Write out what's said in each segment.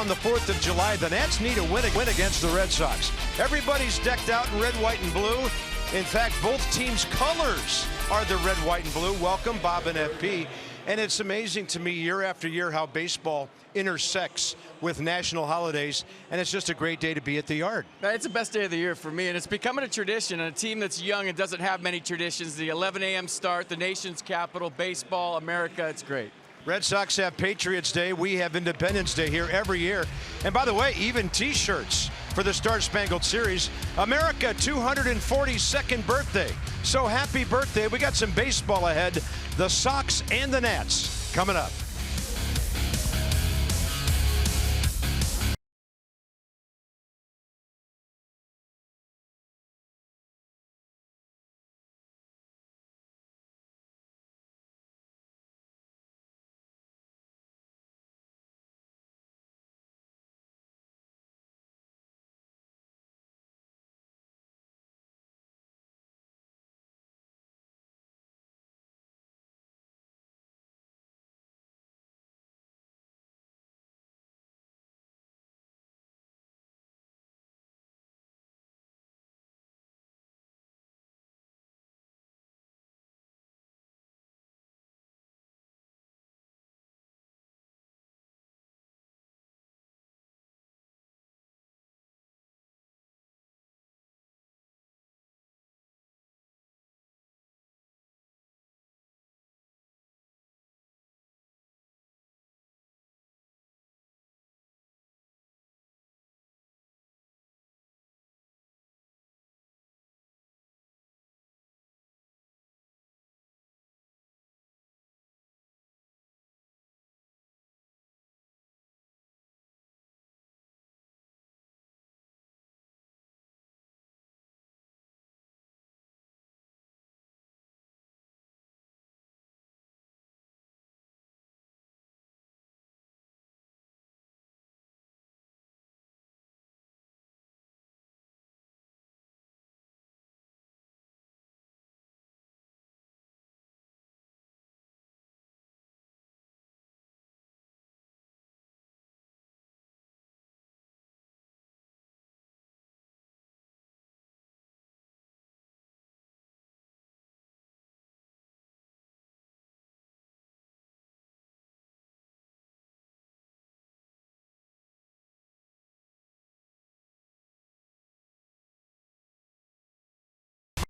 on the 4th of July. The Nats need a win against the Red Sox. Everybody's decked out in red, white, and blue. In fact, both teams' colors are the red, white, and blue. Welcome, Bob and FP. And it's amazing to me year after year how baseball intersects with national holidays, and it's just a great day to be at the Yard. It's the best day of the year for me, and it's becoming a tradition. And a team that's young and doesn't have many traditions, the 11 a.m. start, the nation's capital, baseball, America, it's great. Red Sox have Patriots Day. We have Independence Day here every year. And by the way, even T-shirts for the Star Spangled Series. America 242nd birthday. So happy birthday. We got some baseball ahead. The Sox and the Nats coming up.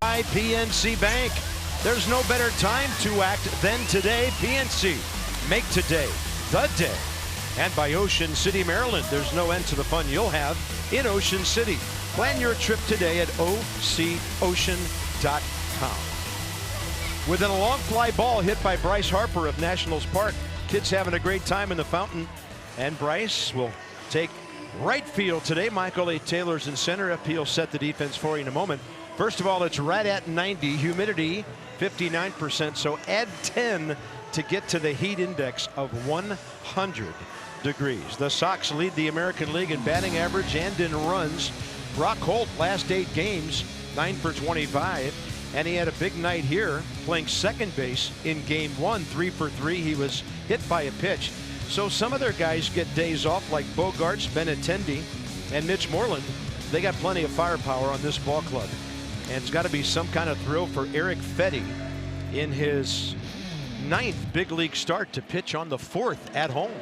By PNC Bank. There's no better time to act than today. PNC, make today the day. And by Ocean City, Maryland, there's no end to the fun you'll have in Ocean City. Plan your trip today at OCOcean.com. Within a long fly ball hit by Bryce Harper of Nationals Park. Kids having a great time in the fountain. And Bryce will take right field today. Michael A. Taylor's in center. FP will set the defense for you in a moment. First of all, it's right at 90, humidity 59%, so add 10 to get to the heat index of 100 degrees. The Sox lead the American League in batting average and in runs. Brock Holt, last 8 games, 9 for 25, and he had a big night here playing second base in game 1, 3 for 3. He was hit by a pitch. So some of their guys get days off, like Bogarts, Benintendi, and Mitch Moreland. They got plenty of firepower on this ball club. And it's got to be some kind of thrill for Eric Fetty in his 9th big league start to pitch on the 4th at home.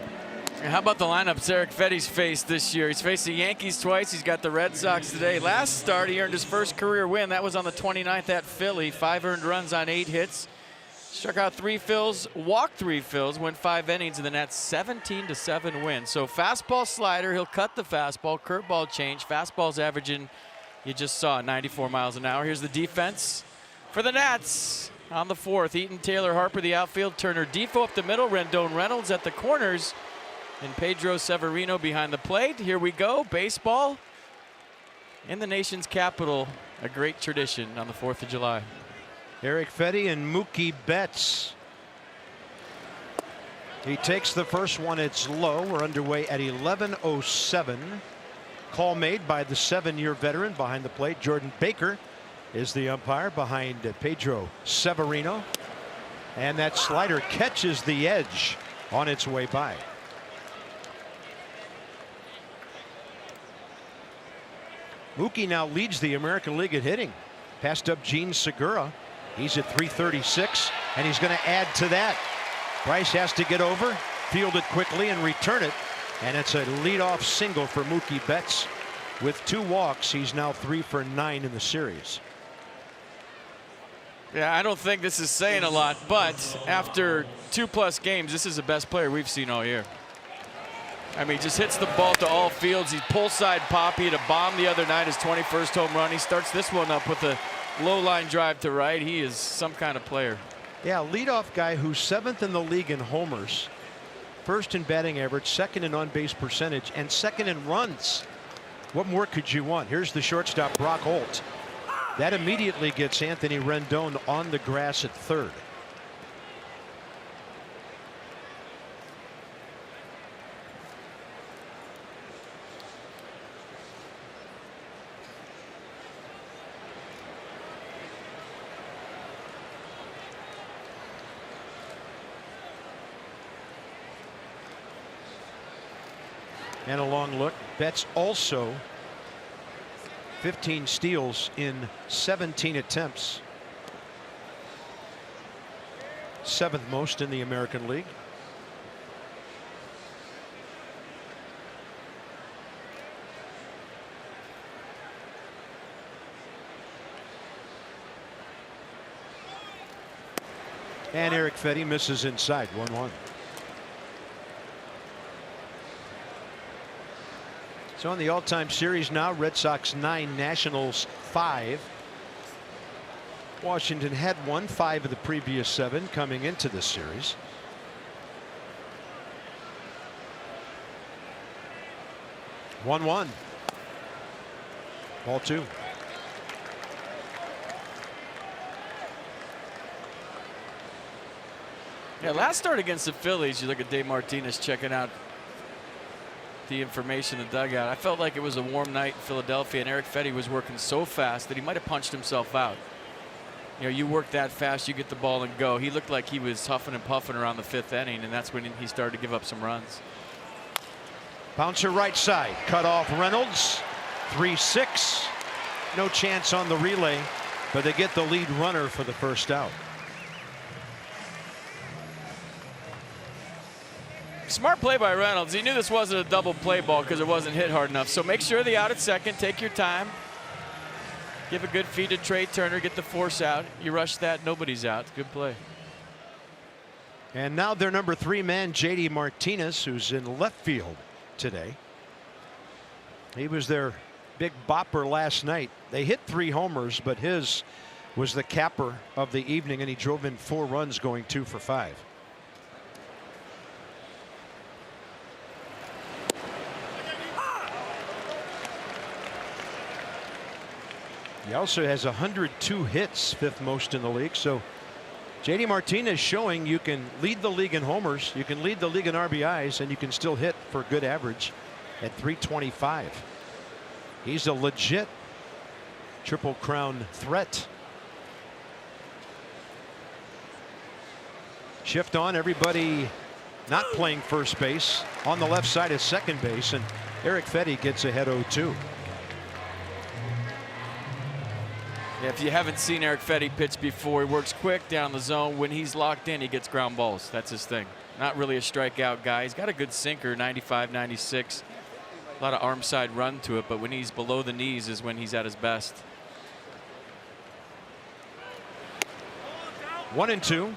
How about the lineups Eric Fetty's faced this year? He's faced the Yankees twice. He's got the Red Sox today. Last start, he earned his first career win. That was on the 29th at Philly. 5 earned runs on 8 hits. Struck out 3 fills, walked 3 fills, went 5 innings, and then that's 17-7 win. So fastball slider, he'll cut the fastball, curveball change. Fastball's averaging, you just saw, 94 miles an hour. Here's the defense for the Nats on the 4th. Eaton, Taylor, Harper, the outfield. Turner, Defoe up the middle. Rendon, Reynolds at the corners. And Pedro Severino behind the plate. Here we go. Baseball in the nation's capital. A great tradition on the 4th of July. Eric Fetty and Mookie Betts. He takes the first one. It's low. We're underway at 11:07. Call made by the 7-year veteran behind the plate. Jordan Baker is the umpire behind Pedro Severino. And that slider catches the edge on its way by. Mookie now leads the American League at hitting. Passed up Gene Segura. He's at 336, and he's going to add to that. Bryce has to get over, field it quickly, and return it. And it's a leadoff single for Mookie Betts. With 2 walks, he's now 3 for 9 in the series. Yeah, I don't think this is saying a lot, but after 2+ games, this is the best player we've seen all year. I mean, he just hits the ball to all fields. He's pull side pop. He had a bomb the other night, his 21st home run. He starts this one up with a low line drive to right. He is some kind of player. Yeah, leadoff guy who's 7th in the league in homers, 1st in batting average, 2nd in on-base percentage, and 2nd in runs. What more could you want? Here's the shortstop, Brock Holt. That immediately gets Anthony Rendon on the grass at 3rd. And a long look. Betts also 15 steals in 17 attempts. 7th most in the American League. And Eric Fetty misses inside. 1-1. So in the all-time series now, Red Sox 9, Nationals 5. Washington had won 5 of the previous 7 coming into this series. One. Ball 2. Yeah, last start against the Phillies, you look at Dave Martinez checking out the information in the dugout. I felt like it was a warm night in Philadelphia, and Eric Fetty was working so fast that he might have punched himself out. You know, you work that fast, you get the ball and go. He looked like he was huffing and puffing around the 5th inning, and that's when he started to give up some runs. Bouncer right side, cut off Reynolds. 3-6. No chance on the relay, but they get the lead runner for the first out. Smart play by Reynolds. He knew this wasn't a double play ball because it wasn't hit hard enough. So make sure the out at second. Take your time. Give a good feed to Trey Turner. Get the force out. You rush that, nobody's out. Good play. And now their number 3 man, JD Martinez, who's in left field today. He was their big bopper last night. They hit 3 homers, but his was the capper of the evening, and he drove in 4 runs, going 2 for 5. He also has 102 hits, 5th most in the league. So JD Martinez showing you can lead the league in homers, you can lead the league in RBIs, and you can still hit for good average at 325. He's a legit Triple Crown threat. Shift on, everybody not playing first base. On the left side is second base, and Eric Fetty gets ahead 0-2. Yeah, if you haven't seen Eric Fetty pitch before, he works quick down the zone. When he's locked in, he gets ground balls. That's his thing. Not really a strikeout guy. He's got a good sinker, 95, 96. A lot of arm side run to it, but when he's below the knees is when he's at his best. 1-2.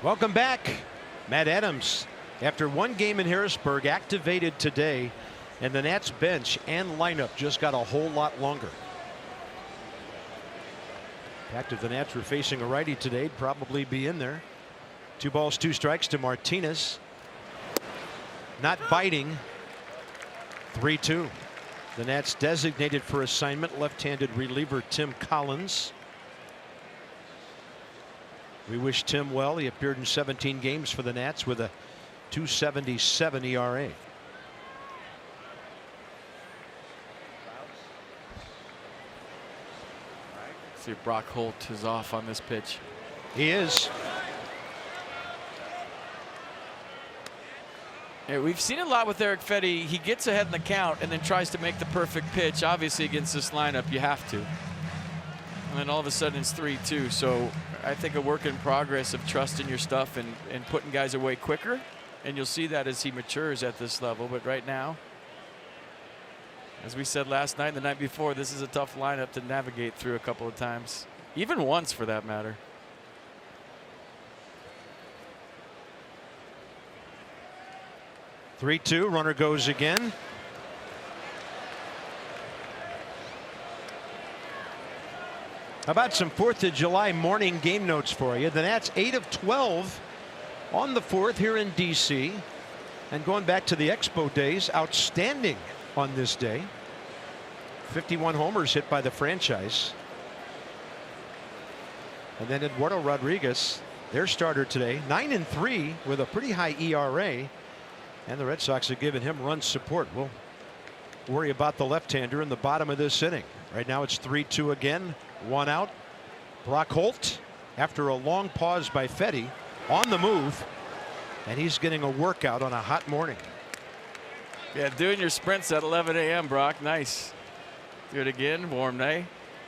Welcome back. Matt Adams, after 1 game in Harrisburg, activated today, and the Nats bench and lineup just got a whole lot longer. In fact, if the Nats were facing a righty today, he'd probably be in there. 2 balls, 2 strikes to Martinez. Not biting. 3-2. The Nats designated for assignment left-handed reliever Tim Collins. We wish Tim well. He appeared in 17 games for the Nats with a 2.77 ERA. See if Brock Holt is off on this pitch. He is. Yeah, we've seen a lot with Eric Fedde. He gets ahead in the count and then tries to make the perfect pitch. Obviously, against this lineup, you have to. And then all of a sudden, it's 3-2. So I think a work in progress of trusting your stuff and putting guys away quicker. And you'll see that as he matures at this level. But right now, as we said last night and the night before, this is a tough lineup to navigate through a couple of times. Even once, for that matter. 3-2. Runner goes again. How about some 4th of July morning game notes for you? The Nats 8 of 12 on the 4th here in DC. And going back to the Expo days, outstanding on this day. 51 homers hit by the franchise. And then Eduardo Rodriguez, their starter today, 9-3 with a pretty high ERA. And the Red Sox have given him run support. We'll worry about the left-hander in the bottom of this inning. Right now it's 3-2 again. 1 out. Brock Holt, after a long pause by Fedde, on the move. And he's getting a workout on a hot morning. Yeah, doing your sprints at 11 a.m., Brock. Nice. Do it again. Warm day.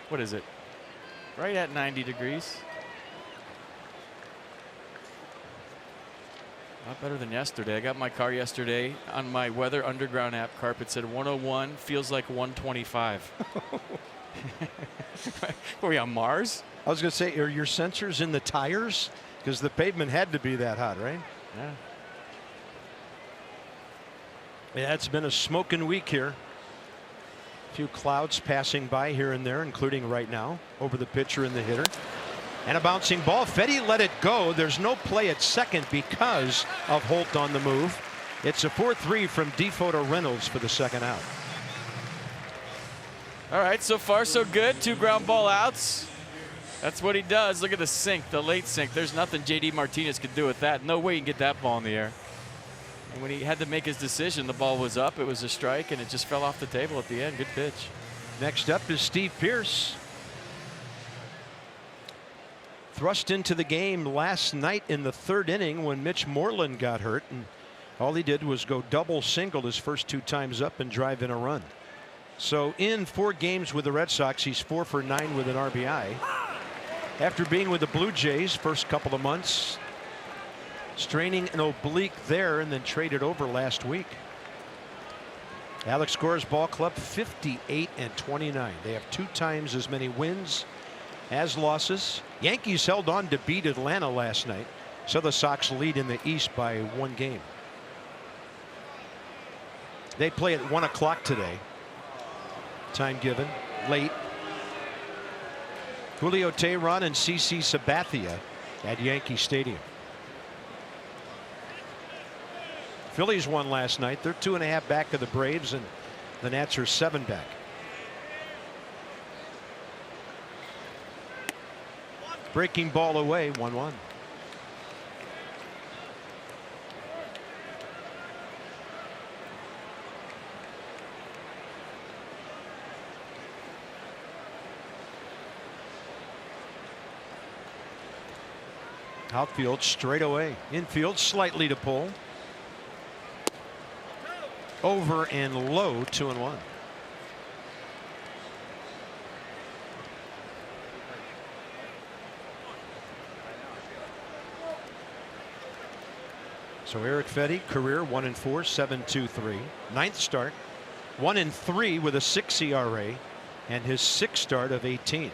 What is it? Right at 90 degrees. A lot better than yesterday. I got in my car yesterday. On my Weather Underground app, carpet said 101. Feels like 125. Were we on Mars? I was going to say, are your sensors in the tires? Because the pavement had to be that hot, right? Yeah. Yeah, it's been a smoking week here. A few clouds passing by here and there, including right now, over the pitcher and the hitter. And a bouncing ball. Fedde let it go. There's no play at second because of Holt on the move. It's a 4-3 from Defoe to Reynolds for the second out. All right, so far so good. 2 ground ball outs. That's what he does. Look at the sink, the late sink. There's nothing JD Martinez could do with that. No way you can get that ball in the air. And when he had to make his decision, the ball was up. It was a strike, and it just fell off the table at the end. Good pitch. Next up is Steve Pearce. Thrust into the game last night in the 3rd inning when Mitch Moreland got hurt, and all he did was go double single his first 2 times up and drive in a run. So in 4 games with the Red Sox, he's 4 for 9 with an RBI. After being with the Blue Jays first couple of months, straining an oblique there and then traded over last week. Alex Cora's ball club 58-29. They have 2 times as many wins as losses. Yankees held on to beat Atlanta last night, so the Sox lead in the East by 1 game. They play at 1 o'clock today. Time given late. Julio Teheran and CC Sabathia at Yankee Stadium. Phillies won last night. They're 2.5 back of the Braves, and the Nats are 7 back. Breaking ball away, 1-1. Outfield straight away. Infield slightly to pull. Over and low, 2-1. So Eric Fedde, career 1-4, 7.23. 9th start, 1-3 with a 6 ERA, and his 6th start of 18.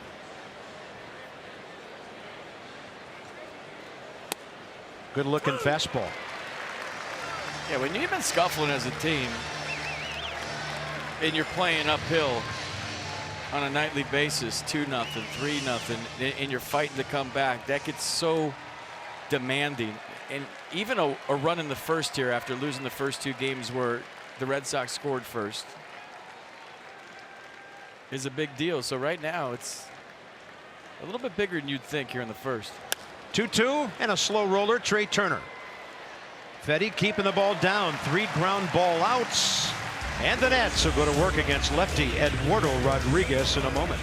Good looking fastball. Yeah, when you've been scuffling as a team and you're playing uphill on a nightly basis, 2-0, 3-0, and you're fighting to come back, that gets so demanding. And even a run in the first here after losing the first 2 games where the Red Sox scored first is a big deal. So right now it's a little bit bigger than you'd think here in the first. 2-2 and a slow roller, Trey Turner. Fetty keeping the ball down, 3 ground ball outs. And the Nats will go to work against lefty Eduardo Rodriguez in a moment.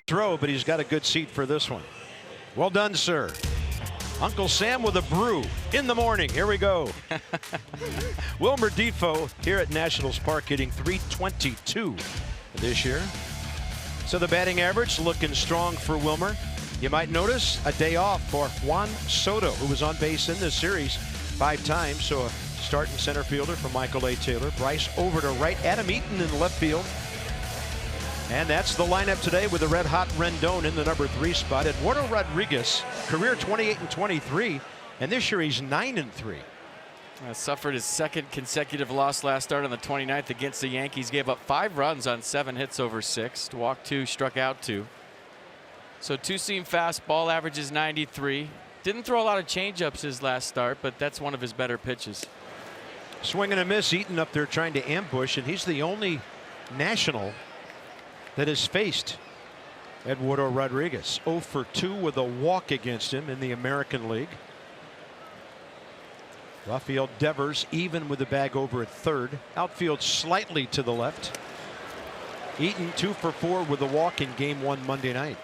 Throw, but he's got a good seat for this one. Well done, sir. Uncle Sam with a brew in the morning. Here we go. Wilmer Defoe here at Nationals Park hitting .322 this year. So the batting average looking strong for Wilmer. You might notice a day off for Juan Soto, who was on base in this series 5 times. So a starting center fielder for Michael A. Taylor. Bryce over to right. Adam Eaton in left field. And that's the lineup today with the red-hot Rendon in the number 3 spot. Eduardo Rodriguez, career 28-23, and this year he's 9-3. Suffered his 2nd consecutive loss last start on the 29th against the Yankees. Gave up 5 runs on 7 hits over 6. Walked 2, struck out 2. So 2-seam fastball, averages 93. Didn't throw a lot of changeups his last start, but that's one of his better pitches. Swing and a miss. Eaton up there trying to ambush, and he's the only national that has faced Eduardo Rodriguez. 0 for 2 with a walk against him in the American League. Rafael Devers even with the bag over at third. Outfield slightly to the left. Eaton 2 for 4 with a walk in game 1 Monday night.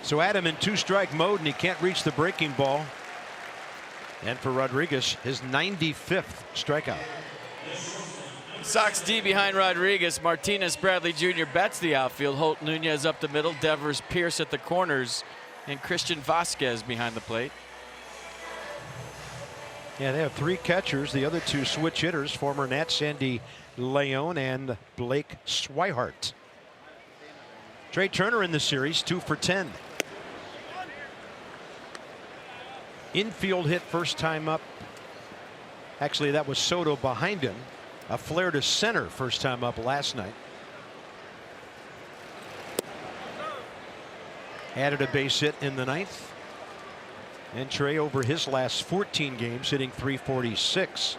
So Adam in 2-strike mode, and he can't reach the breaking ball. And for Rodriguez, his 95th strikeout. Sox D behind Rodriguez. Martinez, Bradley Jr. bats the outfield. Holt, Nunez up the middle. Devers, Pierce at the corners. And Christian Vasquez behind the plate. Yeah, they have 3 catchers. The other 2 switch hitters, former Nat Sandy Leon and Blake Swihart. Trey Turner in the series, 2 for 10. Infield hit first time up. Actually, that was Soto behind him. A flare to center first time up last night. Added a base hit in the 9th. And Trey over his last 14 games hitting .346.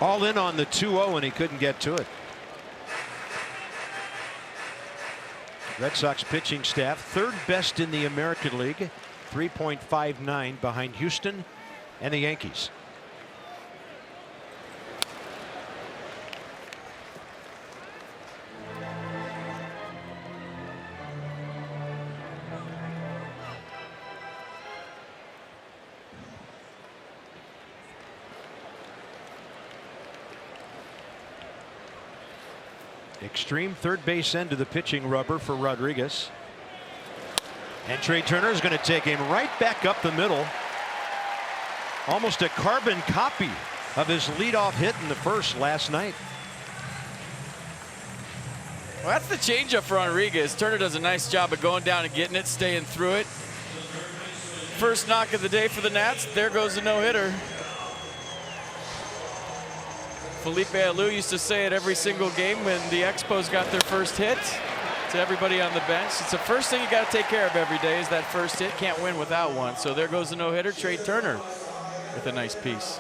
All in on the 2-0, and he couldn't get to it. Red Sox pitching staff 3rd best in the American League, 3.59 behind Houston and the Yankees. Extreme third base end to the pitching rubber for Rodriguez. And Trey Turner is going to take him right back up the middle. Almost a carbon copy of his leadoff hit in the first last night. Well, that's the changeup for Rodriguez. Turner does a nice job of going down and getting it, staying through it. First knock of the day for the Nats. There goes the no-hitter. Felipe Alou used to say it every single game when the Expos got their first hit to everybody on the bench. It's the first thing you got to take care of every day is that first hit. Can't win without one. So there goes the no-hitter. Trey Turner with a nice piece.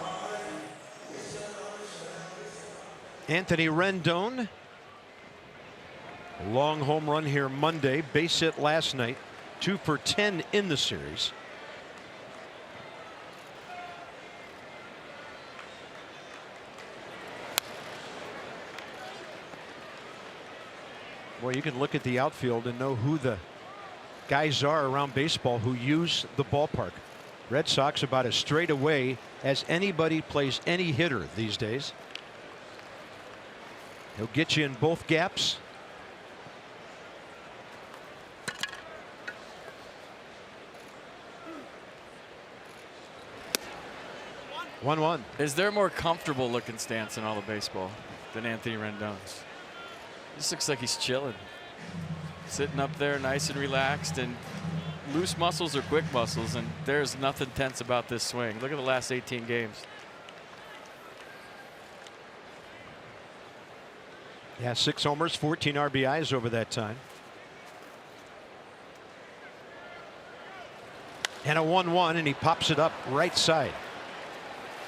Anthony Rendon. Long home run here Monday. Base hit last night. 2 for 10 in the series. Boy, you can look at the outfield and know who the guys are around baseball who use the ballpark. Red Sox about as straight away as anybody plays any hitter these days. He'll get you in both gaps. One. Is there a more comfortable looking stance in all of baseball than Anthony Rendon's? This looks like he's chilling. Sitting up there nice and relaxed, and loose muscles or quick muscles, and there's nothing tense about this swing. Look at the last 18 games. Yeah, 6 homers, 14 RBIs over that time. And a 1-1, and he pops it up right side.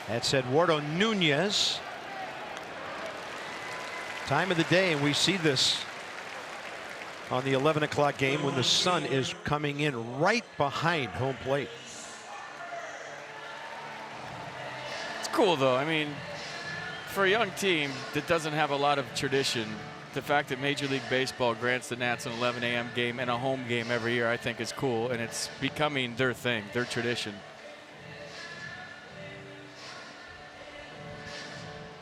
That's Eduardo Nunez. Time of the day, and we see this on the 11 o'clock game when the sun is coming in right behind home plate. It's cool, though. I mean, for a young team that doesn't have a lot of tradition, the fact that Major League Baseball grants the Nats an 11 a.m. game and a home game every year, I think is cool, and it's becoming their thing, their tradition.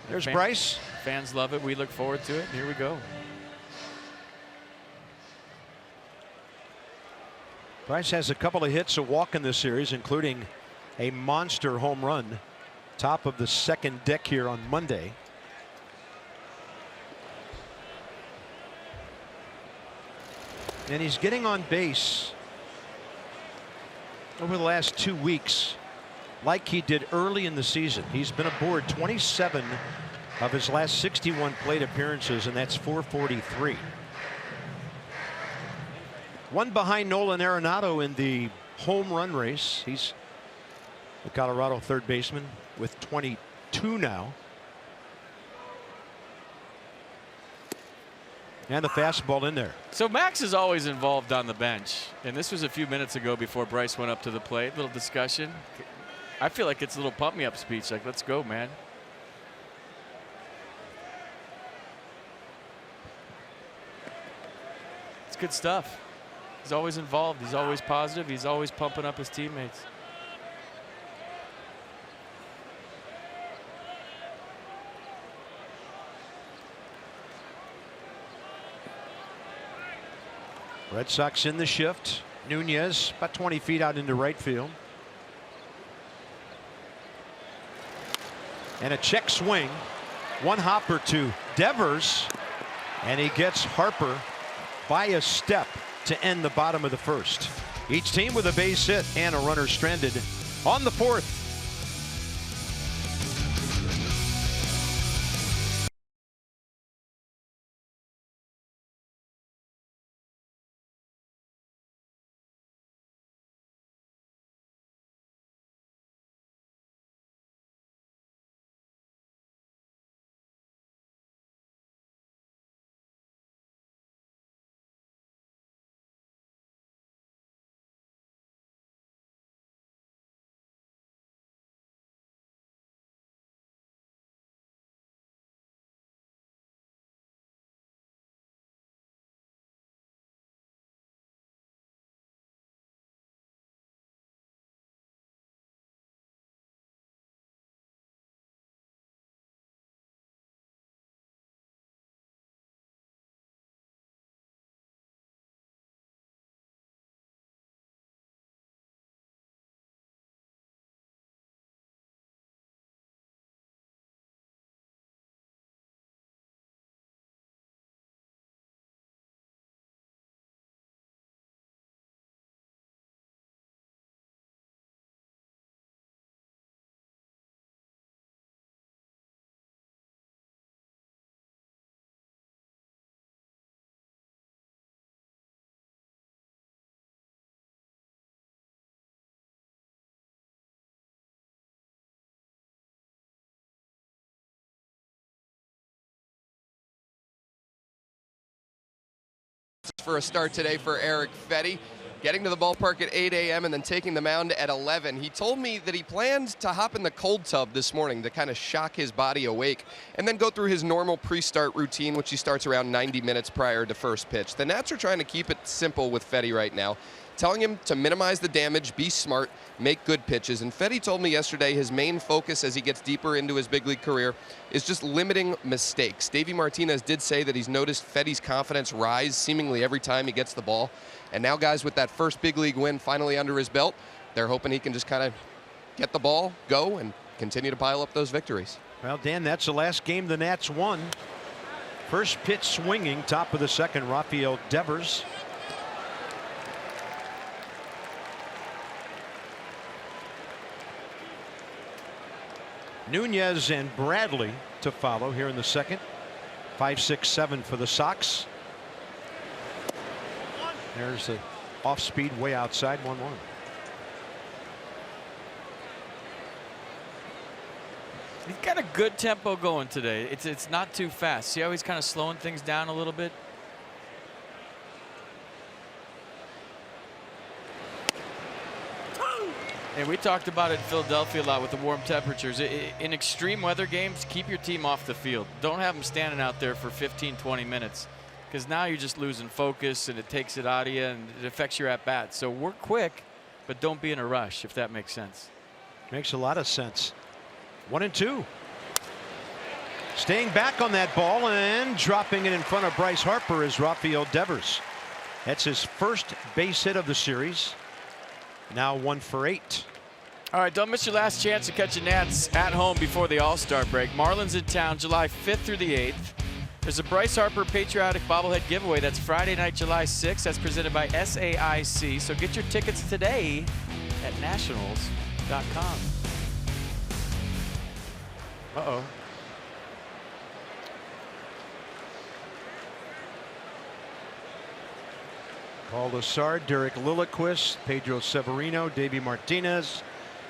There's Bryce. Fans love it. We look forward to it. Here we go. Bryce has a couple of hits, a walk in this series, including a monster home run. Top of the second deck here on Monday. And he's getting on base over the last 2 weeks like he did early in the season. He's been aboard 27 of his last 61 plate appearances, and that's 443. One behind Nolan Arenado in the home run race. He's the Colorado third baseman with 22 now. And the fastball in there. So Max is always involved on the bench, and this was a few minutes ago before Bryce went up to the plate. Little discussion. I feel like it's a little pump me up speech, like, let's go, man. It's good stuff. He's always involved. He's always positive. He's always pumping up his teammates. Red Sox in the shift. Nunez about 20 feet out into right field. And a check swing. One hopper to Devers. And he gets Harper by a step to end the bottom of the first. Each team with a base hit and a runner stranded on the fourth. for a start today for Eric Fetty. Getting to the ballpark at 8 a.m. and then taking the mound at 11. He told me that he planned to hop in the cold tub this morning to kind of shock his body awake and then go through his normal pre-start routine, which he starts around 90 minutes prior to first pitch. The Nats are trying to keep it simple with Fetty right now, telling him to minimize the damage, be smart, make good pitches. And Fetty told me yesterday his main focus as he gets deeper into his big league career is just limiting mistakes. Davey Martinez did say that he's noticed Fetty's confidence rise seemingly every time he gets the ball. And now, guys, with that first big league win finally under his belt, they're hoping he can just kind of get the ball, go, and continue to pile up those victories. Well, Dan, that's the last game the Nats won. First pitch swinging, top of the second, Rafael Devers. Nunez and Bradley to follow here in the second. 5, 6, 7 for the Sox. There's the off speed way outside, 1-1. He's got a good tempo going today. It's not too fast. See how he's kind of slowing things down a little bit? And we talked about it in Philadelphia a lot with the warm temperatures. In extreme weather games, keep your team off the field. Don't have them standing out there for 15, 20 minutes. Because now you're just losing focus and it takes it out of you and it affects your at-bat. So work quick, but don't be in a rush, if that makes sense. Makes a lot of sense. 1-2. Staying back on that ball and dropping it in front of Bryce Harper is Rafael Devers. That's his first base hit of the series. Now 1 for 8. All right, don't miss your last chance to catch the Nats at home before the All-Star break. Marlins in town July 5th through the 8th. There's a Bryce Harper Patriotic Bobblehead giveaway. That's Friday night, July 6th. That's presented by SAIC. So get your tickets today at nationals.com. Uh-oh. Paul Lessard, Derek Lilliquist, Pedro Severino, Davey Martinez,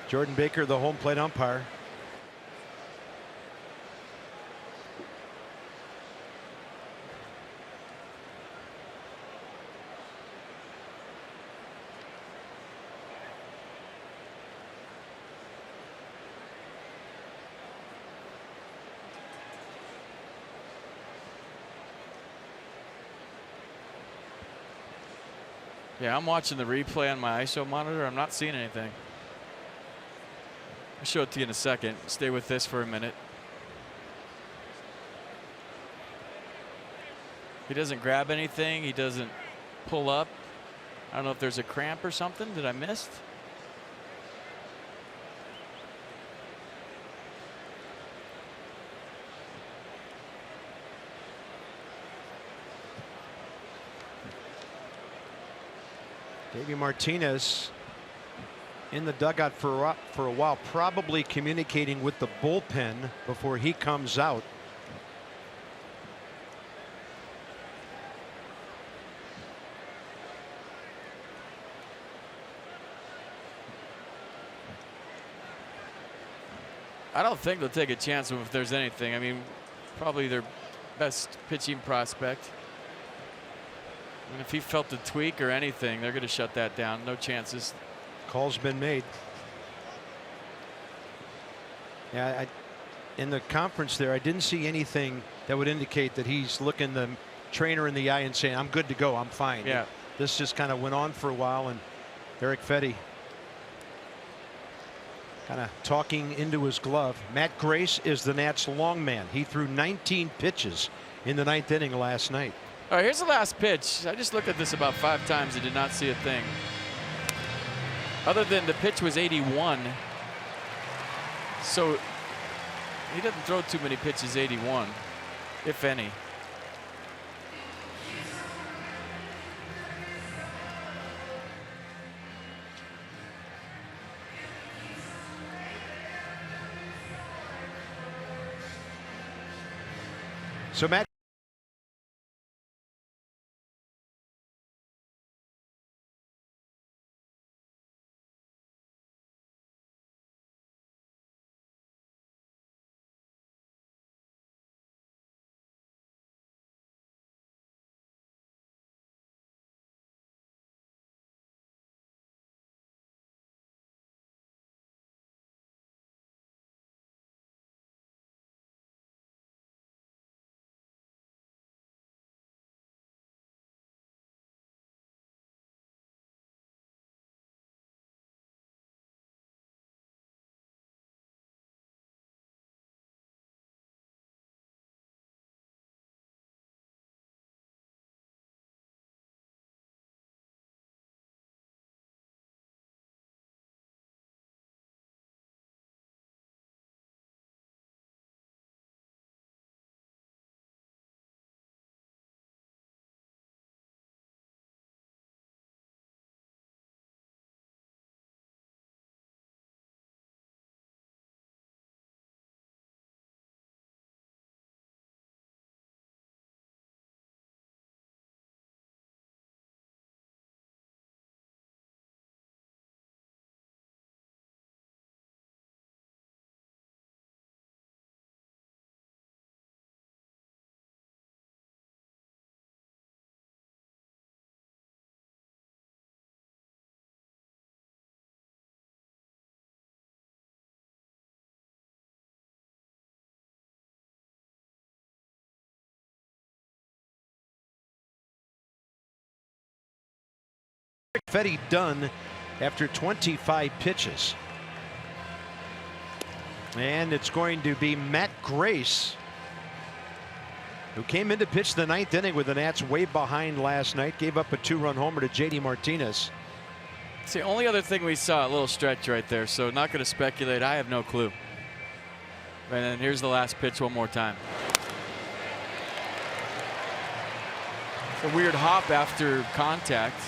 Jordan Baker, the home plate umpire. Yeah, I'm watching the replay on my ISO monitor. I'm not seeing anything. I'll show it to you in a second. Stay with this for a minute. He doesn't grab anything. He doesn't pull up. I don't know if there's a cramp or something that I missed. Davey Martinez in the dugout for a while, probably communicating with the bullpen before he comes out. I don't think they'll take a chance if there's anything. I mean, probably their best pitching prospect. And if he felt a tweak or anything, they're going to shut that down. No chances. Call's been made. Yeah, in the conference there, I didn't see anything that would indicate that he's looking the trainer in the eye and saying, I'm good to go, I'm fine. Yeah. This just kind of went on for a while, and Eric Fetty kind of talking into his glove. Matt Grace is the Nats long man. He threw 19 pitches in the 9th inning last night. All right, here's the last pitch. I just looked at this about 5 times and did not see a thing. Other than the pitch was 81. So he doesn't throw too many pitches 81, if any. So Matt Fetty done after 25 pitches. And it's going to be Matt Grace, who came in to pitch the 9th inning with the Nats way behind last night. Gave up a 2-run homer to J.D. Martinez. It's the only other thing we saw, a little stretch right there. So not going to speculate. I have no clue. And then here's the last pitch one more time. It's a weird hop after contact.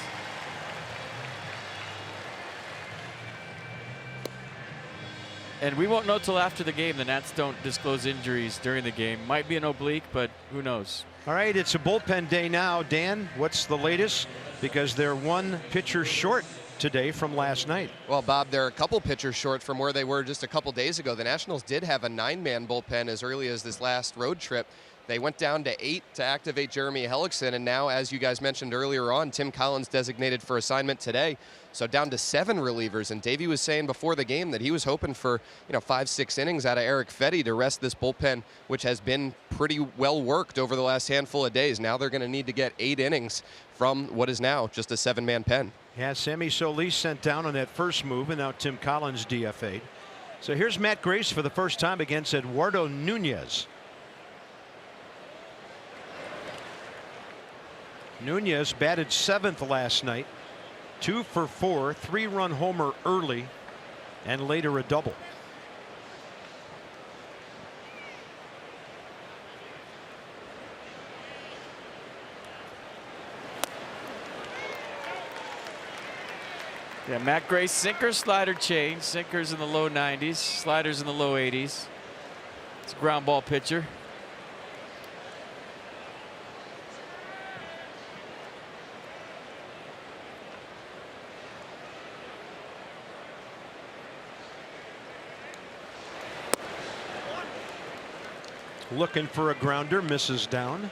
And we won't know till after the game. The Nats don't disclose injuries during the game. Might be an oblique, but who knows? All right, it's a bullpen day now. Dan, what's the latest? Because they're one pitcher short today from last night. Well, Bob, they're a couple pitchers short from where they were just a couple days ago. The Nationals did have a 9-man bullpen as early as this last road trip. They went down to 8 to activate Jeremy Hellickson, and now, as you guys mentioned earlier on, Tim Collins designated for assignment today. So down to 7 relievers, and Davey was saying before the game that he was hoping for 5-6 innings out of Eric Fetty to rest this bullpen, which has been pretty well worked over the last handful of days. Now they're going to need to get 8 innings from what is now just a 7-man pen. Yeah, Sammy Solis sent down on that first move, and now Tim Collins DFA'd. So here's Matt Grace for the first time against Eduardo Nunez. Nunez batted 7th last night. 2 for 4, 3-run homer early, and later a double. Yeah, Matt Grace, sinker, slider change. Sinkers in the low 90s, sliders in the low 80s. It's a ground ball pitcher. Looking for a grounder, misses down.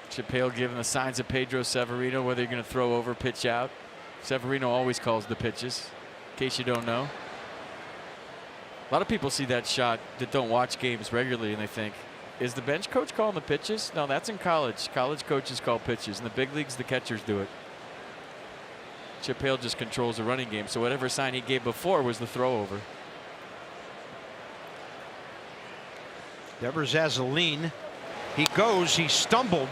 Chip Hale giving the signs of Pedro Severino, whether you're going to throw over, pitch out. Severino always calls the pitches, in case you don't know. A lot of people see that shot that don't watch games regularly and they think, is the bench coach calling the pitches? No, that's in college. College coaches call pitches. In the big leagues, the catchers do it. Chip Hale just controls the running game, so whatever sign he gave before was the throw over. Devers Azaline. He goes, he stumbled,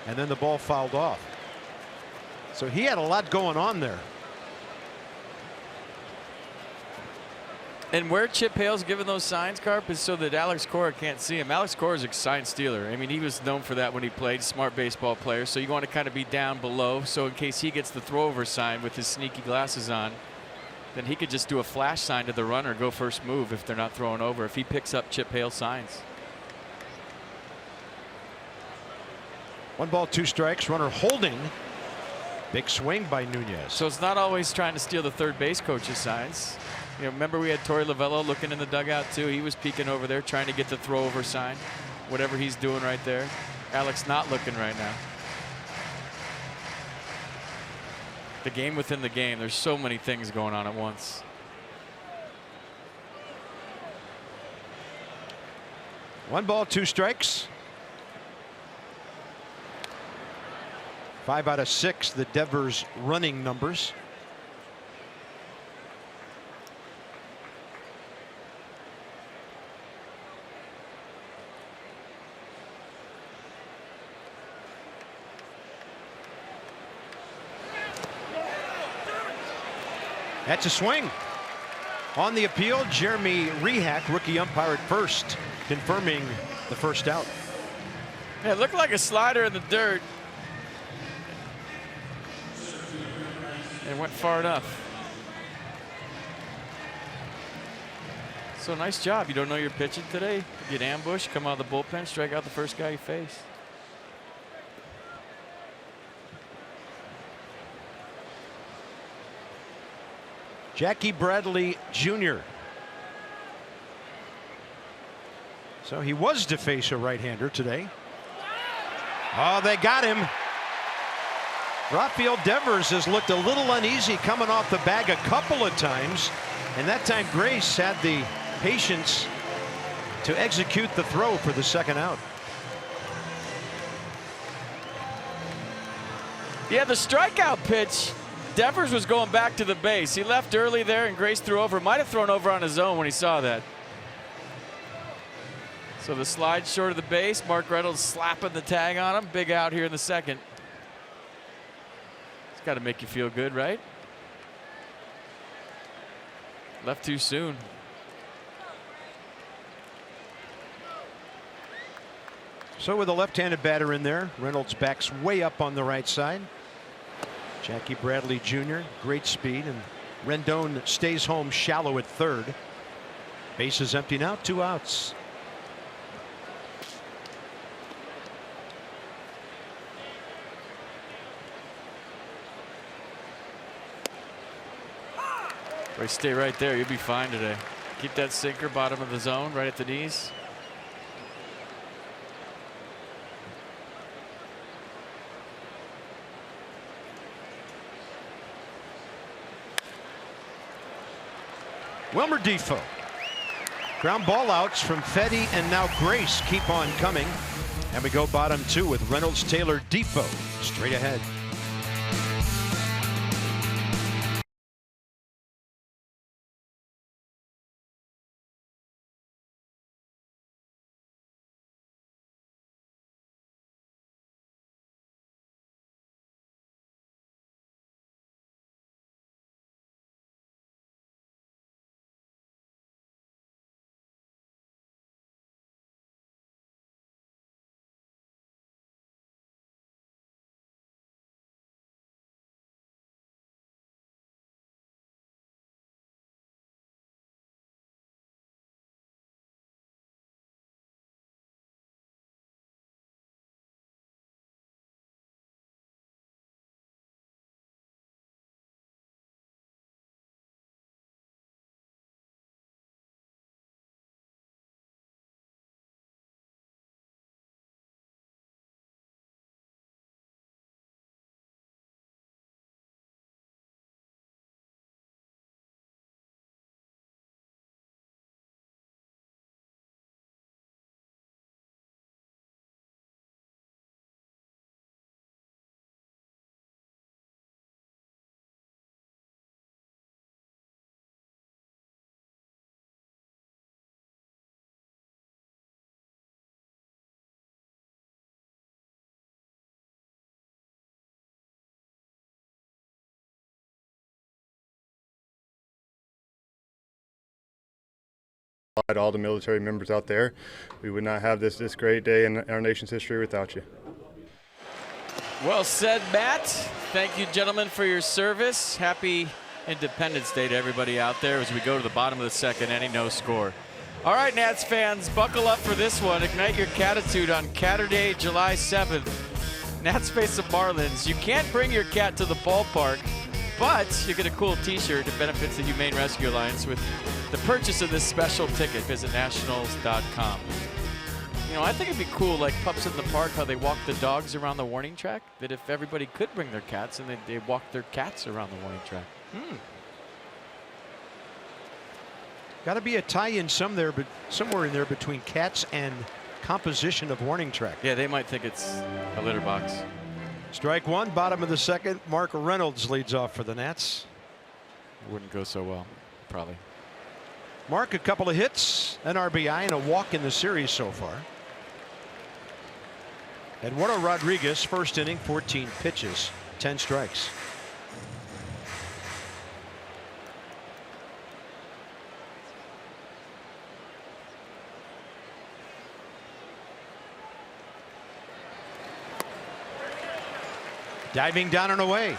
and then the ball fouled off. So he had a lot going on there. And where Chip Hale's given those signs, Carp, is so that Alex Cora can't see him. Alex Cora is a sign stealer. I mean, he was known for that when he played. Smart baseball player. So you want to kind of be down below. So in case he gets the throw over sign with his sneaky glasses on, then he could just do a flash sign to the runner, go first move if they're not throwing over, if he picks up Chip Hale signs. 1 ball, 2 strikes, runner holding. Big swing by Nunez. So it's not always trying to steal the third base coach's signs. You know, remember we had Torey Lovello looking in the dugout too. He was peeking over there trying to get the throw over sign. Whatever he's doing right there. Alex not looking right now. The game within the game. There's so many things going on at once. One ball, 2 strikes. 5 out of 6, the Devers running numbers. That's a swing. On the appeal, Jeremy Rehak, rookie umpire at first, confirming the first out. Yeah, it looked like a slider in the dirt. It went far enough. So nice job. You don't know you're pitching today. Get ambushed, come out of the bullpen, strike out the first guy you face. Jackie Bradley Jr. So he was to face a right-hander today. Oh, they got him. Rafael Devers has looked a little uneasy coming off the bag a couple of times, and that time Grace had the patience to execute the throw for the second out. Yeah, the strikeout pitch, Devers was going back to the base. He left early there, and Grace threw over. Might have thrown over on his own when he saw that. So the slide short of the base. Mark Reynolds slapping the tag on him. Big out here in the second. It's got to make you feel good, right? Left too soon. So with a left-handed batter in there, Reynolds backs way up on the right side. Jackie Bradley Jr., great speed, and Rendon stays home shallow at third. Base is empty now, 2 outs. Right, stay right there. You'll be fine today. Keep that sinker bottom of the zone, right at the knees. Wilmer Defoe. Ground ball outs from Fetty and now Grace keep on coming. And we go bottom 2 with Reynolds, Taylor, Defoe straight ahead. All the military members out there. We would not have this great day in our nation's history without you. Well said, Matt. Thank you, gentlemen, for your service. Happy Independence Day to everybody out there as we go to the bottom of the second inning, no score. All right, Nats fans, buckle up for this one. Ignite your catitude on Catterday, July 7th. Nats face the Marlins. You can't bring your cat to the ballpark, but you get a cool t-shirt that benefits the Humane Rescue Alliance with the purchase of this special ticket. Visit nationals.com. You know, I think it'd be cool, like Pups in the Park, how they walk the dogs around the warning track, that if everybody could bring their cats and they walk their cats around the warning track. Got to be a tie-in somewhere in there between cats and composition of warning track. Yeah, they might think it's a litter box. Strike one, bottom of the second. Mark Reynolds leads off for the Nats. Wouldn't go so well, probably. Mark, a couple of hits, an RBI, and a walk in the series so far. Eduardo Rodriguez, first inning, 14 pitches, 10 strikes. Diving down and away.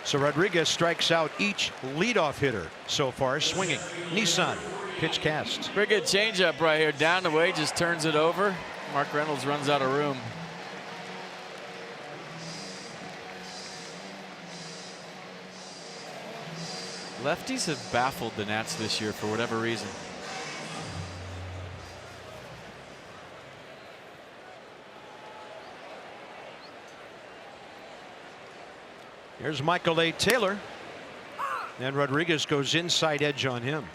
So Rodriguez strikes out each leadoff hitter so far, swinging. Nissan, pitch cast. Pretty good changeup right here. Down the way, just turns it over. Mark Reynolds runs out of room. Lefties have baffled the Nats this year for whatever reason. Here's Michael A. Taylor. And Rodriguez goes inside edge on him.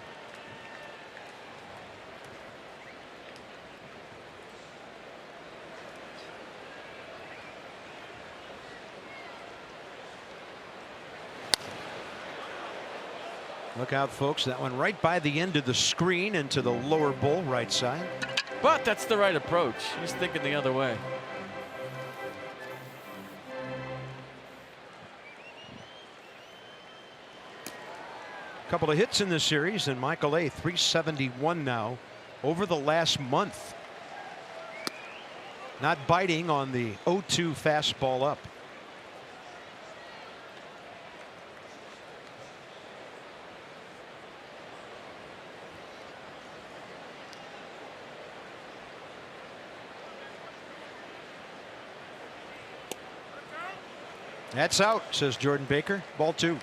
Look out, folks. That one right by the end of the screen into the lower bowl right side. But that's the right approach. He's thinking the other way. Couple of hits in this series, and Michael A. 371 now over the last month. Not biting on the 0-2 fastball up. That's out, says Jordan Baker. Ball 2.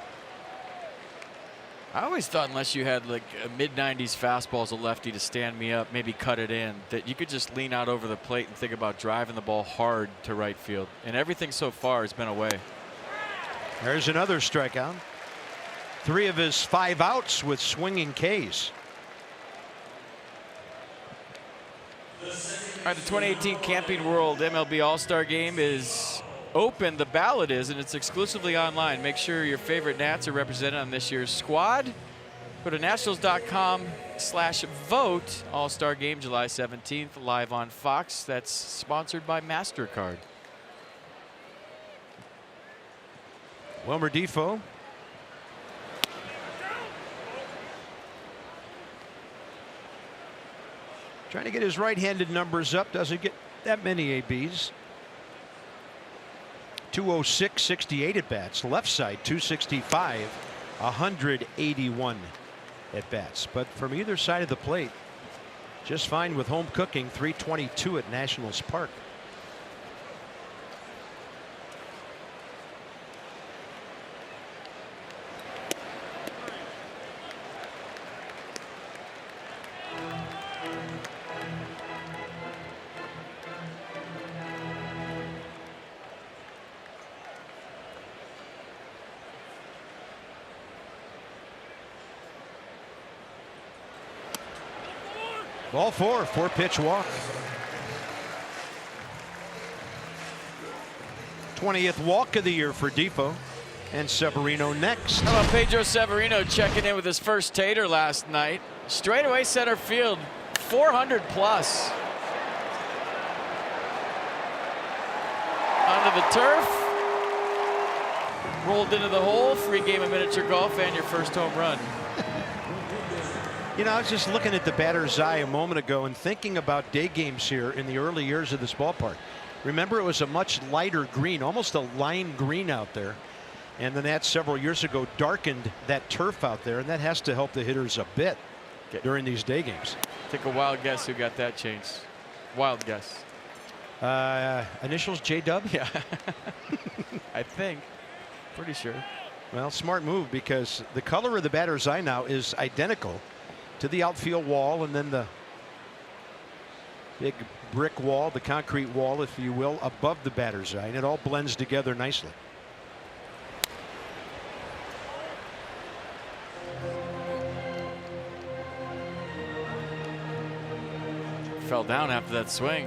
I always thought unless you had like a mid-90s fastball as a lefty to stand me up, maybe cut it in, that you could just lean out over the plate and think about driving the ball hard to right field. And everything so far has been away. There's another strikeout. 3 of his 5 outs with swinging Ks. All right, the 2018 Camping World MLB All-Star Game is open. The ballot is, and it's exclusively online. Make sure your favorite Nats are represented on this year's squad. Go to nationals.com/vote. All-Star Game July 17th, live on Fox. That's sponsored by MasterCard. Wilmer Defoe. Trying to get his right-handed numbers up. Doesn't get that many ABs. 206, 68 at bats. Left side 265, 181 at bats. But from either side of the plate, just fine with home cooking. 322 at Nationals Park. Ball 4, 4-pitch walk. 20th walk of the year for Defoe. And Severino next. How about Pedro Severino checking in with his first tater last night? Straightaway center field, 400 plus. Onto the turf. Rolled into the hole. Free game of miniature golf and your first home run. You know, I was just looking at the batter's eye a moment ago and thinking about day games here in the early years of this ballpark. Remember, it was a much lighter green, almost a lime green out there. And the Nats several years ago darkened that turf out there, and that has to help the hitters a bit during these day games. Take a wild guess who got that changed. Wild guess. Initials J-Dub? Yeah. I think. Pretty sure. Well, smart move, because the color of the batter's eye now is identical to the outfield wall, and then the big brick wall, the concrete wall, if you will, above the batter's eye, and it all blends together nicely. Fell down after that swing.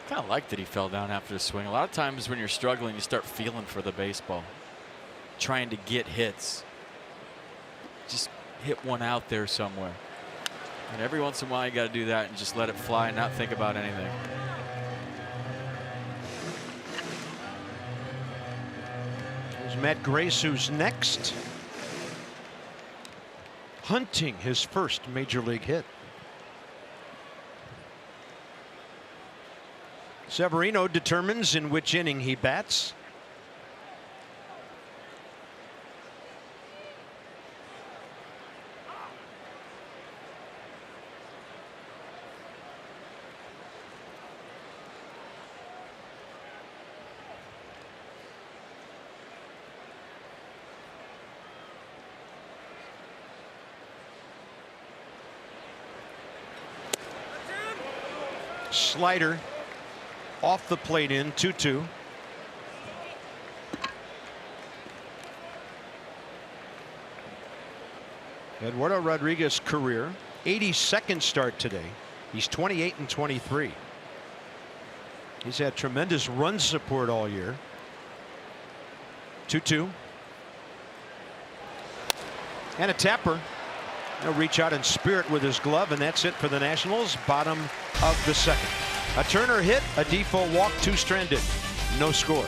Kind of like that he fell down after the swing. A lot of times when you're struggling, you start feeling for the baseball, trying to get hits. Just hit one out there somewhere. And every once in a while you got to do that and just let it fly and not think about anything. There's Matt Grace, who's next. Hunting his first major league hit. Severino determines in which inning he bats. slider off the plate in 2-2. Eduardo Rodriguez career 82nd start today. He's 28 and 23. He's had tremendous run support all year. 2-2. And a tapper. He'll reach out in spirit with his glove, and that's it for the Nationals. Bottom of the second. A Turner hit, a Defoe walk, 2 stranded. No score.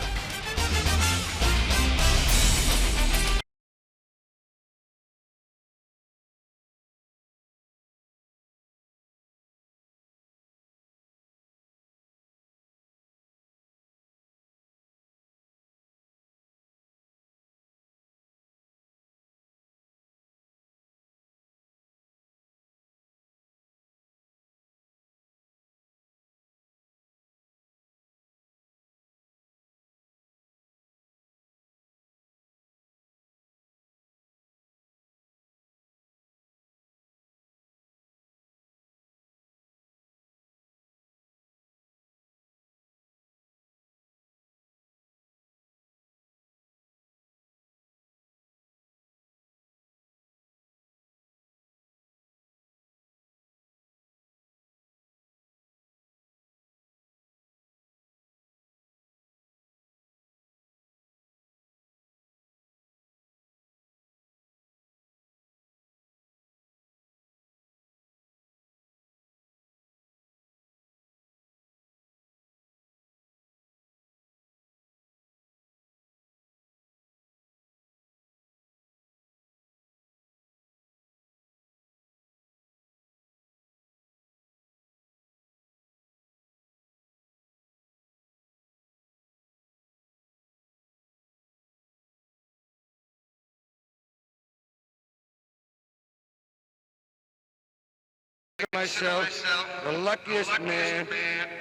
Myself the luckiest man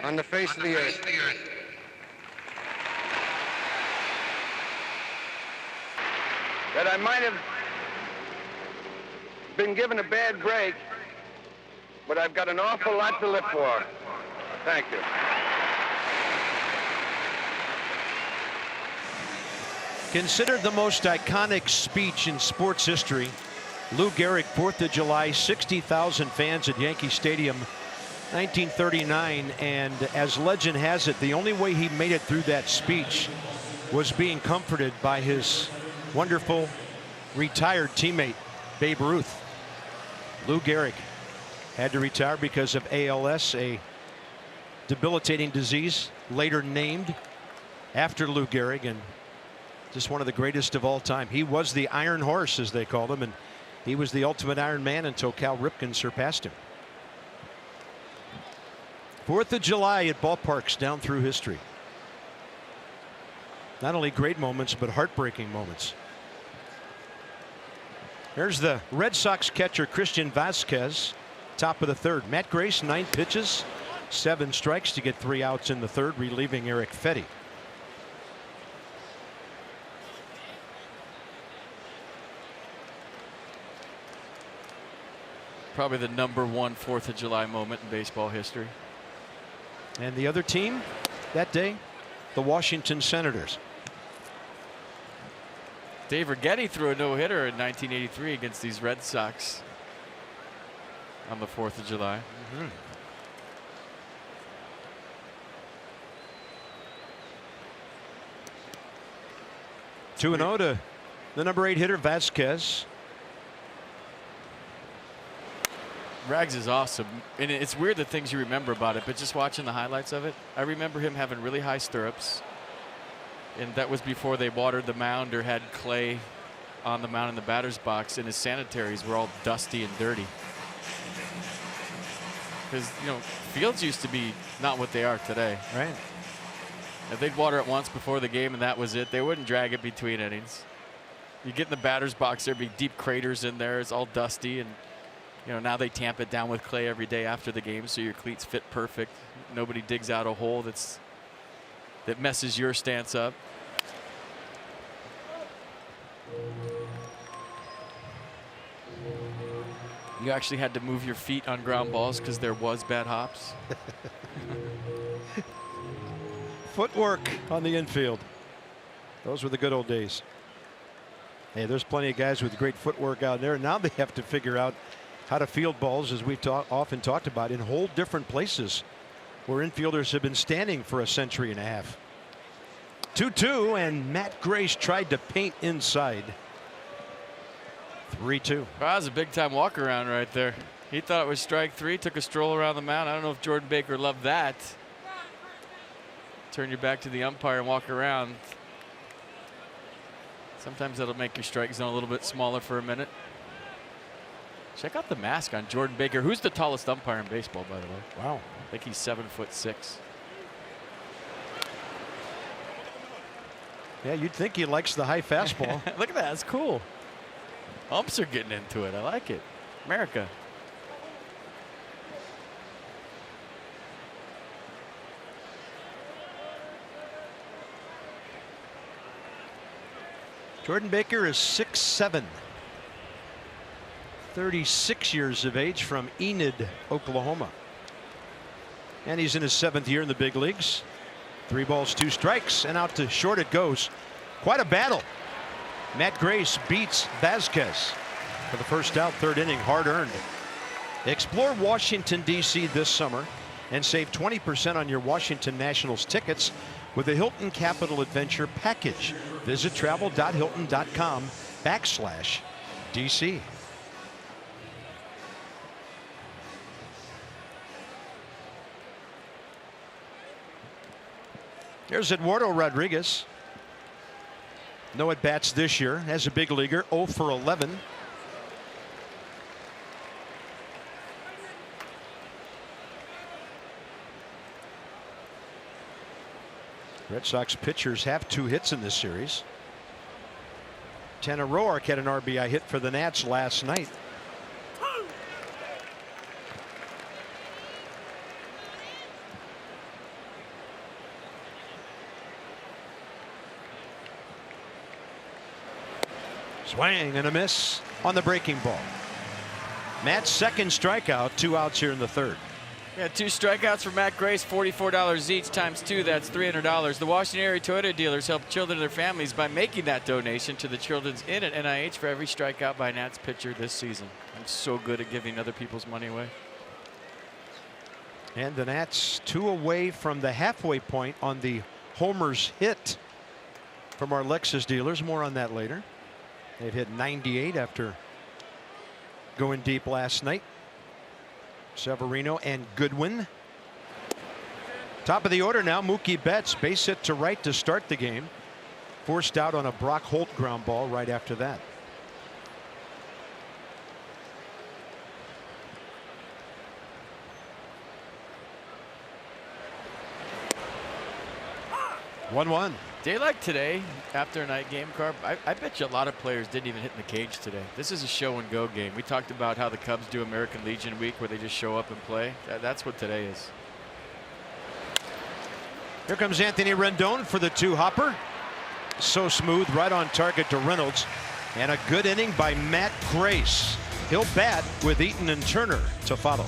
on the face of the earth. That I might have been given a bad break, but I've got an awful lot to live for. Thank you. Considered the most iconic speech in sports history, Lou Gehrig, 4th of July, 60,000 fans at Yankee Stadium, 1939. And as legend has it, the only way he made it through that speech was being comforted by his wonderful retired teammate, Babe Ruth. Lou Gehrig had to retire because of ALS, a debilitating disease later named after Lou Gehrig, and just one of the greatest of all time. He was the Iron Horse, as they called him, and he was the ultimate Iron Man until Cal Ripken surpassed him. 4th of July at ballparks down through history. Not only great moments, but heartbreaking moments. Here's the Red Sox catcher Christian Vasquez, top of the 3rd. Matt Grace, 9 pitches, 7 strikes to get 3 outs in the 3rd, relieving Eric Fetty. Probably the #1 4th of July moment in baseball history. And the other team that day, the Washington Senators. Dave Righetti threw a no-hitter in 1983 against these Red Sox on the 4th of July. 2-0 to the #8 hitter Vasquez. Rags is awesome, and it's weird the things you remember about it, but just watching the highlights of it, I remember him having really high stirrups, and that was before they watered the mound or had clay on the mound in the batter's box, and his sanitaries were all dusty and dirty. Because, you know, fields used to be not what they are today. Right. If they'd water it once before the game and that was it, they wouldn't drag it between innings. You get in the batter's box, there'd be deep craters in there, it's all dusty, and you know, now they tamp it down with clay every day after the game so your cleats fit perfect. Nobody digs out a hole that messes your stance up. You actually had to move your feet on ground balls because there was bad hops. Footwork on the infield. Those were the good old days. Hey, there's plenty of guys with great footwork out there. Now they have to figure out how to field balls, as we've often talked about, in whole different places where infielders have been standing for a century and a half. 2-2, and Matt Grace tried to paint inside. 3-2. Wow, that was a big time walk around right there. He thought it was strike 3, took a stroll around the mound. I don't know if Jordan Baker loved that. Turn your back to the umpire and walk around. Sometimes that'll make your strike zone a little bit smaller for a minute. Check out the mask on Jordan Baker, who's the tallest umpire in baseball, by the way. Wow. I think he's 7'6". Yeah, you'd think he likes the high fastball. Look at that, that's cool. Umps are getting into it. I like it. America. Jordan Baker is 6'7", 36 years of age, from Enid, Oklahoma. And he's in his 7th year in the big leagues. 3 balls, 2 strikes, and out to short it goes. Quite a battle. Matt Grace beats Vasquez for the first out, 3rd inning, hard earned. Explore Washington, D.C. this summer and save 20% on your Washington Nationals tickets with the Hilton Capital Adventure package. Visit travel.hilton.com/DC. Here's Eduardo Rodriguez. No at bats this year as a big leaguer, 0 for 11. Red Sox pitchers have 2 hits in this series. Tanner Roark had an RBI hit for the Nats last night. Swing and a miss on the breaking ball. Matt's 2nd strikeout, 2 outs here in the 3rd. Yeah, 2 strikeouts for Matt Grace, $44 each, times 2, that's $300. The Washington area Toyota dealers help children and their families by making that donation to the Children's Inn at NIH for every strikeout by Nats pitcher this season. I'm so good at giving other people's money away. And the Nats 2 away from the halfway point on the homers hit from our Lexus dealers. More on that later. They've hit 98 after going deep last night. Severino and Goodwin. Top of the order now, Mookie Betts, base hit to right to start the game. Forced out on a Brock Holt ground ball right after that. One. Day like today, after a night game, Carp, I bet you a lot of players didn't even hit in the cage today. This is a show and go game. We talked about how the Cubs do American Legion Week, where they just show up and play. That's what today is. Here comes Anthony Rendon for the 2-hopper. So smooth, right on target to Reynolds. And a good inning by Matt Grace. He'll bat with Eaton and Turner to follow.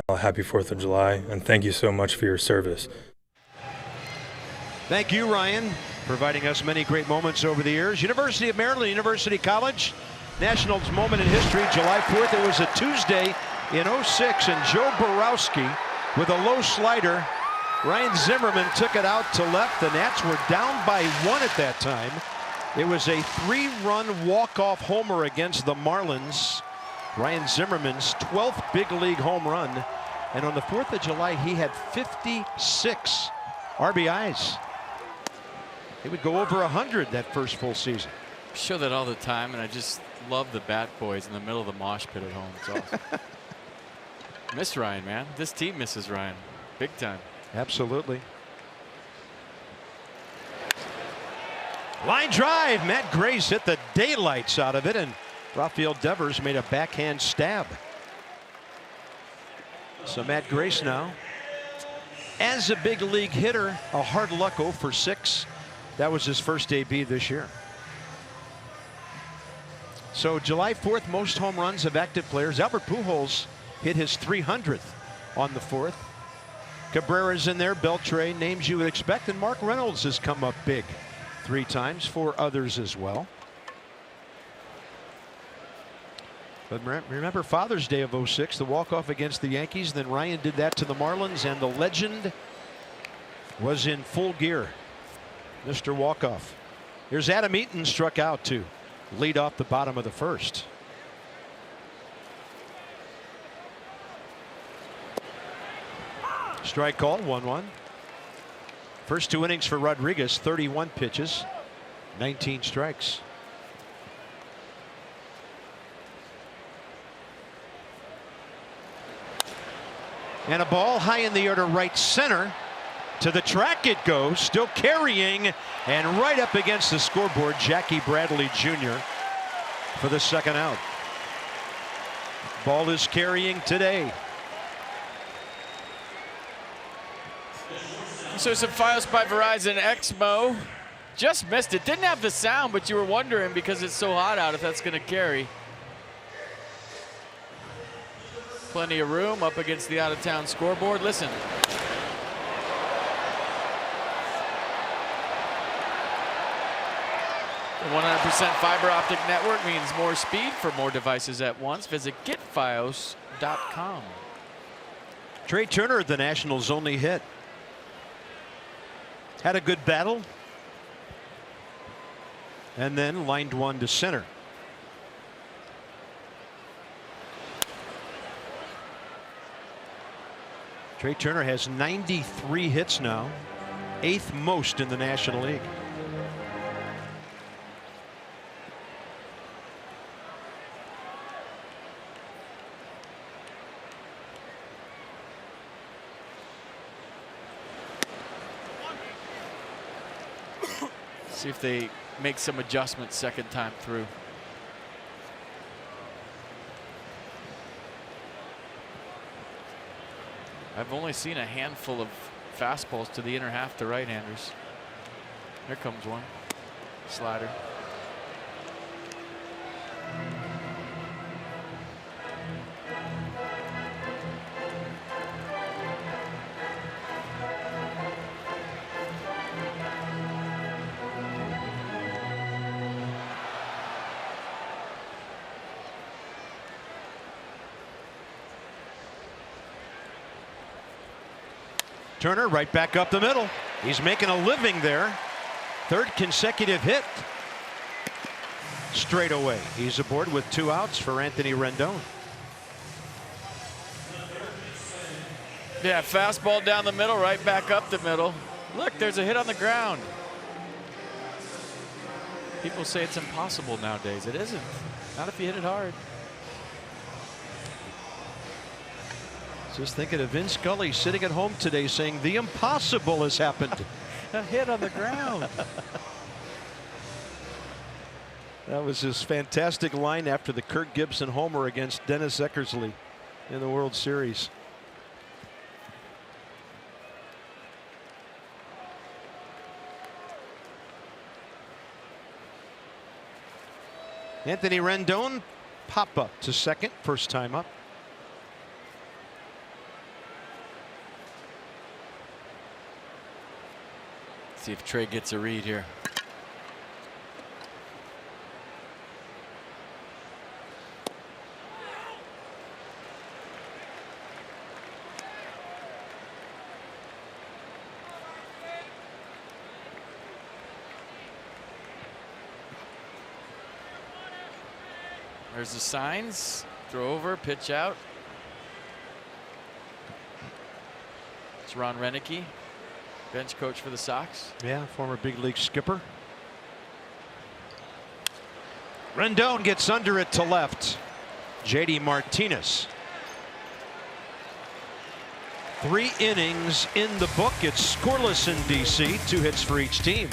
Happy 4th of July, and thank you so much for your service. Thank you, Ryan, providing us many great moments over the years. University of Maryland, University College, Nationals moment in history, July 4th. It was a Tuesday in '06, and Joe Borowski with a low slider. Ryan Zimmerman took it out to left. The Nats were down by 1 at that time. It was a 3-run walk-off homer against the Marlins. Ryan Zimmerman's 12th big league home run. And on the 4th of July, he had 56 RBIs. He would go over 100 that first full season. Show that all the time, and I just love the Bat Boys in the middle of the mosh pit at home. It's awesome. Miss Ryan, man. This team misses Ryan big time. Absolutely. Line drive. Matt Grace hit the daylights out of it, and Rafael Devers made a backhand stab. So Matt Grace now, as a big league hitter, a hard luck 0 for 6. That was his first debut this year. So July 4th, most home runs of active players. Albert Pujols hit his 300th on the 4th. Cabrera's in there, Beltre, names you would expect, and Mark Reynolds has come up big 3 times, 4 others as well. But remember Father's Day of '06, the walk-off against the Yankees. Then Ryan did that to the Marlins, and the legend was in full gear. Mr. Walk-Off. Here's Adam Eaton, struck out to lead off the bottom of the first. Strike call, 1-1. First 2 innings for Rodriguez, 31 pitches, 19 strikes. And a ball high in the air to right center. To the track it goes, still carrying, and right up against the scoreboard, Jackie Bradley Jr. for the second out. Ball is carrying today. So some Fios by Verizon Exmo. Just missed it. Didn't have the sound, but you were wondering because it's so hot out if that's going to carry. Plenty of room up against the out-of-town scoreboard. Listen. The 100% fiber optic network means more speed for more devices at once. Visit getfios.com. Trey Turner, the Nationals' only hit. Had a good battle. And then lined one to center. Trey Turner has 93 hits now, 8th most in the National League. See if they make some adjustments second time through. I've only seen a handful of fastballs to the inner half to right-handers. There comes one. Slider. Turner right back up the middle. He's making a living there. 3rd consecutive hit. Straight away. He's aboard with 2 outs for Anthony Rendon. Yeah, fastball down the middle, right back up the middle. Look, there's a hit on the ground. People say it's impossible nowadays. It isn't. Not if you hit it hard. Just thinking of Vin Scully sitting at home today saying the impossible has happened. A hit on the ground. That was his fantastic line after the Kirk Gibson homer against Dennis Eckersley in the World Series. Anthony Rendon, pop up to second, first time up. See if Trey gets a read here. There's the signs. Throw over, pitch out. It's Ron Renicky, bench coach for the Sox. Yeah, former big league skipper. Rendon gets under it to left. JD Martinez. 3 innings in the book. It's scoreless in DC. 2 hits for each team.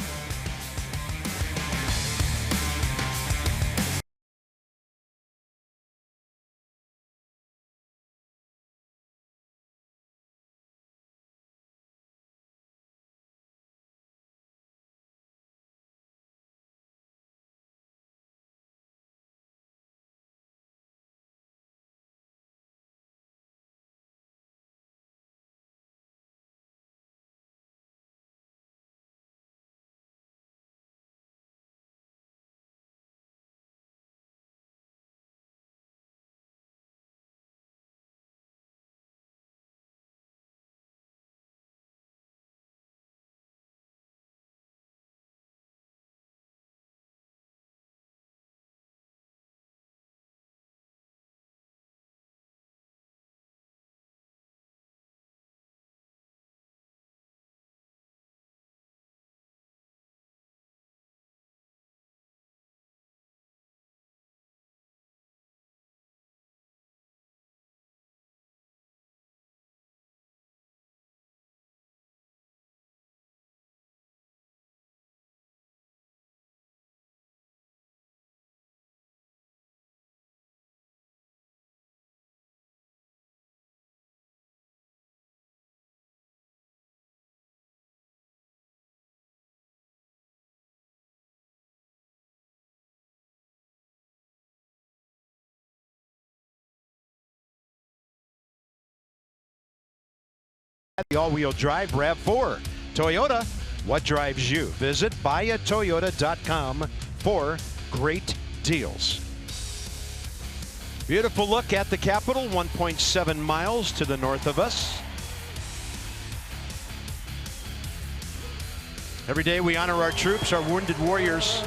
The all-wheel drive RAV4. Toyota, what drives you? Visit buyatoyota.com for great deals. Beautiful look at the Capitol, 1.7 miles to the north of us. Every day we honor our troops, our wounded warriors.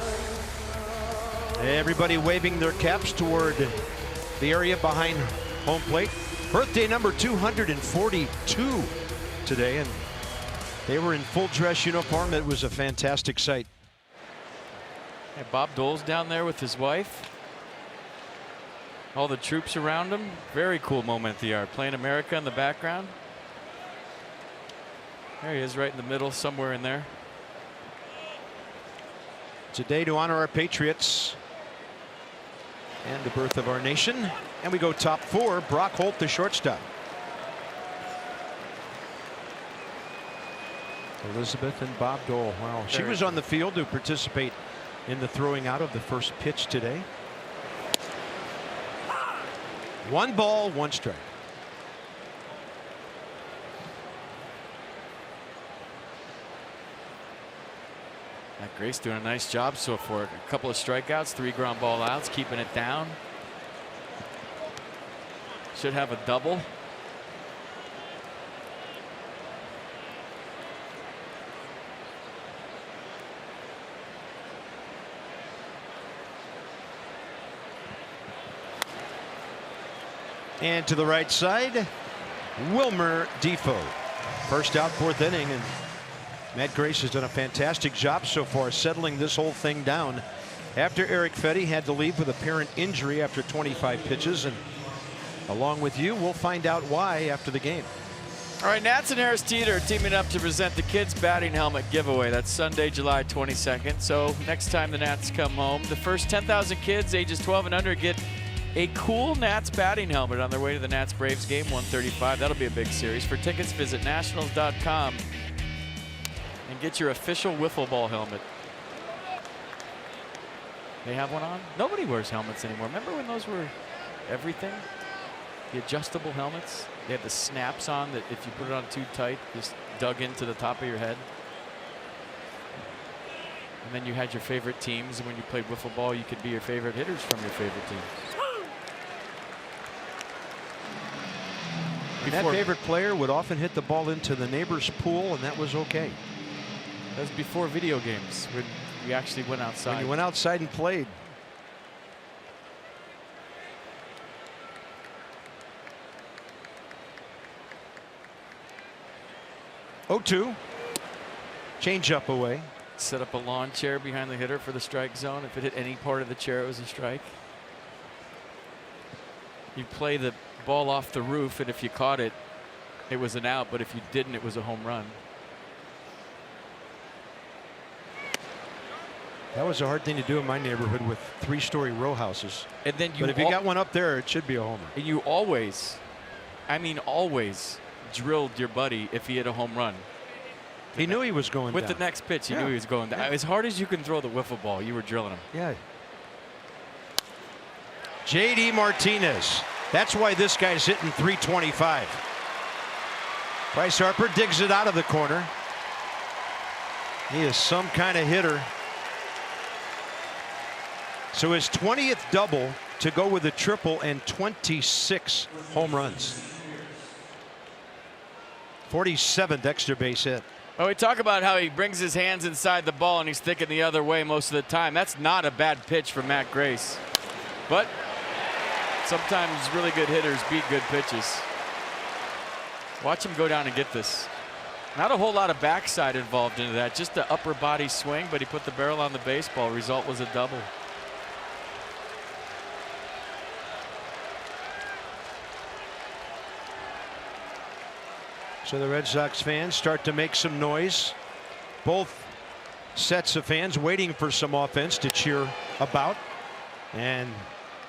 Everybody waving their caps toward the area behind home plate. Birthday number 242 today, and they were in full dress uniform. It was a fantastic sight. Yeah, Bob Dole's down there with his wife. All the troops around him. Very cool moment at the yard. Playing America in the background. There he is, right in the middle, somewhere in there. It's a day to honor our patriots and the birth of our nation. And we go top 4. Brock Holt, the shortstop. Elizabeth and Bob Dole. Wow, she was on the field to participate in the throwing out of the first pitch today. 1 ball, 1 strike. Matt Grace doing a nice job so far. A couple of strikeouts, 3 ground ball outs, keeping it down. Should have a double. And to the right side, Wilmer Defoe. First out, 4th inning, and Matt Grace has done a fantastic job so far settling this whole thing down after Eric Fetty had to leave with apparent injury after 25 pitches. And along with you, we'll find out why after the game. All right, Nats and Harris Teeter are teaming up to present the kids batting helmet giveaway. That's Sunday, July 22nd. So next time the Nats come home, the first 10,000 kids ages 12 and under get a cool Nats batting helmet on their way to the Nats Braves game, 1:35. That'll be a big series. For tickets, visit nationals.com and get your official wiffle ball helmet. They have one on? Nobody wears helmets anymore. Remember when those were everything? The adjustable helmets? They had the snaps on that if you put it on too tight, just dug into the top of your head. And then you had your favorite teams, and when you played wiffle ball, you could be your favorite hitters from your favorite team. And that favorite player would often hit the ball into the neighbor's pool, and that was okay. That was before video games, when we actually went outside. When you went outside and played. 0-2. Change up away. Set up a lawn chair behind the hitter for the strike zone. If it hit any part of the chair, it was a strike. You play the ball off the roof, and if you caught it, it was an out, but if you didn't, it was a home run. That was a hard thing to do in my neighborhood with 3-story row houses. And then but if you got one up there, it should be a homer. And you always, I mean always, drilled your buddy if he hit a home run. He knew he was going with down. the next pitch. He knew he was going down. As hard as you can throw the wiffle ball, you were drilling him. Yeah. J.D. Martinez. That's why this guy's hitting 325. Bryce Harper digs it out of the corner. He is some kind of hitter. So his 20th double to go with a triple and 26 home runs. 47th extra base hit. Oh, we talk about how he brings his hands inside the ball and he's thinking the other way most of the time. That's not a bad pitch for Matt Grace. But sometimes really good hitters beat good pitches. Watch him go down and get this. Not a whole lot of backside involved into that, just the upper body swing, but he put the barrel on the baseball. Result was a double. So the Red Sox fans start to make some noise. Both sets of fans waiting for some offense to cheer about. And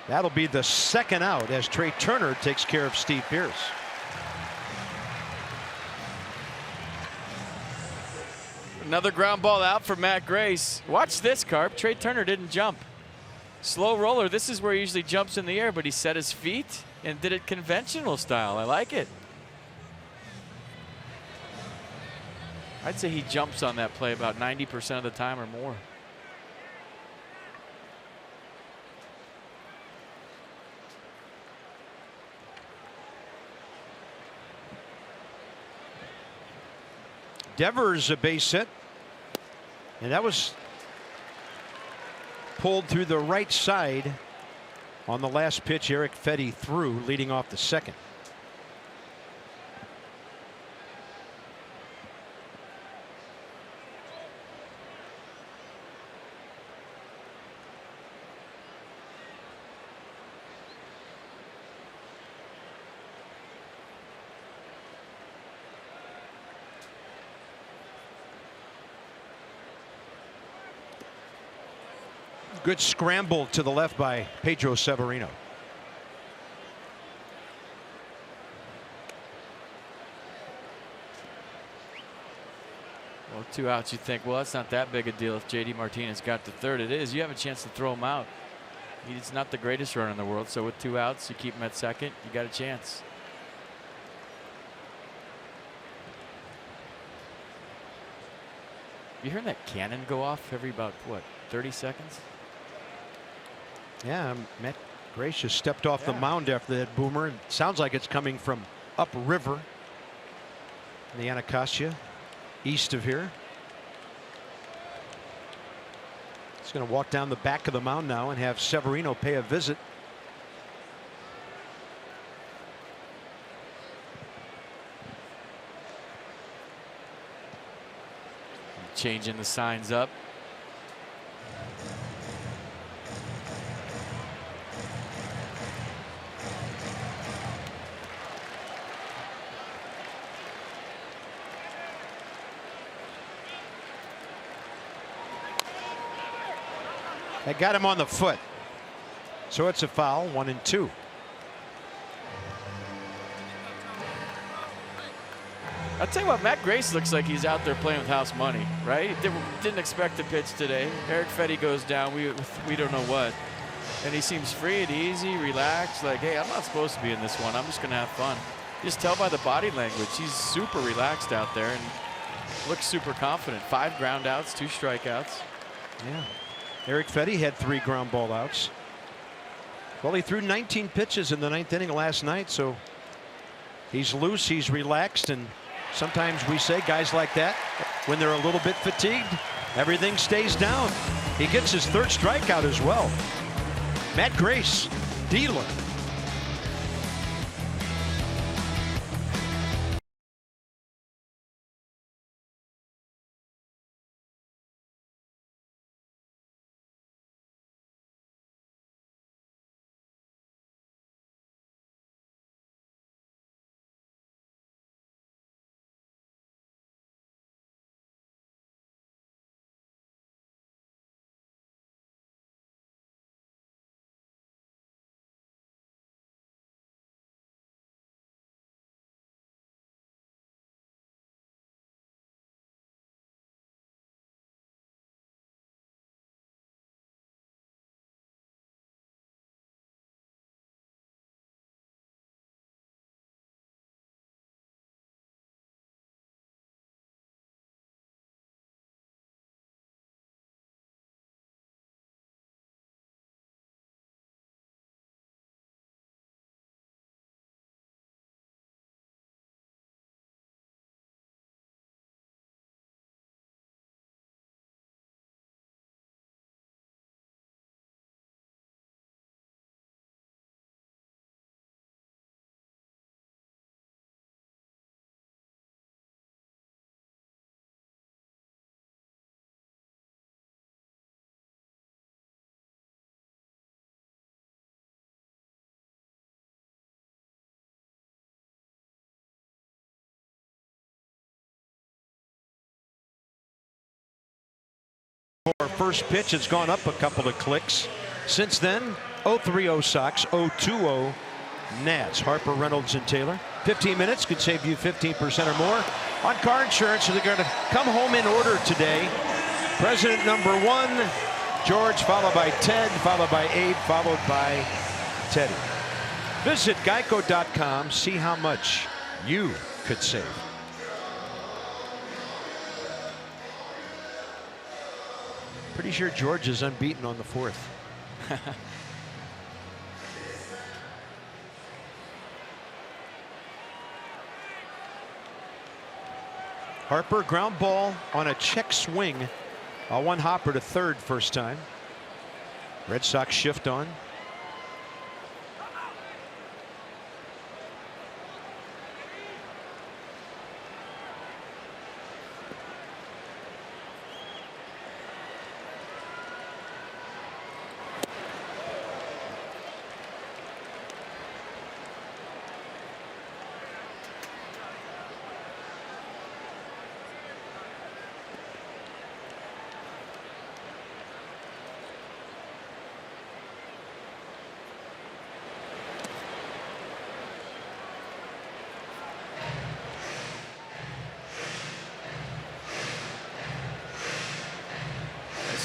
that'll be the second out as Trey Turner takes care of Steve Pearce. Another ground ball out for Matt Grace. Watch this, Carp. Trey Turner didn't jump. Slow roller. This is where he usually jumps in the air, but he set his feet and did it conventional style. I like it. I'd say he jumps on that play about 90% of the time or more. Devers a base hit. And that was pulled through the right side on the last pitch Eric Fetty threw, leading off the second. Good scramble to the left by Pedro Severino. Well, 2 outs, you think, well, that's not that big a deal if J.D. Martinez got to third. It is. You have a chance to throw him out. He's not the greatest runner in the world, so with 2 outs, you keep him at second, you got a chance. You hearing that cannon go off every about, what, 30 seconds? Yeah, Matt Grace just stepped off the mound after that boomer. And sounds like it's coming from upriver in the Anacostia, east of here. He's going to walk down the back of the mound now and have Severino pay a visit. Changing the signs up. That got him on the foot. So it's a foul, 1-2. I'll tell you what, Matt Grace looks like he's out there playing with house money, right? Didn't expect to pitch today. Eric Fetty goes down, we don't know what. And he seems free and easy, relaxed, like, hey, I'm not supposed to be in this one. I'm just going to have fun. You just tell by the body language. He's super relaxed out there and looks super confident. 5 ground outs, 2 strikeouts. Yeah. Eric Fetty had 3 ground ball outs. Well, he threw 19 pitches in the 9th inning last night, so he's loose, he's relaxed, and sometimes we say guys like that, when they're a little bit fatigued, everything stays down. He gets his 3rd strikeout as well. Matt Grace, dealer. For first pitch, has gone up a couple of clicks. Since then, 0-3-0 Sox, 0-2-0 Nats. Harper, Reynolds, and Taylor. 15 minutes could save you 15% or more on car insurance. So they're going to come home in order today. President number 1, George, followed by Ted, followed by Abe, followed by Teddy. Visit geico.com, see how much you could save. Pretty sure George is unbeaten on the 4th. Harper, ground ball on a check swing. One hopper to 3rd first time. Red Sox shift on.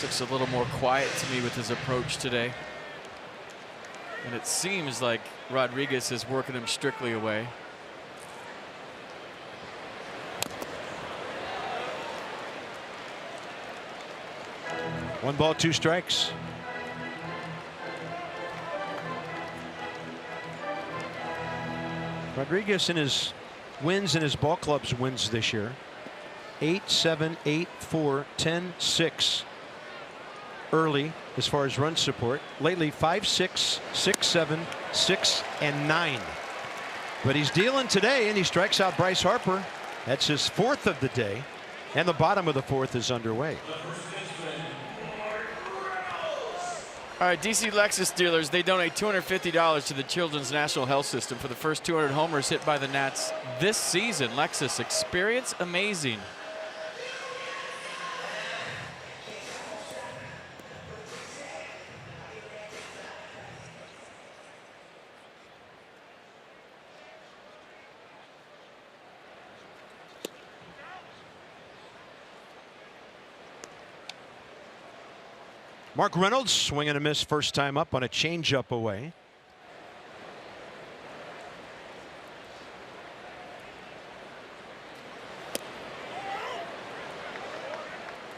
Looks a little more quiet to me with his approach today. And it seems like Rodriguez is working him strictly away. One ball, 2 strikes. Rodriguez in his wins in his ball club's wins this year. 8-7, 8-4, 10-6. Early as far as run support. Lately 5-6, 6-7, 6 and 9. But he's dealing today, and he strikes out Bryce Harper. That's his 4th of the day, and the bottom of the 4th is underway. All right, DC Lexus dealers, they donate $250 to the Children's National Health System for the first 200 homers hit by the Nats this season. Lexus, experience amazing. Mark Reynolds swing and a miss first time up on a changeup away.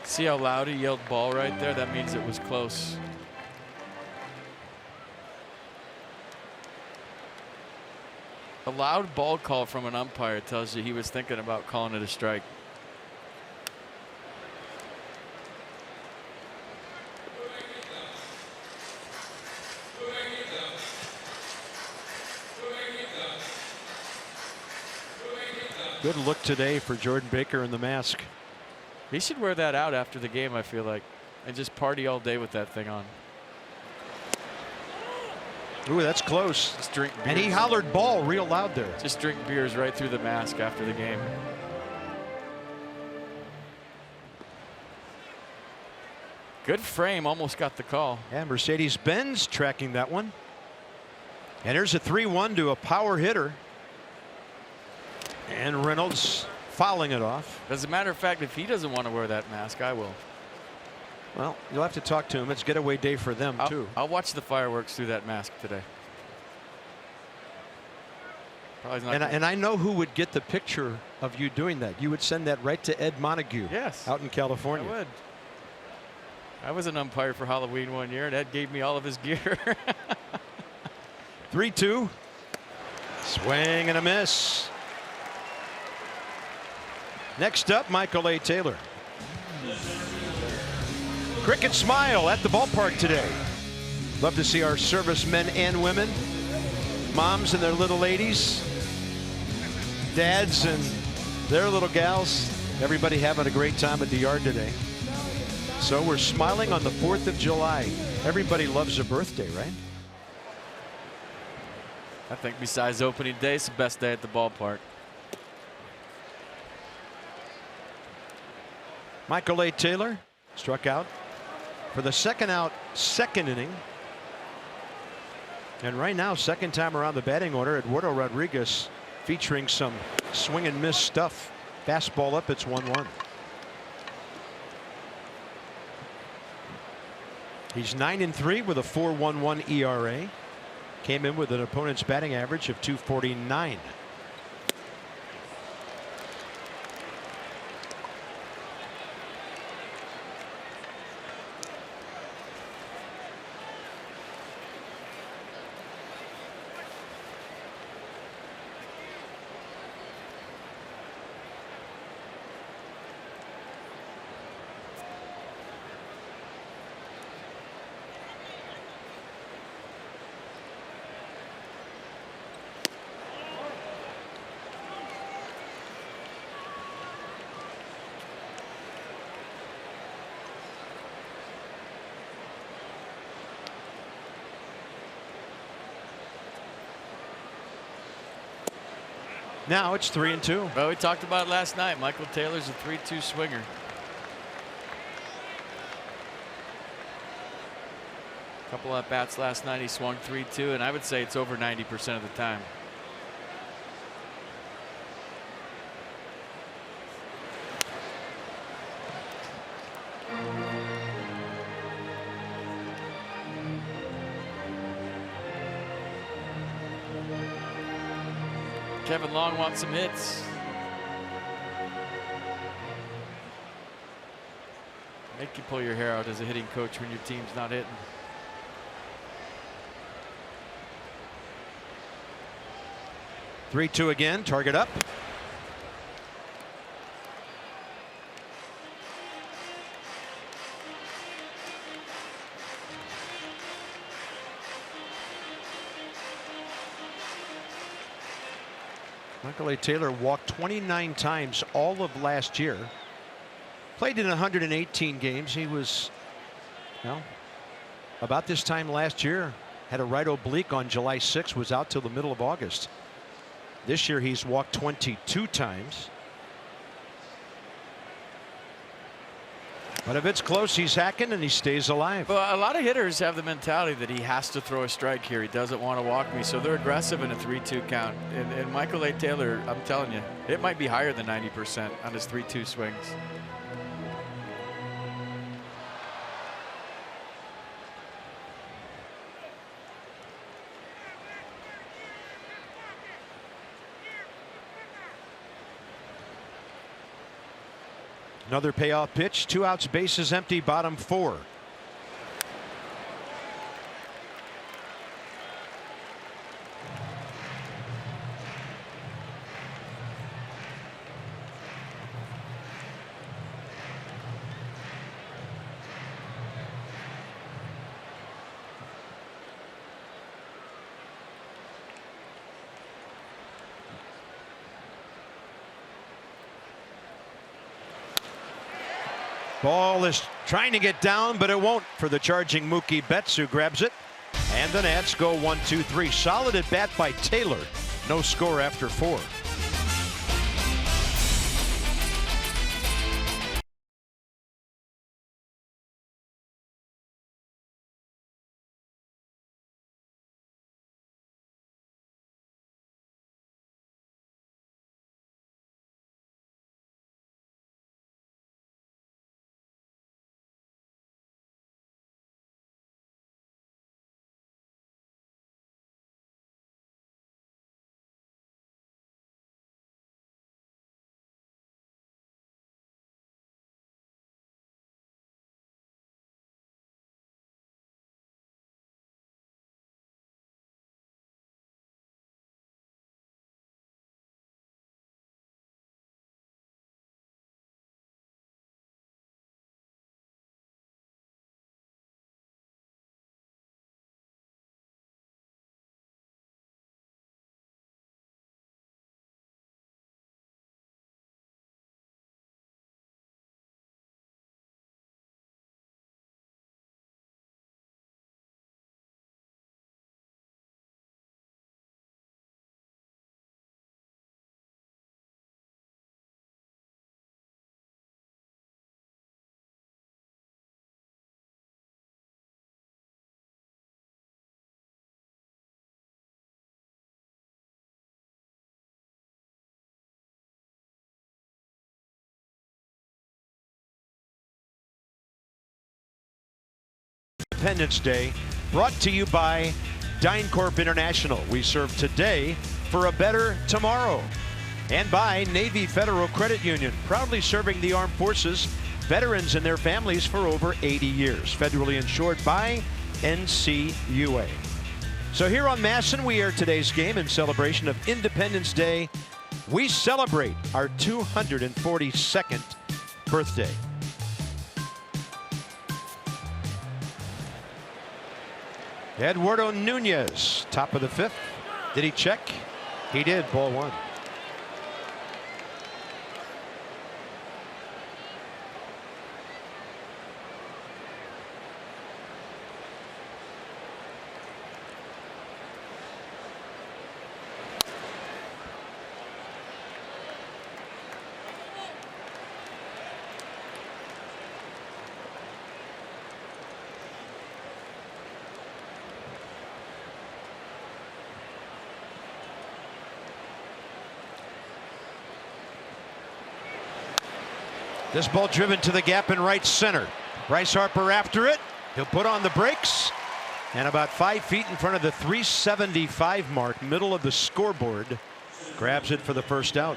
See how loud he yelled ball right there? That means it was close. A loud ball call from an umpire tells you he was thinking about calling it a strike. Good look today for Jordan Baker in the mask. He should wear that out after the game, I feel like, and just party all day with that thing on. Ooh, that's close. Just drink beers. And he hollered ball real loud there. Just drink beers right through the mask after the game. Good frame, almost got the call. And Mercedes-Benz tracking that one. And here's a 3-1 to a power hitter. And Reynolds fouling it off. As a matter of fact, if he doesn't want to wear that mask, I will. Well, you'll have to talk to him. It's getaway day for them, too. I'll watch the fireworks through that mask today. Probably not. And I know who would get the picture of you doing that. You would send that right to Ed Montague. Yes. Out in California. I would. I was an umpire for Halloween one year, and Ed gave me all of his gear. 3-2. Swing and a miss. Next up, Michael A. Taylor. Cricket smile at the ballpark today. Love to see our servicemen and women, moms and their little ladies, dads and their little gals, everybody having a great time at the yard today. So we're smiling on the 4th of July. Everybody loves a birthday, right? I think besides opening day, it's the best day at the ballpark. Michael A. Taylor struck out for the second out, second inning. And right now, second time around the batting order, Eduardo Rodriguez featuring some swing and miss stuff. Fastball up, it's 1-1. He's 9-3 with a 4.11 ERA. Came in with an opponent's batting average of .249. Now it's 3-2. Well, we talked about it last night. Michael Taylor's a 3-2 swinger. Couple at bats last night. He swung 3-2, and I would say it's over 90% of the time. Kevin Long wants some hits. Make you pull your hair out as a hitting coach when your team's not hitting. Three-two again. Target up. Michael A. Taylor walked 29 times all of last year. Played in 118 games. He was, well, about this time last year, had a right oblique on July 6th, was out till the middle of August. This year he's walked 22 times. But if it's close, he's hacking and he stays alive. Well, a lot of hitters have the mentality that he has to throw a strike here. He doesn't want to walk me, so they're aggressive in a 3-2 count. And Michael A. Taylor, I'm telling you, it might be higher than 90% on his 3-2 swings. Another payoff pitch. 2 outs, bases empty, bottom 4. Ball is trying to get down, but it won't for the charging Mookie Betts, who grabs it. And the Nats go 1-2-3. Solid at bat by Taylor. No score after 4. Independence Day, brought to you by DynCorp International. We serve today for a better tomorrow. And by Navy Federal Credit Union, proudly serving the armed forces, veterans and their families for over 80 years. Federally insured by NCUA. So here on Masson, we air today's game in celebration of Independence Day. We celebrate our 242nd birthday. Eduardo Nunez, top of the 5th. Did he check? He did. Ball 1. This ball driven to the gap in right center. Bryce Harper after it. He'll put on the brakes. And about 5 feet in front of the 375 mark, middle of the scoreboard, grabs it for the first out.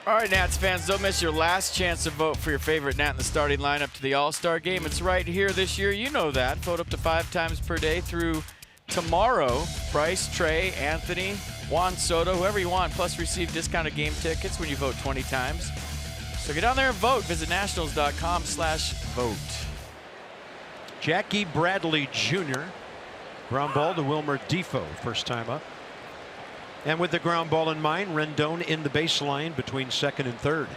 All right, Nats fans, don't miss your last chance to vote for your favorite Nat in the starting lineup to the All-Star game. It's right here this year. You know that. Vote up to 5 times per day through tomorrow. Bryce, Trey, Anthony, Juan Soto, whoever you want, plus receive discounted game tickets when you vote 20 times. So get down there and vote. Visit nationals.com/vote. Jackie Bradley Jr. Ground ball to Wilmer Defoe, first time up. And with the ground ball in mind, Rendon in the baseline between second and third.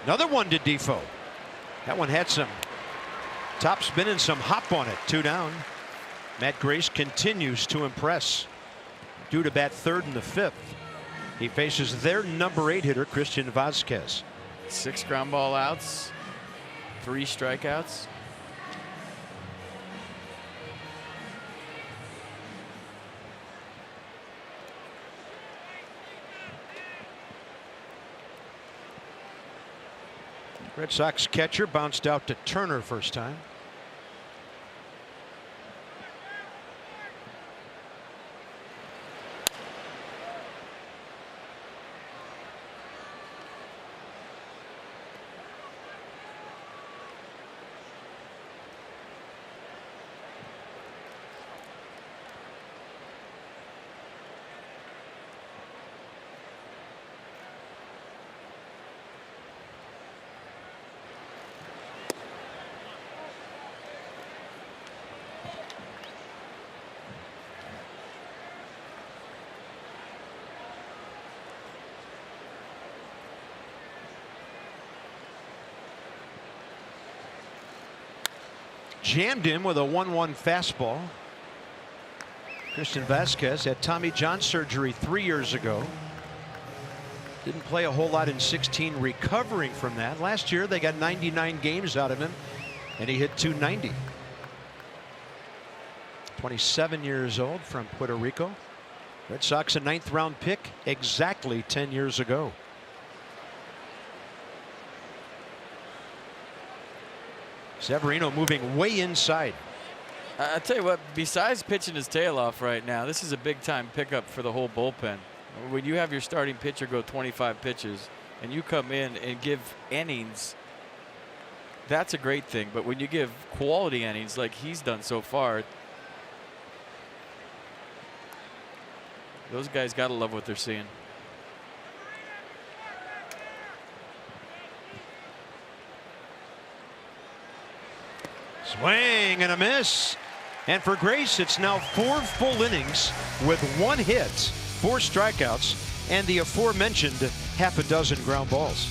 Another one to Defoe. That one had some top spin and some hop on it. 2 down. Matt Grace continues to impress. Due to bat third in the 5th. He faces their number 8 hitter, Christian Vazquez. 6 ground ball outs, 3 strikeouts. Red Sox catcher bounced out to Turner first time. jammed him with a 1-1 fastball. Christian Vasquez had Tommy John surgery 3 years ago. Didn't play a whole lot in 16, recovering from that. Last year they got 99 games out of him and he hit .290. 27 years old, from Puerto Rico. Red Sox a 9th round pick exactly 10 years ago. Severino moving way inside. I tell you what, besides pitching his tail off right now, this is a big time pickup for the whole bullpen. When you have your starting pitcher go 25 pitches and you come in and give innings, that's a great thing. But when you give quality innings like he's done so far, those guys got to love what they're seeing. Swing and a miss. And for Grace, it's now 4 full innings with 1 hit, 4 strikeouts, and the aforementioned half a dozen ground balls.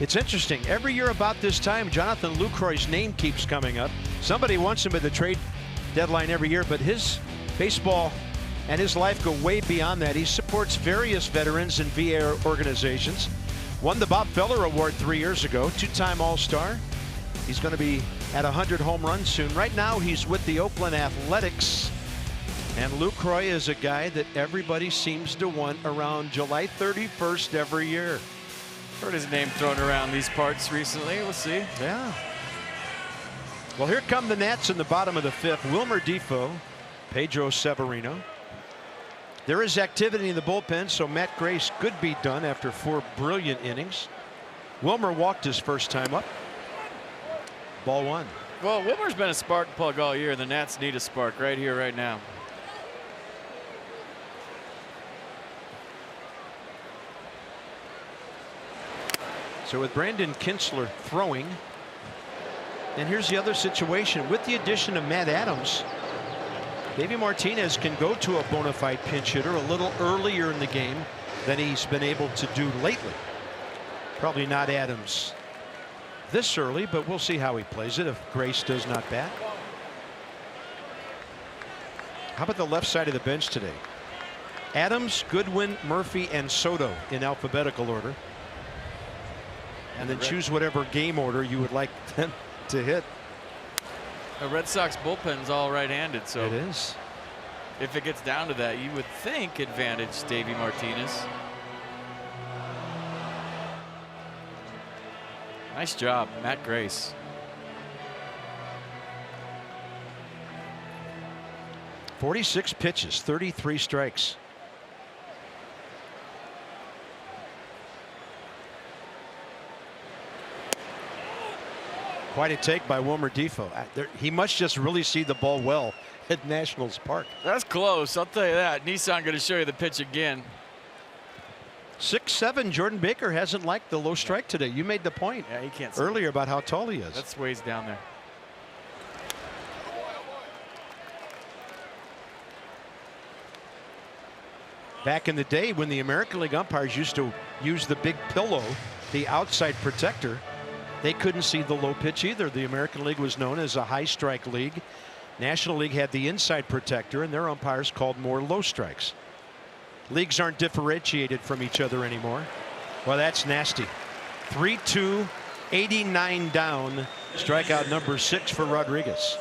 It's interesting. Every year about this time, Jonathan Lucroy's name keeps coming up. Somebody wants him at the trade deadline every year, but his baseball and his life go way beyond that. He supports various veterans and VA organizations. Won the Bob Feller Award 3 years ago, 2-time All-Star. He's going to be at 100 home runs soon. Right now, he's with the Oakland Athletics. And Lucroy is a guy that everybody seems to want around July 31st every year. Heard his name thrown around these parts recently. We'll see. Yeah. Well, here come the Nats in the bottom of the 5th. Wilmer Defoe, Pedro Severino. There is activity in the bullpen, so Matt Grace could be done after 4 brilliant innings. Wilmer walked his first time up. Ball 1. Well, Wilmer's been a spark plug all year. The Nats need a spark right here, right now. So with Brandon Kinsler throwing, and here's the other situation. With the addition of Matt Adams, Davey Martinez can go to a bona fide pinch hitter a little earlier in the game than he's been able to do lately. Probably not Adams this early, but we'll see how he plays it if Grace does not bat. How about the left side of the bench today? Adams, Goodwin, Murphy, and Soto in alphabetical order. And then choose whatever game order you would like them to hit. The Red Sox bullpen's all right-handed, so it is. If it gets down to that, you would think advantage Davey Martinez. Nice job, Matt Grace. .46 pitches, 33 strikes. Quite a take by Wilmer Defoe. He must just really see the ball well at Nationals Park. That's close, I'll tell you that. Nissan going to show you the pitch again. 6'7", Jordan Baker hasn't liked the low strike today. You made the point he can't see earlier about how tall he is. That's ways down there. Back in the day when the American League umpires used to use the big pillow, the outside protector, they couldn't see the low pitch either. The American League was known as a high strike league. National League had the inside protector, and their umpires called more low strikes. Leagues aren't differentiated from each other anymore. Well, that's nasty. 3-2, 89 down. Strikeout number 6 for Rodriguez.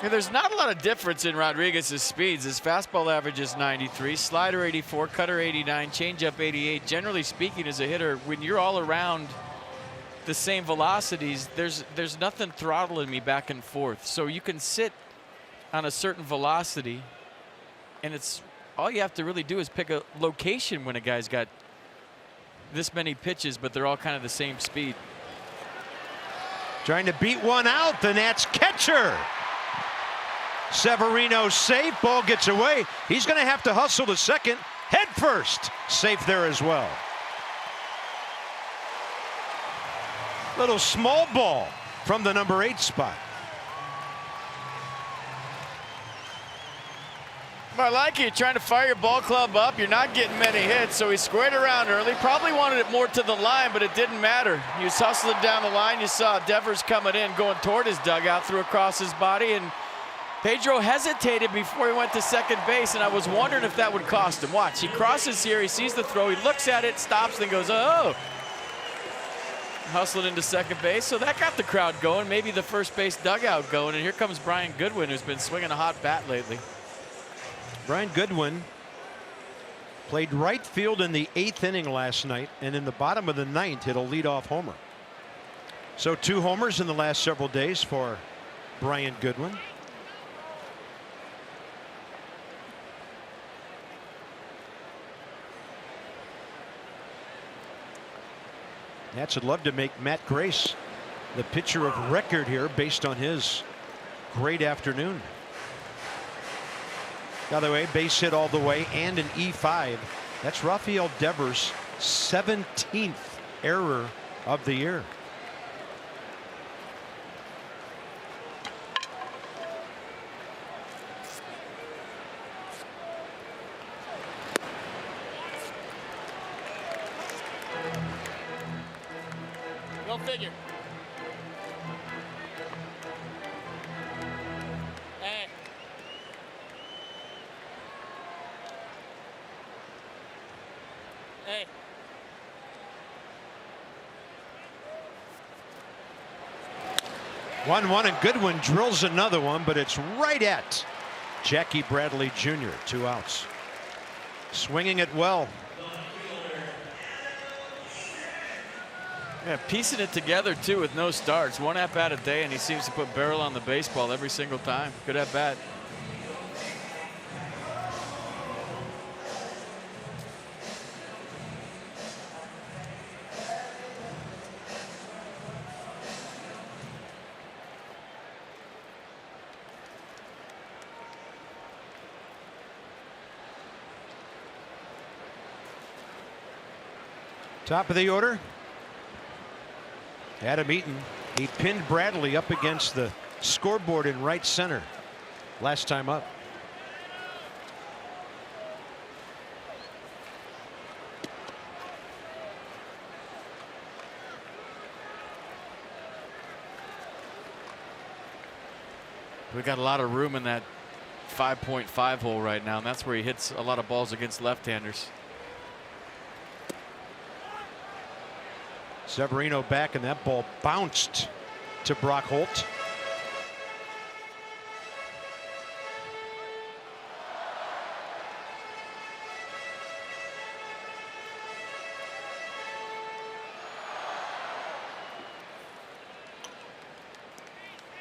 Yeah, there's not a lot of difference in Rodriguez's speeds. His fastball average is 93, slider 84, cutter 89, changeup 88. Generally speaking, as a hitter, when you're all around the same velocities, there's nothing throttling me back and forth. So you can sit on a certain velocity, and it's all you have to really do is pick a location when a guy's got this many pitches, but they're all kind of the same speed. Trying to beat one out, the Nats catcher. Severino safe, ball gets away. He's going to have to hustle to second, head first. Safe there as well. Little small ball from the number 8 spot. I like it. Trying to fire your ball club up. You're not getting many hits, so he squared around early. Probably wanted it more to the line, but it didn't matter. He was hustling down the line. You saw Devers coming in, going toward his dugout, threw across his body, and Pedro hesitated before he went to second base, and I was wondering if that would cost him. Watch, he crosses here, he sees the throw, he looks at it, stops, then goes, oh. Hustling into second base, so that got the crowd going, maybe the first base dugout going, and here comes Brian Goodwin, who's been swinging a hot bat lately. Brian Goodwin played right field in the 8th inning last night, and in the bottom of the 9th hit a leadoff homer. So 2 homers in the last several days for Brian Goodwin. Nats would love to make Matt Grace the pitcher of record here based on his great afternoon. By the way, base hit all the way and an E5. That's Rafael Devers' 17th error of the year. Go figure. Hey. Hey. 1-1, and Goodwin drills another one, but it's right at Jackie Bradley Jr. 2 outs. Swinging it well. Yeah, piecing it together too with no starts. 1 at bat a day, and he seems to put barrel on the baseball every single time. Good at bat. Top of the order, Adam Eaton. He pinned Bradley up against the scoreboard in right center last time up. We got a lot of room in that 5.5 hole right now, and that's where he hits a lot of balls against left-handers. Severino back, and that ball bounced to Brock Holt.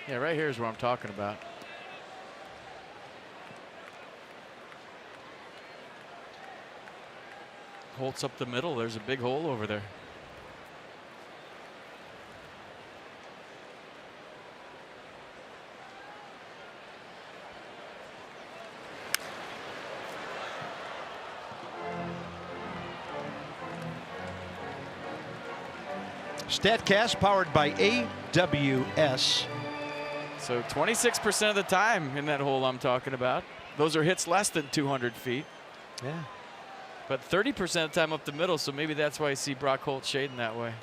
Yeah, right here is where I'm talking about. Holt's up the middle. There's a big hole over there. StatCast powered by AWS. So 26% of the time in that hole I'm talking about, those are hits less than 200 feet. Yeah. But 30% of the time up the middle, so maybe that's why I see Brock Holt shading that way.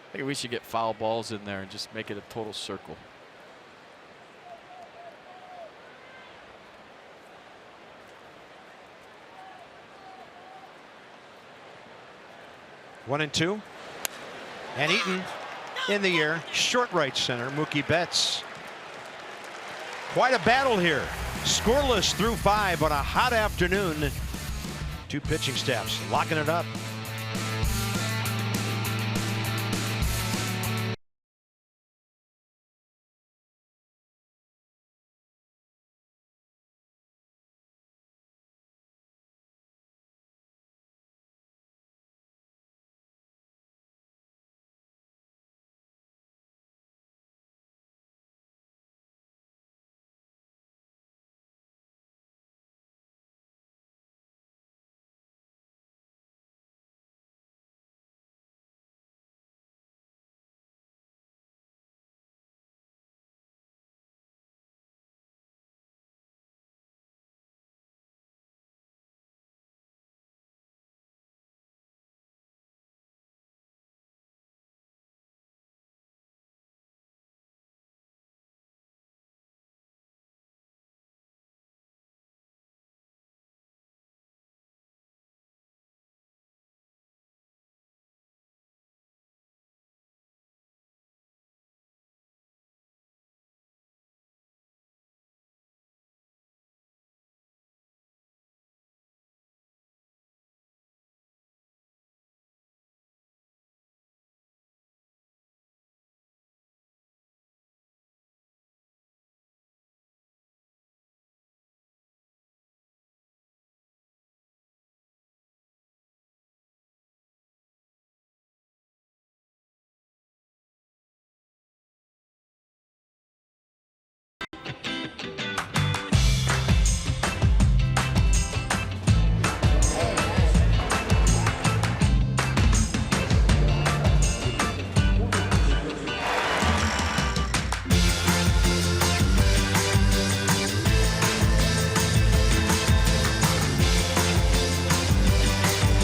I think we should get foul balls in there and just make it a total circle. One and two. And Eaton in the air. Short right center. Mookie Betts. Quite a battle here. Scoreless through 5 on a hot afternoon. Two pitching staffs locking it up.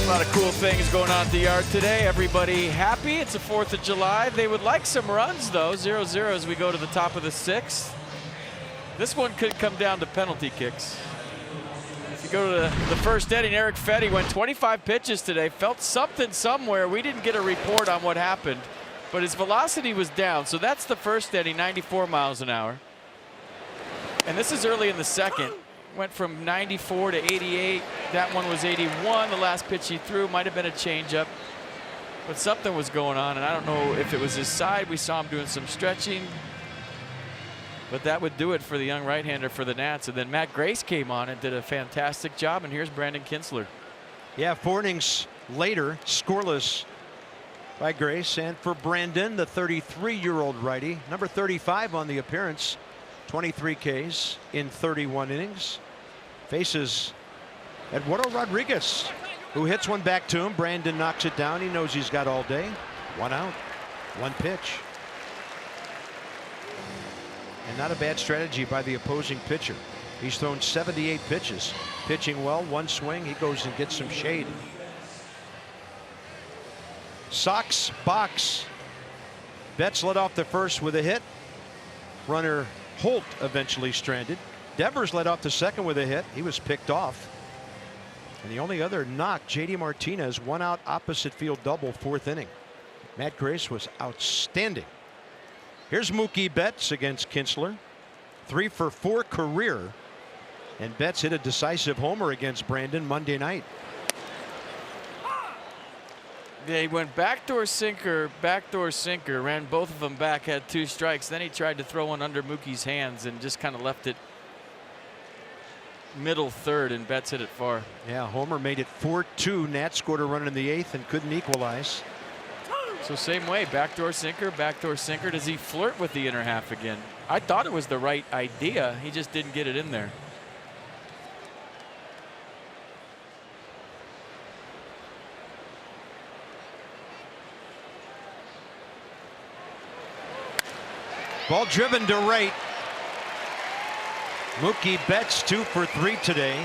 A lot of cool things going on at the yard today. Everybody happy. It's the 4th of July. They would like some runs, though. 0-0 as we go to the top of the 6th. This one could come down to penalty kicks. If you go to the first inning, Eric Fetty went 25 pitches today. Felt something somewhere. We didn't get a report on what happened, but his velocity was down. So that's the first inning, 94 miles an hour. And this is early in the second. Went from 94 to 88. That one was 81. The last pitch he threw might have been a changeup, but something was going on, and I don't know if it was his side. We saw him doing some stretching, but that would do it for the young right-hander for the Nats. And then Matt Grace came on and did a fantastic job, and here's Brandon Kinsler. Yeah, 4 innings later, scoreless by Grace, and for Brandon, the 33-year-old righty, number 35 on the appearance. 23 Ks in 31 innings. Faces Eduardo Rodriguez, who hits one back to him. Brandon knocks it down. He knows he's got all day. 1 out, 1 pitch. And not a bad strategy by the opposing pitcher. He's thrown 78 pitches. Pitching well, 1 swing. He goes and gets some shade. Sox box. Betts led off the first with a hit. Runner Holt eventually stranded. Devers led off the second with a hit. He was picked off. And the only other knock, J.D. Martinez, 1 out opposite field double, 4th inning. Matt Grace was outstanding. Here's Mookie Betts against Kinsler. 3 for 4 career. And Betts hit a decisive homer against Brandon Monday night. They went backdoor sinker, ran both of them back, had 2 strikes. Then he tried to throw one under Mookie's hands and just kind of left it middle third, and Betts hit it far. Yeah, homer made it 4-2. Nats scored a run in the 8th and couldn't equalize. So same way, backdoor sinker, backdoor sinker. Does he flirt with the inner half again? I thought it was the right idea. He just didn't get it in there. Ball driven to right. Mookie Betts 2 for 3 today.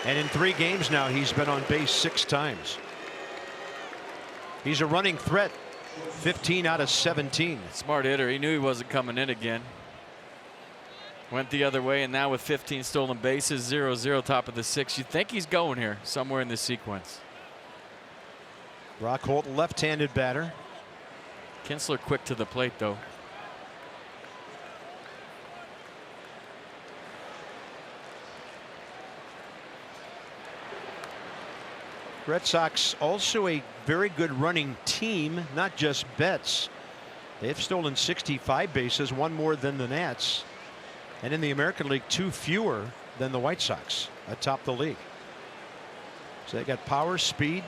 And in 3 games now, he's been on base 6 times. He's a running threat. 15 out of 17. Smart hitter. He knew he wasn't coming in again. Went the other way, and now with 15 stolen bases, 0-0 top of the 6th, you think he's going here somewhere in this sequence. Brock Holt, left-handed batter. Kinsler quick to the plate, though. Red Sox also a very good running team, not just Betts. They've stolen 65 bases, 1 more than the Nats. And in the American League, 2 fewer than the White Sox atop the league. So they got power, speed.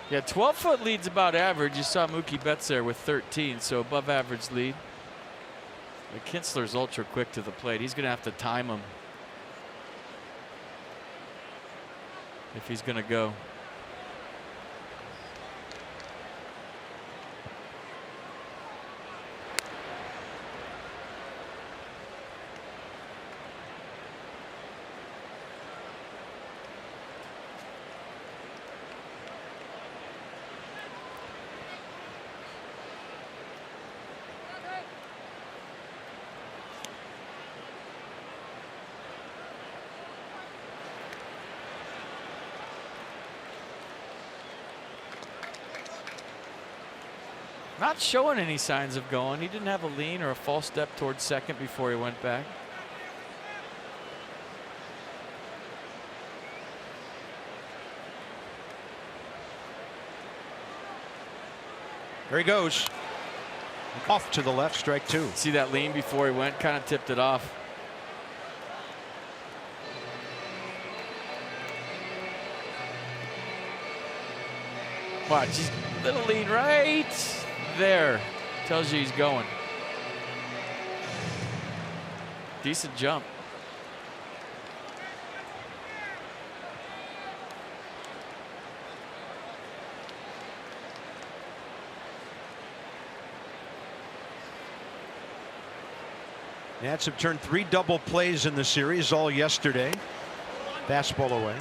Yeah, 12-foot lead's about average. You saw Mookie Betts there with 13, so above average lead. But Kinsler's ultra quick to the plate. He's going to have to time him if he's going to go. Not showing any signs of going. He didn't have a lean or a false step towards second before he went back. There he goes. Off to the left, strike 2. See that lean before he went, kind of tipped it off. Watch, he's little lean right there. Tells you he's going. Decent jump. Nats have turned 3 double plays in the series, all yesterday. Fastball away.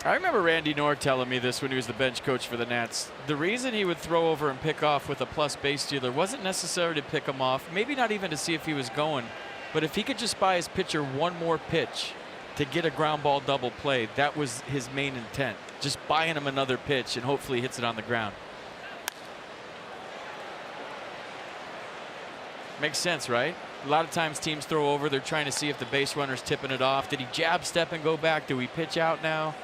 I remember Randy Knorr telling me this when he was the bench coach for the Nats. The reason he would throw over and pick off with a plus base stealer wasn't necessarily to pick him off, maybe not even to see if he was going, but if he could just buy his pitcher 1 more pitch to get a ground ball double play, that was his main intent. Just buying him another pitch and hopefully he hits it on the ground. Makes sense, right? A lot of times teams throw over, they're trying to see if the base runner's tipping it off. Did he jab step and go back? Do we pitch out now?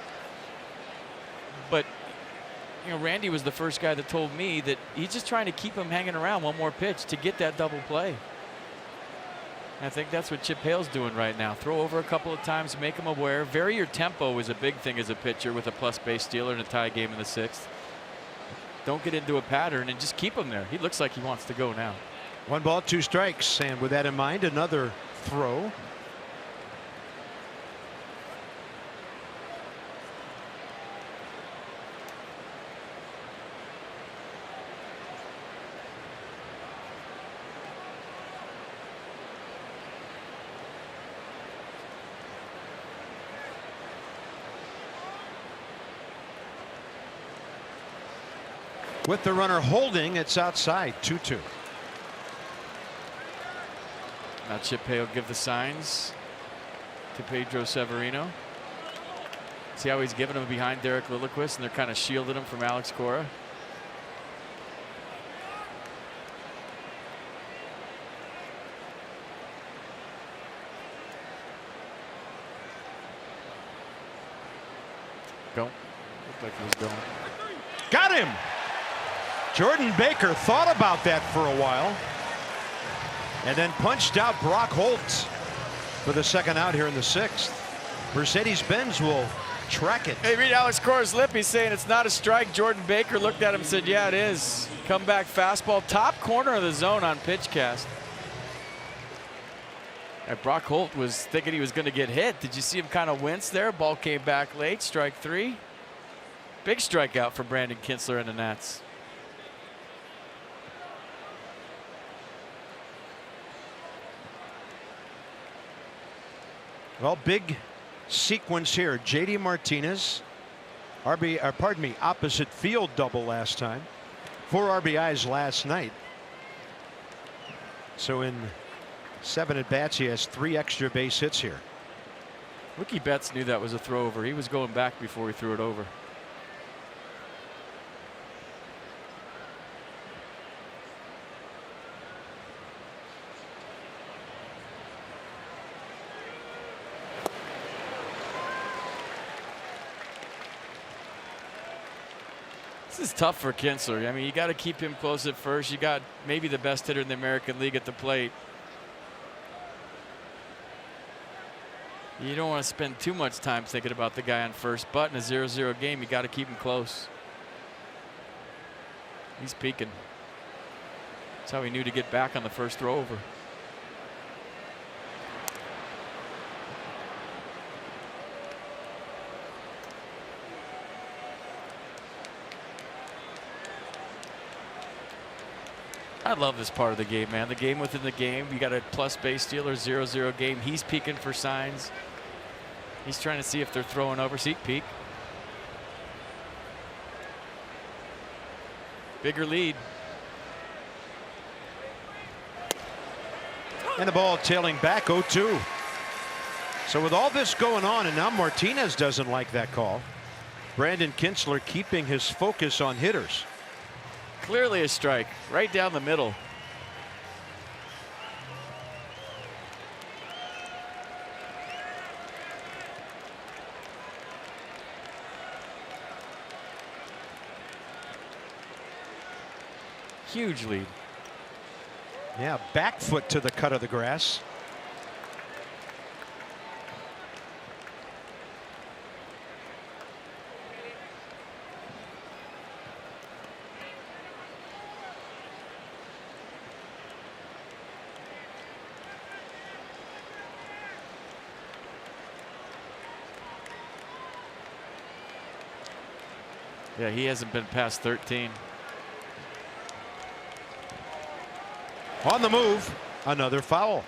But, you know, Randy was the first guy that told me that he's just trying to keep him hanging around 1 more pitch to get that double play. And I think that's what Chip Hale's doing right now. Throw over a couple of times, make him aware. Vary your tempo is a big thing as a pitcher with a plus base stealer in a tie game in the 6th. Don't get into a pattern and just keep him there. He looks like he wants to go now. 1 ball, 2 strikes. And with that in mind, another throw. With the runner holding, it's outside, 2-2. Now Chip Hale give the signs to Pedro Severino. See how he's giving him behind Derek Lilliquist, and they're kind of shielding him from Alex Cora. Go. Looked like he was going. Got him. Jordan Baker thought about that for a while and then punched out Brock Holt for the 2nd out here in the 6th. Mercedes-Benz will track it. Hey, read Alex Cora's lip. He's saying it's not a strike. Jordan Baker looked at him and said, yeah, it is. Come back fastball, top corner of the zone on pitch cast. Brock Holt was thinking he was going to get hit. Did you see him kind of wince there? Ball came back late, strike 3. Big strikeout for Brandon Kintzler and the Nats. Well, big sequence here. J.D. Martinez, opposite field double last time. 4 RBIs last night. So in 7 at bats, he has 3 extra base hits here. Mookie Betts knew that was a throw over. He was going back before he threw it over. This is tough for Kintzler. I mean, you got to keep him close at first. You got maybe the best hitter in the American League at the plate. You don't want to spend too much time thinking about the guy on first, but in a 0-0 game, you got to keep him close. He's peeking. That's how he knew to get back on the first throw over. I love this part of the game, man. The game within the game. You got a plus base stealer, 0-0 game. He's peeking for signs. He's trying to see if they're throwing over. See, peek. Bigger lead. And the ball tailing back 0-2. So with all this going on, and now Martinez doesn't like that call. Brandon Kintzler keeping his focus on hitters. Clearly a strike right down the middle. Huge lead. Yeah, back foot to the cut of the grass. Yeah, he hasn't been past 13. On the move, another foul.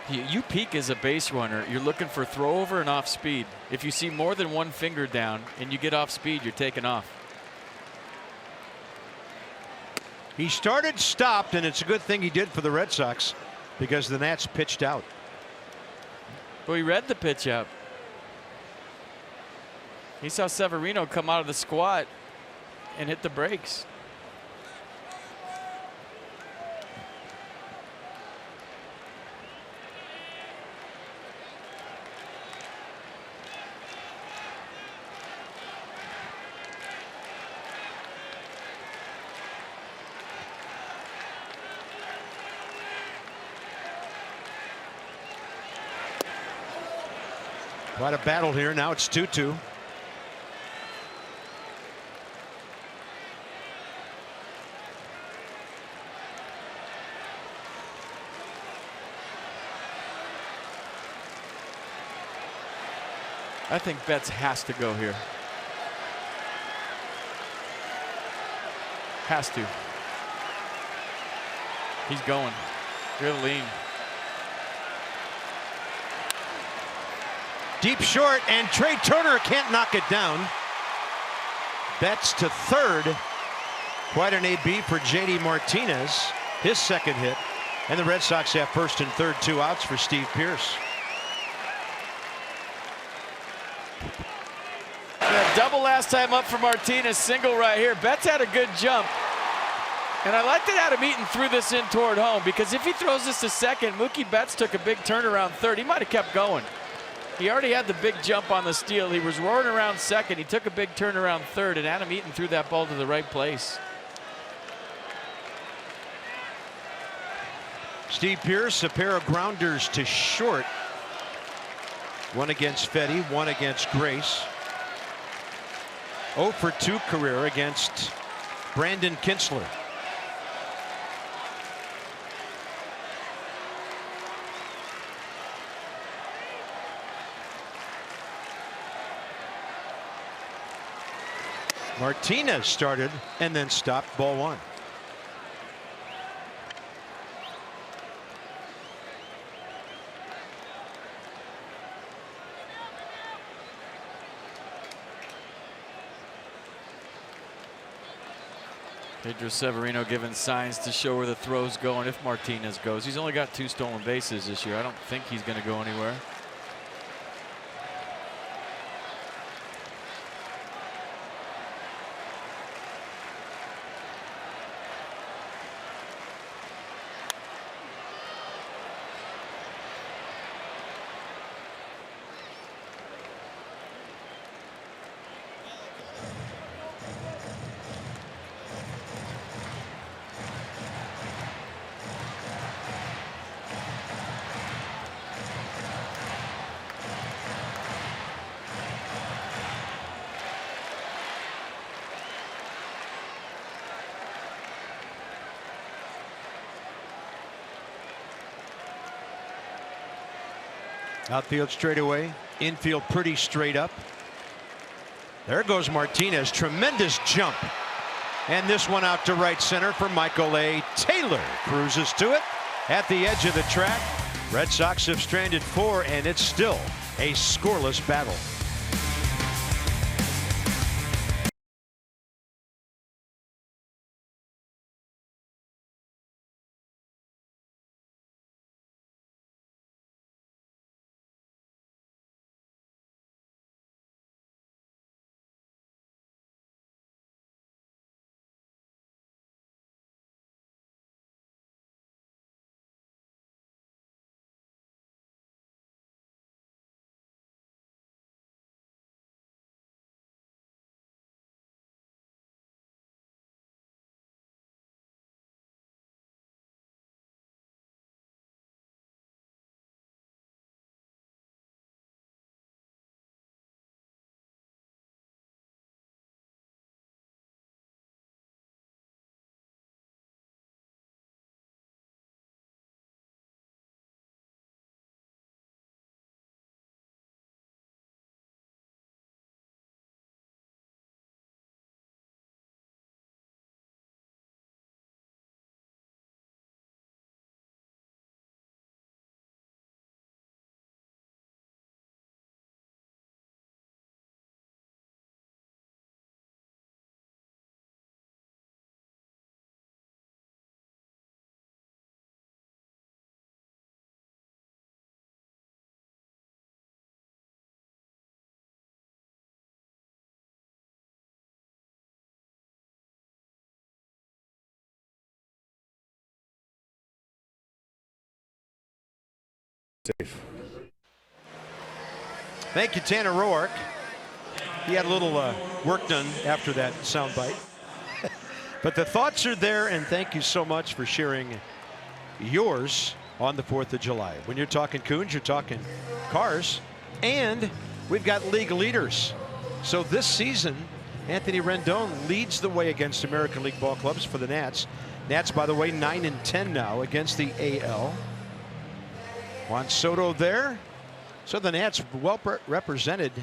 You peak as a base runner. You're looking for throw over and off speed. If you see more than one finger down and you get off speed, you're taking off. He started, stopped, and it's a good thing he did for the Red Sox because the Nats pitched out. Well, he read the pitch out. He saw Severino come out of the squat and hit the brakes. Quite a battle here. Now it's 2-2. I think Betts has to go here. Has to. He's going. Real lean. Deep short, and Trey Turner can't knock it down. Betts to third. Quite an AB for J.D. Martinez, his second hit. And the Red Sox have first and third, 2 outs for Steve Pearce. Yeah, double last time up for Martinez, single right here. Betts had a good jump. And I like that Adam Eaton threw this in toward home, because if he throws this to second, Mookie Betts took a big turnaround third. He might have kept going. He already had the big jump on the steal. He was roaring around second. He took a big turn around third, and Adam Eaton threw that ball to the right place. Steve Pierce, a pair of grounders to short. One against Fetty, one against Grace. 0 for 2 career against Brandon Kinsler. Martinez started and then stopped, ball 1. Pedro Severino giving signs to show where the throw's going if Martinez goes. He's only got 2 stolen bases this year. I don't think he's going to go anywhere. Outfield straight away, infield pretty straight up. There goes Martinez, tremendous jump. And this one out to right center for Michael A. Taylor. Cruises to it at the edge of the track. Red Sox have stranded 4, and it's still a scoreless battle. Safe. Thank you, Tanner Roark. He had a little work done after that soundbite. But the thoughts are there, and thank you so much for sharing yours on the 4th of July. When you're talking Coons, you're talking cars, and we've got league leaders. So this season, Anthony Rendon leads the way against American League ball clubs for the Nats. Nats, by the way, 9-10 now against the AL. Juan Soto there. So the Nats well represented.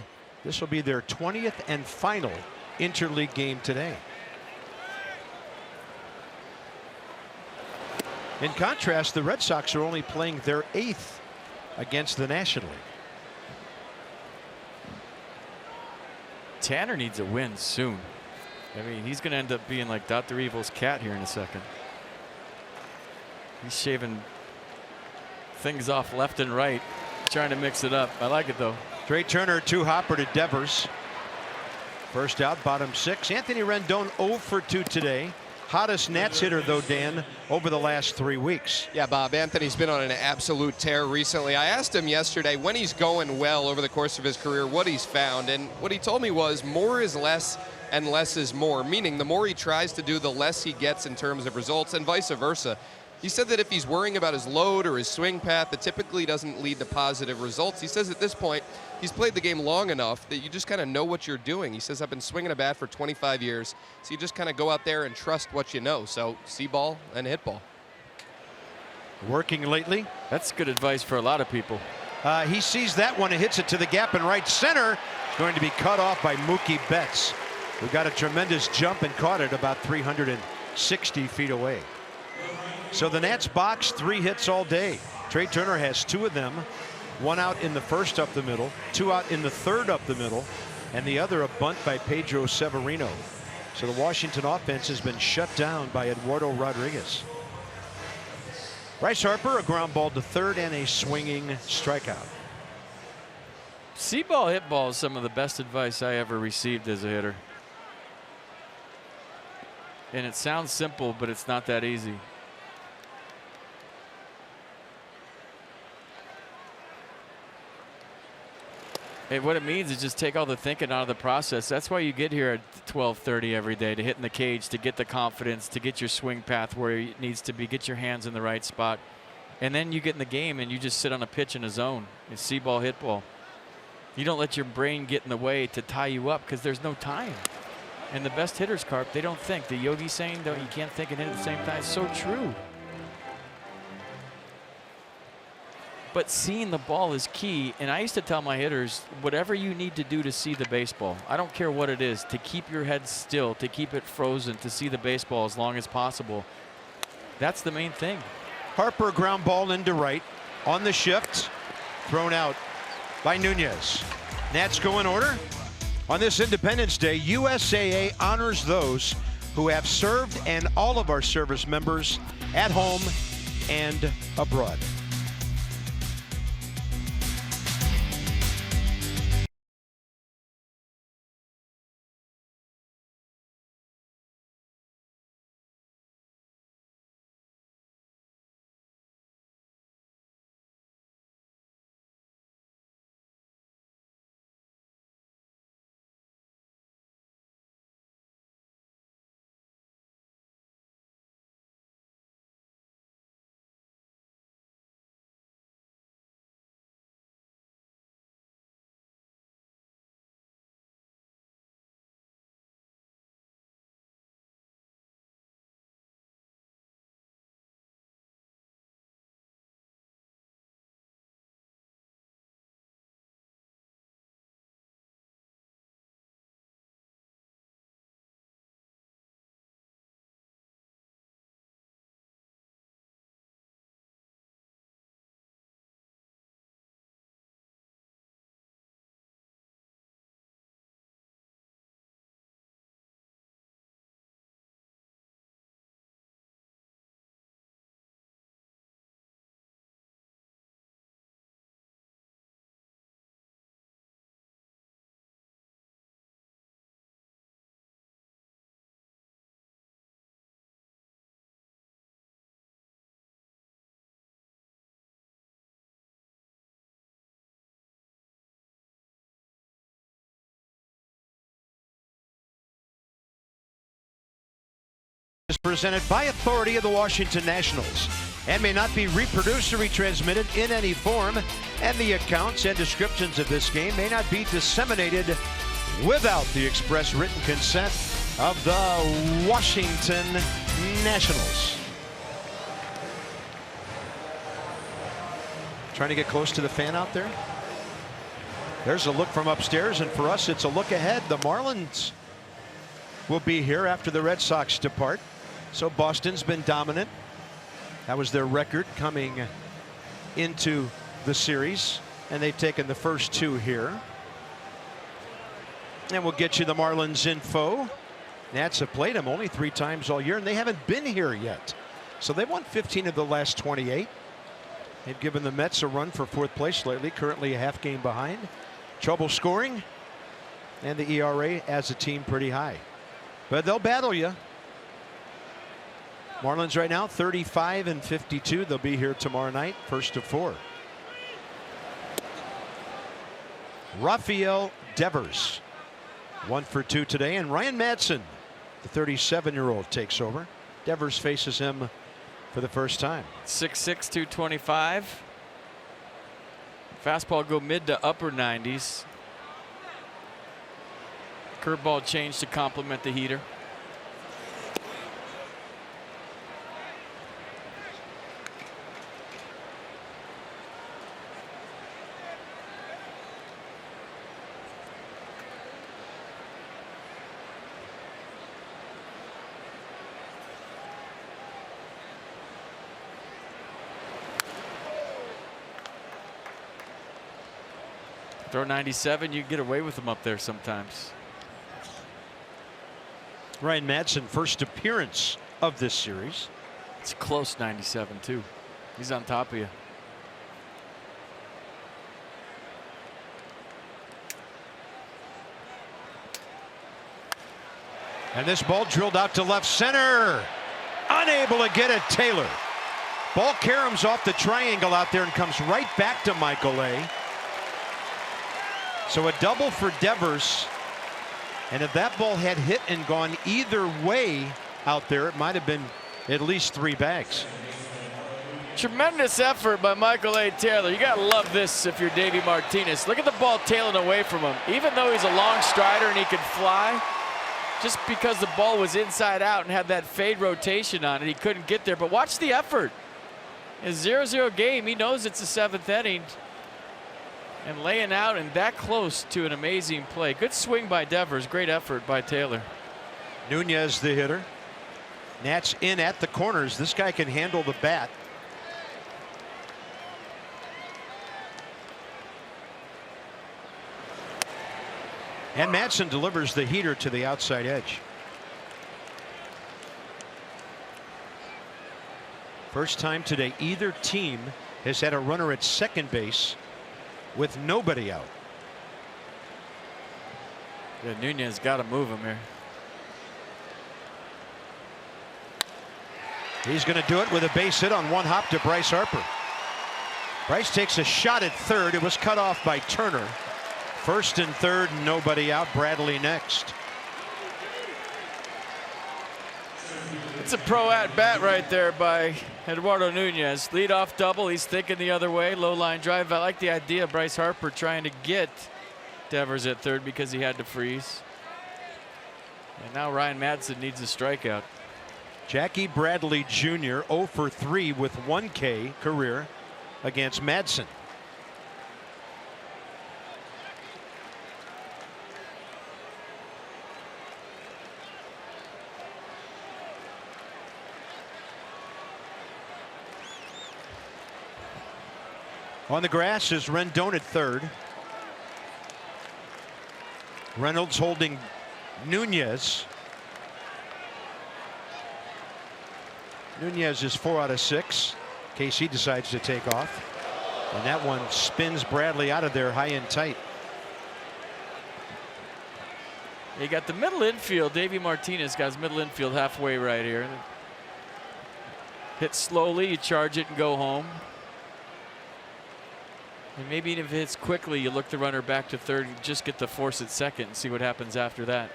This will be their 20th and final interleague game today. In contrast, the Red Sox are only playing their 8th against the National League. Tanner needs a win soon. I mean, he's going to end up being like Dr. Evil's cat here in a second. He's shaving things off left and right, trying to mix it up. I like it though. Trey Turner, 2-hopper to Devers. First out, bottom 6. Anthony Rendon 0 for 2 today. hottest Nats hitter, though, Dan, over the last 3 weeks. Yeah, Bob, Anthony's been on an absolute tear recently. I asked him yesterday when he's going well over the course of his career, what he's found. And what he told me was more is less and less is more, meaning the more he tries to do, the less he gets in terms of results, and vice versa. He said that if he's worrying about his load or his swing path, it typically doesn't lead to positive results. He says at this point, he's played the game long enough that you just kind of know what you're doing. He says, I've been swinging a bat for 25 years, so you just kind of go out there and trust what you know. So see ball and hit ball. Working lately. That's good advice for a lot of people. He sees that one and hits it to the gap in right center. Going to be cut off by Mookie Betts, who got a tremendous jump and caught it about 360 feet away. So the Nats box 3 hits all day. Trey Turner has 2 of them. 1 out in the first up the middle, 2 out in the third up the middle, and the other a bunt by Pedro Severino. So the Washington offense has been shut down by Eduardo Rodriguez. Bryce Harper, a ground ball to third and a swinging strikeout. See ball, hit ball is some of the best advice I ever received as a hitter. And it sounds simple, but it's not that easy. And what it means is just take all the thinking out of the process. That's why you get here at 12:30 every day, to hit in the cage, to get the confidence, to get your swing path where it needs to be, get your hands in the right spot. And then you get in the game and you just sit on a pitch in a zone. It's see ball, hit ball. You don't let your brain get in the way to tie you up because there's no time. And the best hitters, Carp, they don't think. The Yogi saying, you can't think and hit at the same time, is so true. But seeing the ball is key, and I used to tell my hitters, whatever you need to do to see the baseball, I don't care what it is, to keep your head still, to keep it frozen, to see the baseball as long as possible. That's the main thing. Harper, ground ball into right, on the shift, thrown out by Nunez. Nats go in order. On this Independence Day, USAA honors those who have served and all of our service members at home and abroad. Is presented by authority of the Washington Nationals and may not be reproduced or retransmitted in any form, and the accounts and descriptions of this game may not be disseminated without the express written consent of the Washington Nationals. Trying to get close to the fan out there. There's a look from upstairs, and for us it's a look ahead. The Marlins will be here after the Red Sox depart. So Boston's been dominant. That was their record coming into the series, and they've taken the first 2 here. And we'll get you the Marlins info. Nats have played them only 3 times all year, and they haven't been here yet. So they've won 15 of the last 28. They've given the Mets a run for 4th place lately, currently a half game behind. Trouble scoring, and the ERA as a team pretty high. But they'll battle you. Marlins right now 35 and 52. They'll be here tomorrow night, first of 4. Rafael Devers 1 for 2 today, and Ryan Madsen, the 37-year-old, takes over. Devers faces him for the first time. 6'6", 225. Fastball go mid to upper 90s. Curveball change to complement the heater. Throw 97, you get away with them up there sometimes. Ryan Madsen, first appearance of this series. It's a close 97 too. He's on top of you. And this ball drilled out to left center. Unable to get it, Taylor. Ball caroms off the triangle out there and comes right back to Michael A. So a double for Devers. And if that ball had hit and gone either way out there, it might have been at least 3 bags. Tremendous effort by Michael A. Taylor. You gotta love this if you're Davey Martinez. Look at the ball tailing away from him. Even though he's a long strider and he can fly, just because the ball was inside out and had that fade rotation on it, he couldn't get there. But watch the effort. In a 0-0 game, he knows it's the 7th inning. And laying out and that close to an amazing play. Good swing by Devers. Great effort by Taylor. Nunez, the hitter. Nats in at the corners. This guy can handle the bat. And Madsen delivers the heater to the outside edge. First time today either team has had a runner at second base with nobody out. Yeah, Nunez got to move him here. He's going to do it with a base hit on one hop to Bryce Harper. Bryce takes a shot at third. It was cut off by Turner. First and third, nobody out. Bradley next. It's a pro at bat right there by Eduardo Nunez. Leadoff double. He's thinking the other way. Low line drive. I like the idea of Bryce Harper trying to get Devers at third because he had to freeze. And now Ryan Madsen needs a strikeout. Jackie Bradley Jr. 0 for 3 with 1 K career against Madsen. On the grass is Rendon at third. Reynolds holding Nunez. Nunez is 4 out of 6 in case he decides to take off. And that one spins Bradley out of there high and tight. You got the middle infield. Davey Martinez got his middle infield halfway right here. Hit slowly, you charge it and go home. And maybe if it hits quickly, you look the runner back to third and just get the force at second and see what happens after that.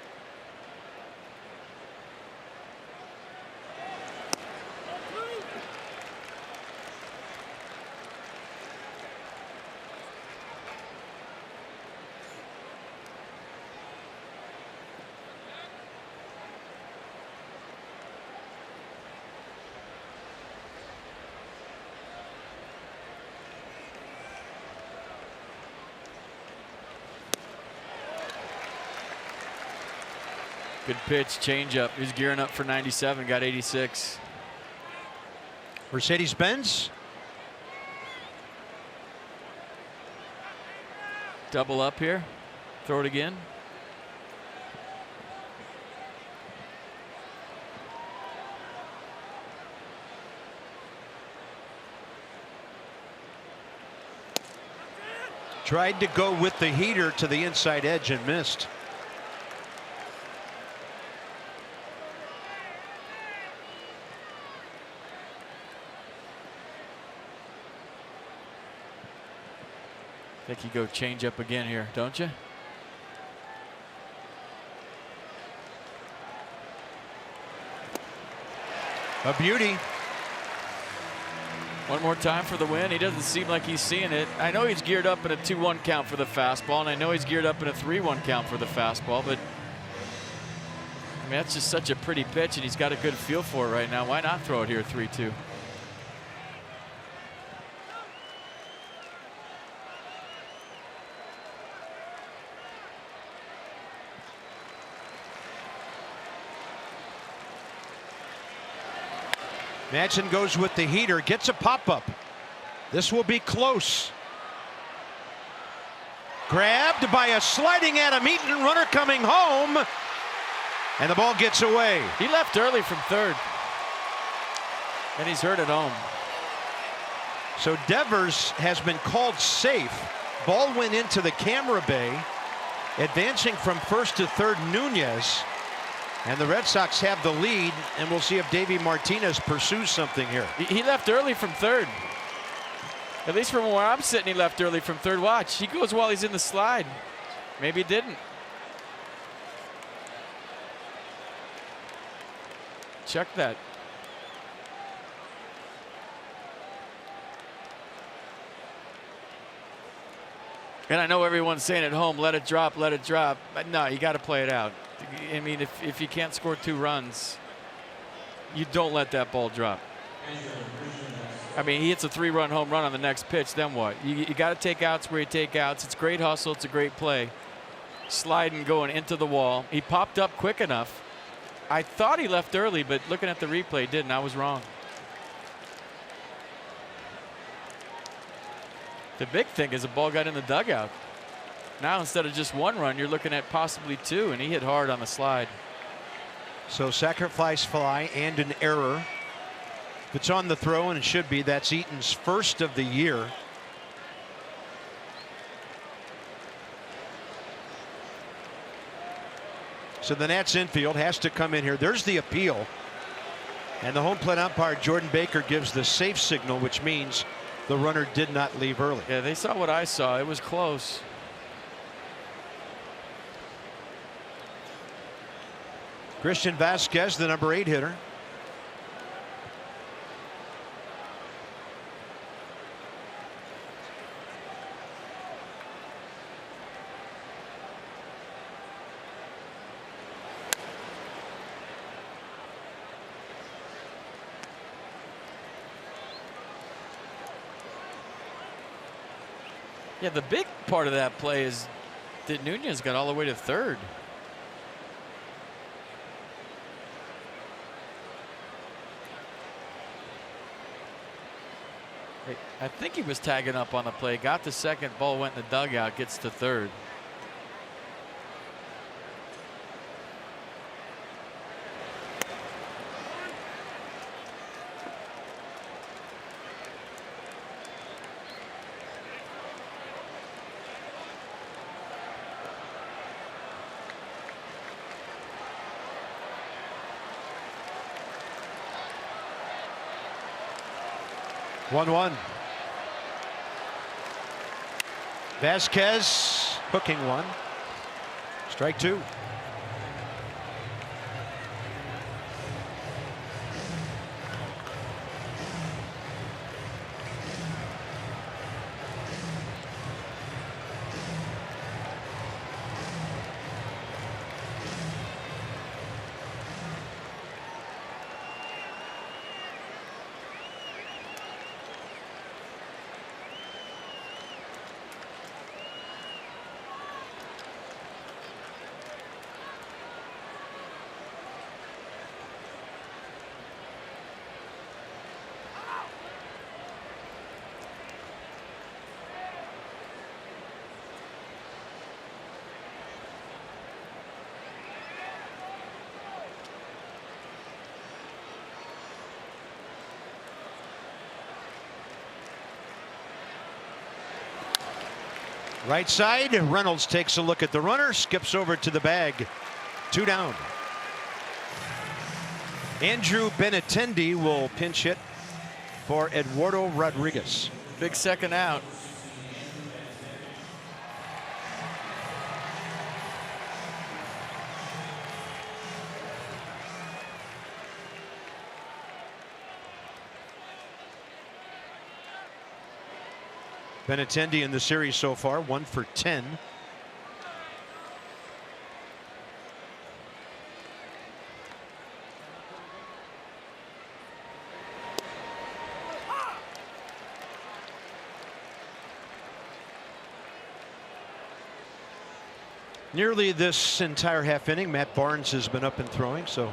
Good pitch, changeup. He's gearing up for 97, got 86. Mercedes-Benz. Double up here. Throw it again. Tried to go with the heater to the inside edge and missed. think you go change up again here, don't you? A beauty. One more time for the win. He doesn't seem like he's seeing it. I know he's geared up in a 2-1 count for the fastball, and I know he's geared up in a 3-1 count for the fastball, but I mean, that's just such a pretty pitch, and he's got a good feel for it right now. Why not throw it here 3-2? Madsen goes with the heater, gets a pop-up. This will be close. Grabbed by a sliding Adam Eaton, runner coming home, and the ball gets away. He left early from third, and he's hurt at home. So Devers has been called safe. Ball went into the camera bay. Advancing from first to third, Nunez. And the Red Sox have the lead, and we'll see if Davey Martinez pursues something here. He left early from third. At least from where I'm sitting, he left early from third. Watch, he goes while he's in the slide. Maybe he didn't. Check that. And I know everyone's saying at home, let it drop, let it drop. But no, you got to play it out. I mean, if you can't score 2 runs, you don't let that ball drop. I mean, he hits a 3-run home run on the next pitch, then what? You got to take outs where you take outs. It's great hustle. It's a great play. Sliding, going into the wall. He popped up quick enough. I thought he left early, but looking at the replay, he didn't. I was wrong. The big thing is the ball got in the dugout. Now instead of just 1 run, you're looking at possibly 2, and he hit hard on the slide. So sacrifice fly and an error. If it's on the throw, and it should be, that's Eaton's first of the year. So the Nats infield has to come in here. There's the appeal. And the home plate umpire, Jordan Baker, gives the safe signal, which means the runner did not leave early. Yeah, they saw what I saw. It was close. Christian Vasquez, the number 8 hitter. Yeah, the big part of that play is that Nunez got all the way to third. I think he was tagging up on the play, got the second, ball went in the dugout, gets to third. One. Vasquez hooking 1. Strike 2. Right side, Reynolds takes a look at the runner, skips over to the bag. 2 down. Andrew Benintendi will pinch hit for Eduardo Rodriguez. Big second out. Benintendi in the series so far, 1 for 10. Nearly this entire half inning, Matt Barnes has been up and throwing, so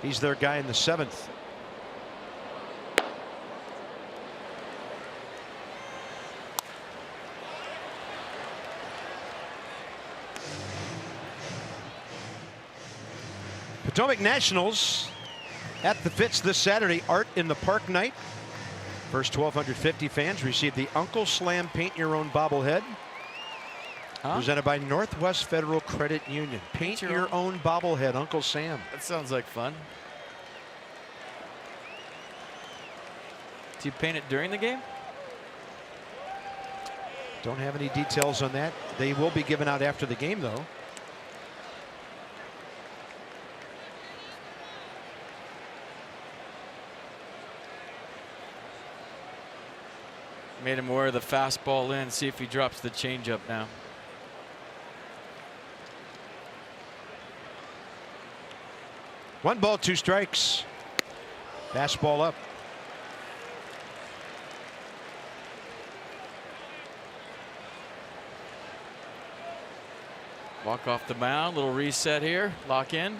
he's their guy in the 7th. Potomac Nationals at the Fitz this Saturday. Art in the Park night. First 1,250 fans receive the Uncle Slam Paint Your Own bobblehead. Presented by Northwest Federal Credit Union. Paint your own bobblehead, Uncle Sam. That sounds like fun. Do you paint it during the game? Don't have any details on that. They will be given out after the game, though. Made him wear the fastball in, see if he drops the changeup now. One ball, 2 strikes. Fastball up. Walk off the mound, little reset here, lock in.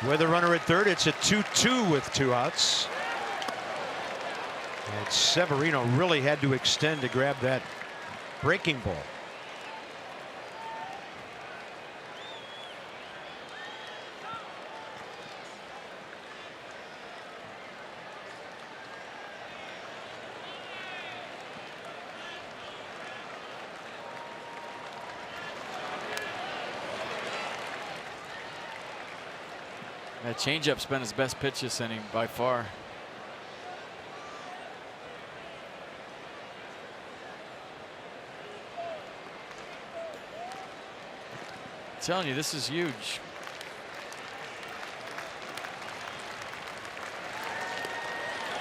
With a runner at third, it's a 2-2 with 2 outs. And Severino really had to extend to grab that breaking ball. That changeup's been his best pitch this inning by far. I'm telling you, this is huge.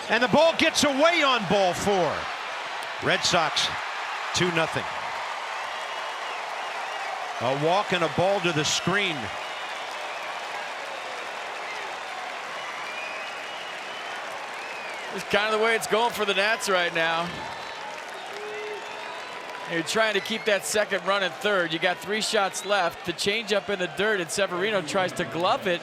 And the ball gets away on ball 4. Red Sox 2-0. A walk and a ball to the screen. It's kind of the way it's going for the Nats right now. You're trying to keep that second run at third. You got 3 shots left. The changeup in the dirt, and Severino tries to glove it.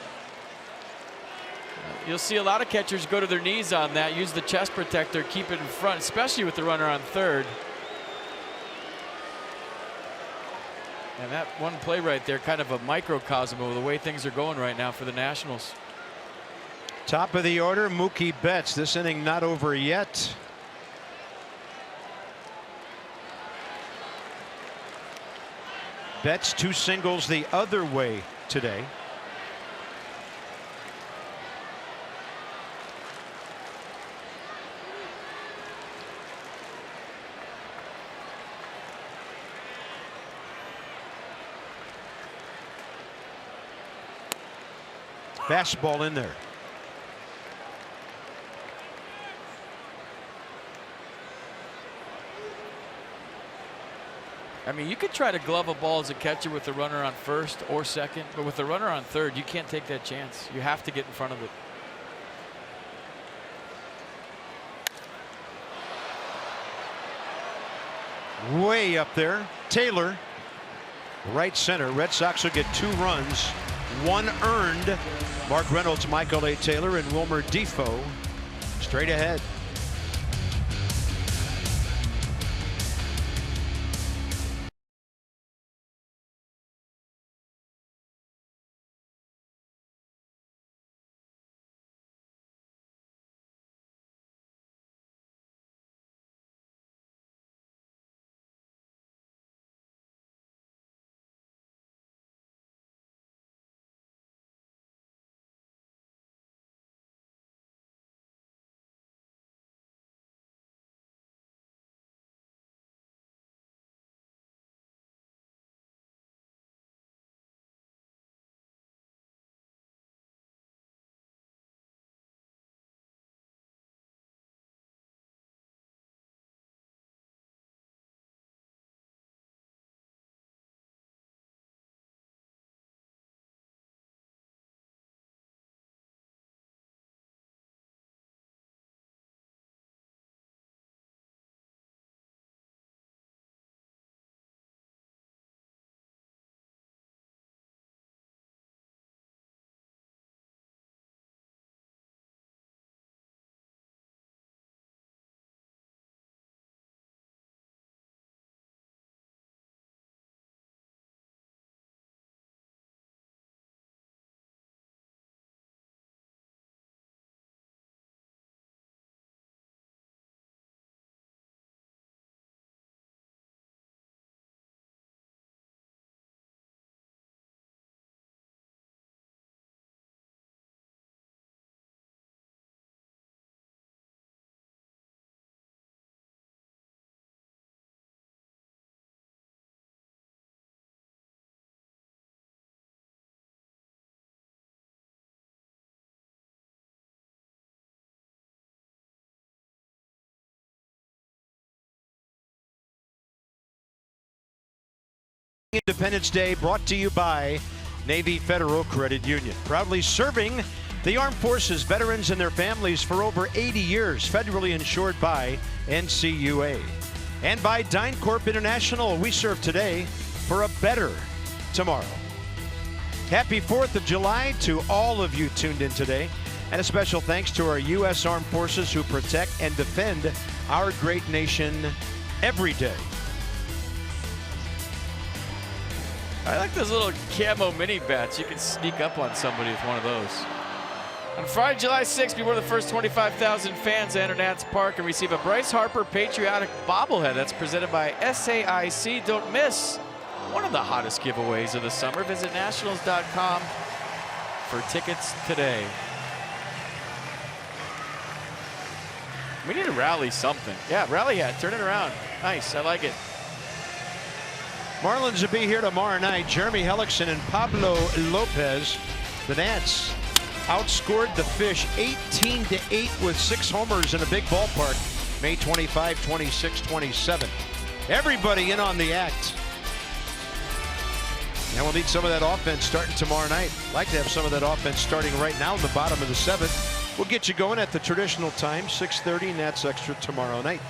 You'll see a lot of catchers go to their knees on that, use the chest protector, keep it in front, especially with the runner on third. And that one play right there, kind of a microcosm of the way things are going right now for the Nationals. Top of the order, Mookie Betts. This inning not over yet. Betts 2 singles the other way today. Fastball in there. I mean, you could try to glove a ball as a catcher with the runner on first or second, but with the runner on third, you can't take that chance. You have to get in front of it. Way up there. Taylor, right center. Red Sox will get 2 runs, 1 earned. Mark Reynolds, Michael A. Taylor, and Wilmer Defoe straight ahead. Independence Day brought to you by Navy Federal Credit Union. Proudly serving the Armed Forces, veterans, and their families for over 80 years. Federally insured by NCUA. And by DynCorp International. We serve today for a better tomorrow. Happy 4th of July to all of you tuned in today. And a special thanks to our U.S. Armed Forces who protect and defend our great nation every day. I like those little camo mini bats. You can sneak up on somebody with one of those. On Friday, July 6th, be one of the first 25,000 fans to enter Nats Park and receive a Bryce Harper Patriotic bobblehead. That's presented by SAIC. Don't miss one of the hottest giveaways of the summer. Visit nationals.com for tickets today. We need to rally something. Yeah, rally hat. Turn it around. Nice. I like it. Marlins will be here tomorrow night. Jeremy Hellickson and Pablo Lopez. The Nats outscored the Fish 18-8 with 6 homers in a big ballpark. May 25, 26, 27. Everybody in on the act. And we'll need some of that offense starting tomorrow night. Like to have some of that offense starting right now in the bottom of the 7th. We'll get you going at the traditional time, 6:30, Nats Extra tomorrow night.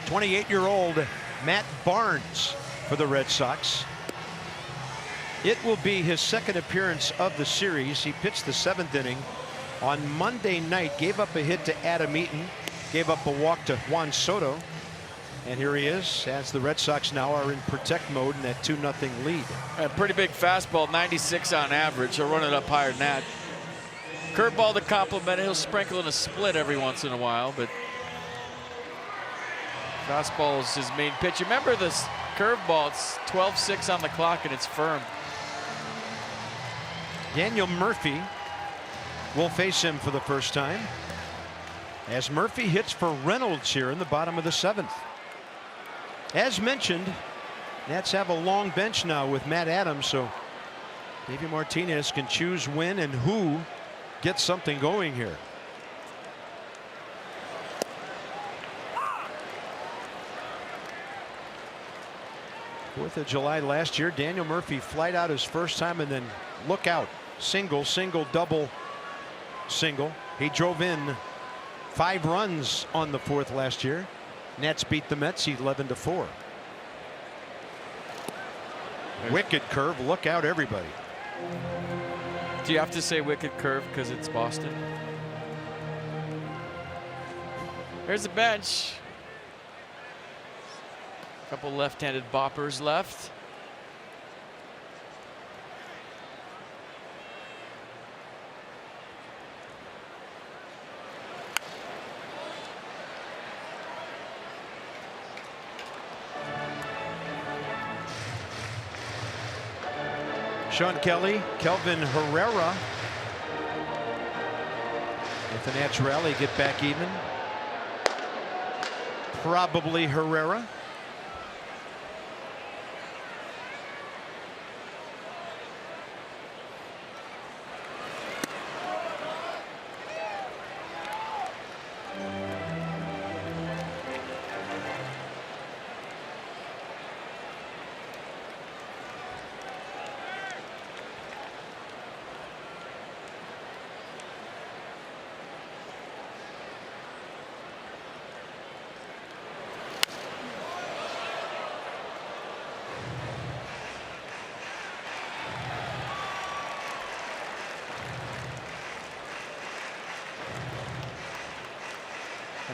28-year-old Matt Barnes for the Red Sox. It will be his second appearance of the series. He pitched the 7th inning on Monday night, gave up a hit to Adam Eaton, gave up a walk to Juan Soto, and here he is as the Red Sox now are in protect mode in that 2-0 lead. A pretty big fastball, 96 on average. He'll run it up higher than that. Curveball to complement it. He'll sprinkle in a split every once in a while, but fastball is his main pitch. Remember this curveball, it's 12-6 on the clock and it's firm. Daniel Murphy will face him for the first time as Murphy hits for Reynolds here in the bottom of the 7th. As mentioned, Nats have a long bench now with Matt Adams, so Davey Martinez can choose when and who gets something going here. Fourth of July last year, Daniel Murphy flied out his first time and then look out. Single, single, double, single. He drove in 5 runs on the 4th last year. Nets beat the Mets 11-4. Wicked curve. Look out, everybody. Do you have to say wicked curve because it's Boston? Here's the bench. A couple left-handed boppers left. Sean Kelly, Kelvin Herrera. If the Nats rally, get back even. Probably Herrera.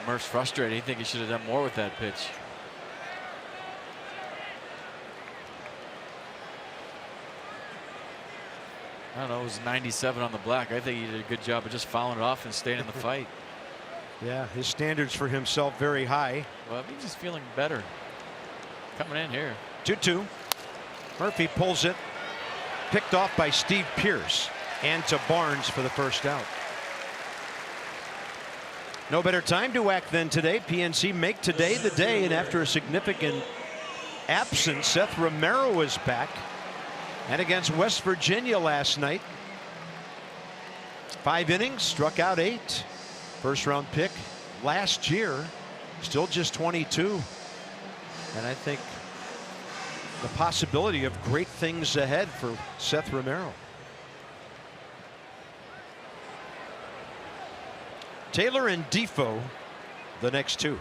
Murph's frustrated. He think he should have done more with that pitch. I don't know. It was 97 on the black. I think he did a good job of just fouling it off and staying in the fight. Yeah, his standards for himself very high. Well, he's just feeling better coming in here. 2-2. Murphy pulls it. Picked off by Steve Pearce and to Barnes for the first out. No better time to act than today. PNC make today the day, and after a significant absence, Seth Romero is back. And against West Virginia last night. 5 innings, struck out 8. First round pick last year, still just 22. And I think the possibility of great things ahead for Seth Romero. Taylor and Defoe, the next two.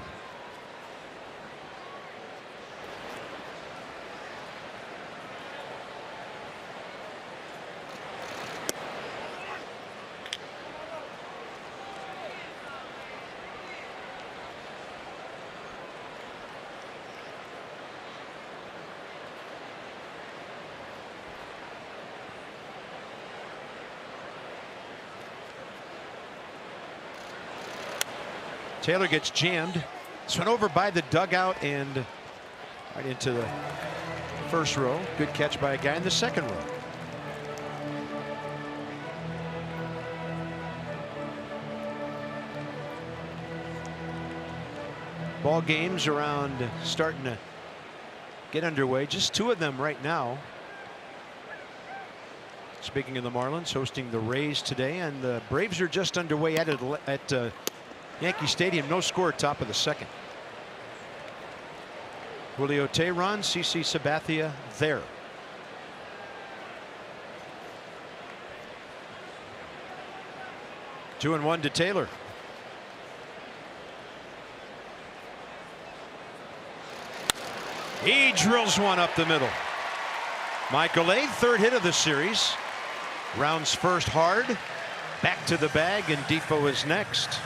Taylor gets jammed. This went over by the dugout and right into the first row. Good catch by a guy in the second row. Ball games around starting to get underway. Just two of them right now. Speaking of the Marlins, hosting the Rays today, and the Braves are just underway at Yankee Stadium. No score, top of the second. Julio Teheran, CC Sabathia there. 2-1 to Taylor. He drills one up the middle. Michael A, third hit of the series. Rounds first hard. Back to the bag, and Defoe is next.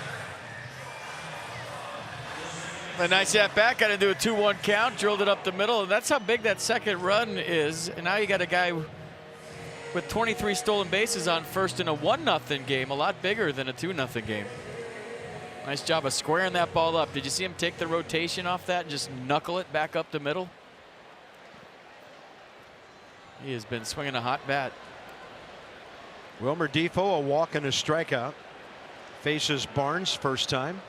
A nice at bat, got to do a 2-1 count, drilled it up the middle, and that's how big that second run is. And now you got a guy with 23 stolen bases on first in a 1-0 game, a lot bigger than a 2-0 game. Nice job of squaring that ball up. Did you see him take the rotation off that and just knuckle it back up the middle? He has been swinging a hot bat. Wilmer Defoe, a walk and a strikeout. Faces Barnes first time.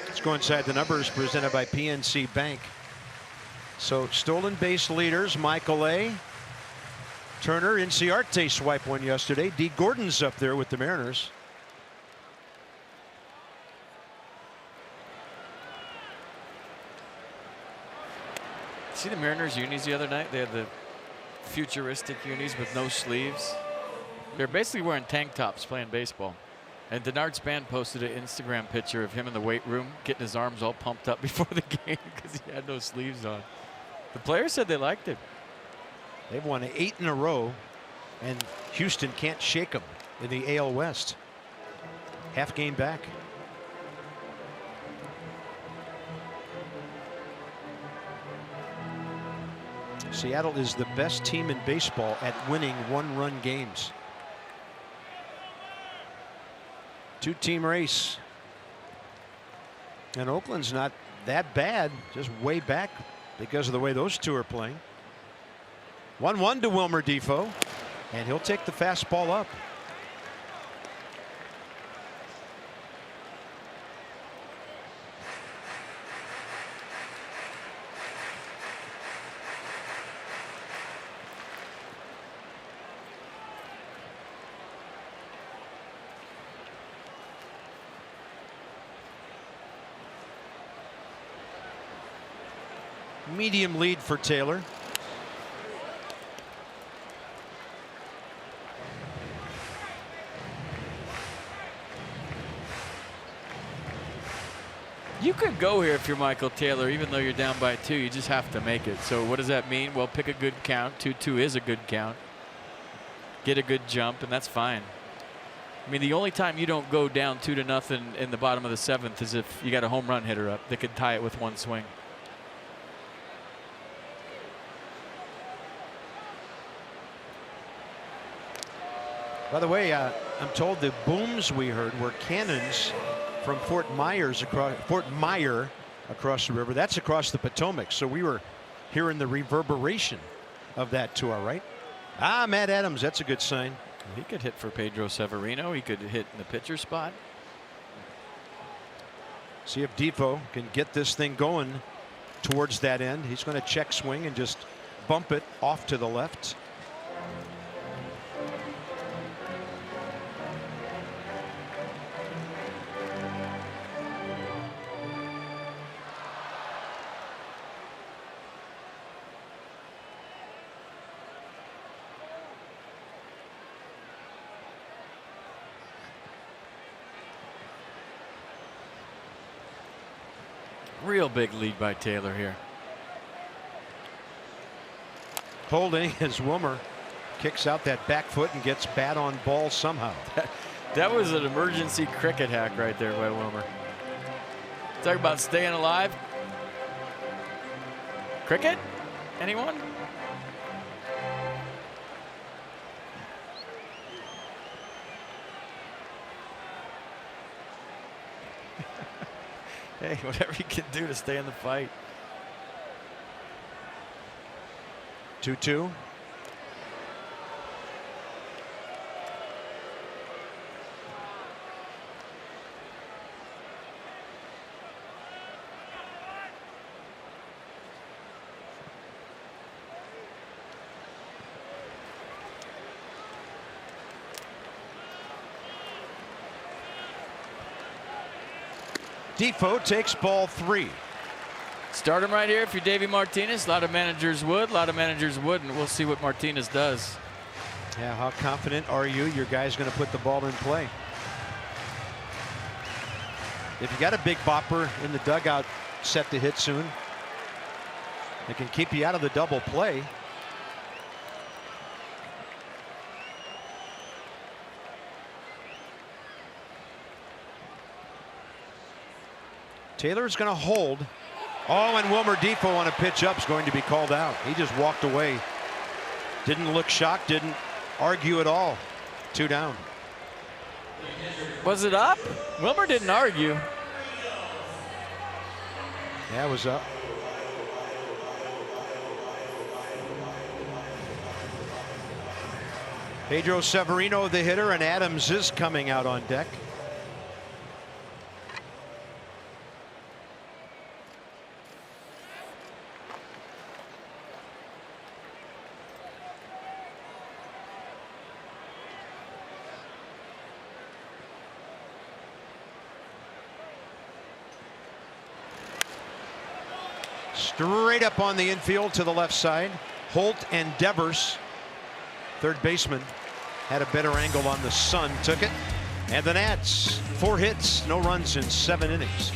Let's go inside the numbers presented by PNC Bank. So stolen base leaders, Michael A, Turner, Inciarte swiped one yesterday. D. Gordon's up there with the Mariners. See the Mariners unis the other night? They had the futuristic unis with no sleeves. They're basically wearing tank tops playing baseball. And Denard Span posted an Instagram picture of him in the weight room getting his arms all pumped up before the game because he had no sleeves on. The players said they liked it. They've won 8 in a row, and Houston can't shake them in the AL West. Half game back. Seattle is the best team in baseball at winning one-run games. Two-team race. And Oakland's not that bad, just way back because of the way those two are playing. 1-1 to Wilmer Defoe, and he'll take the fastball up. Medium lead for Taylor. You could go here if you're Michael Taylor, even though you're down by 2. You just have to make it. So what does that mean? Well, pick a good count. 2-2 is a good count. Get a good jump, and that's fine. I mean, the only time you don't go down 2-0 in the bottom of the 7th is if you got a home run hitter up that could tie it with one swing. By the way, I'm told the booms we heard were cannons from Fort Myer across the river. That's across the Potomac. So we were hearing the reverberation of that to our right. Ah, Matt Adams, that's a good sign. He could hit for Pedro Severino. He could hit in the pitcher spot. See if Defoe can get this thing going towards that end. He's going to check swing and just bump it off to the left. Real big lead by Taylor here. Holding as Wilmer kicks out that back foot and gets bat on ball somehow. That was an emergency cricket hack right there by Wilmer. Talk about staying alive. Cricket? Anyone? Hey, whatever you can do to stay in the fight. 2-2. Defoe takes ball 3. Start him right here if you're Davey Martinez. A lot of managers would, a lot of managers wouldn't. We'll see what Martinez does. Yeah, how confident are you your guy's going to put the ball in play? If you got a big bopper in the dugout set to hit soon, it can keep you out of the double play. Taylor's going to hold. Oh, and Wilmer Defoe on a pitch up is going to be called out. He just walked away. Didn't look shocked, didn't argue at all. 2 down. Was it up? Wilmer didn't argue. Yeah, it was up. Pedro Severino, the hitter, and Adams is coming out on deck. Straight up on the infield to the left side. Holt and Devers, third baseman, had a better angle on the sun, took it. And the Nats, 4 hits, no runs in 7 innings.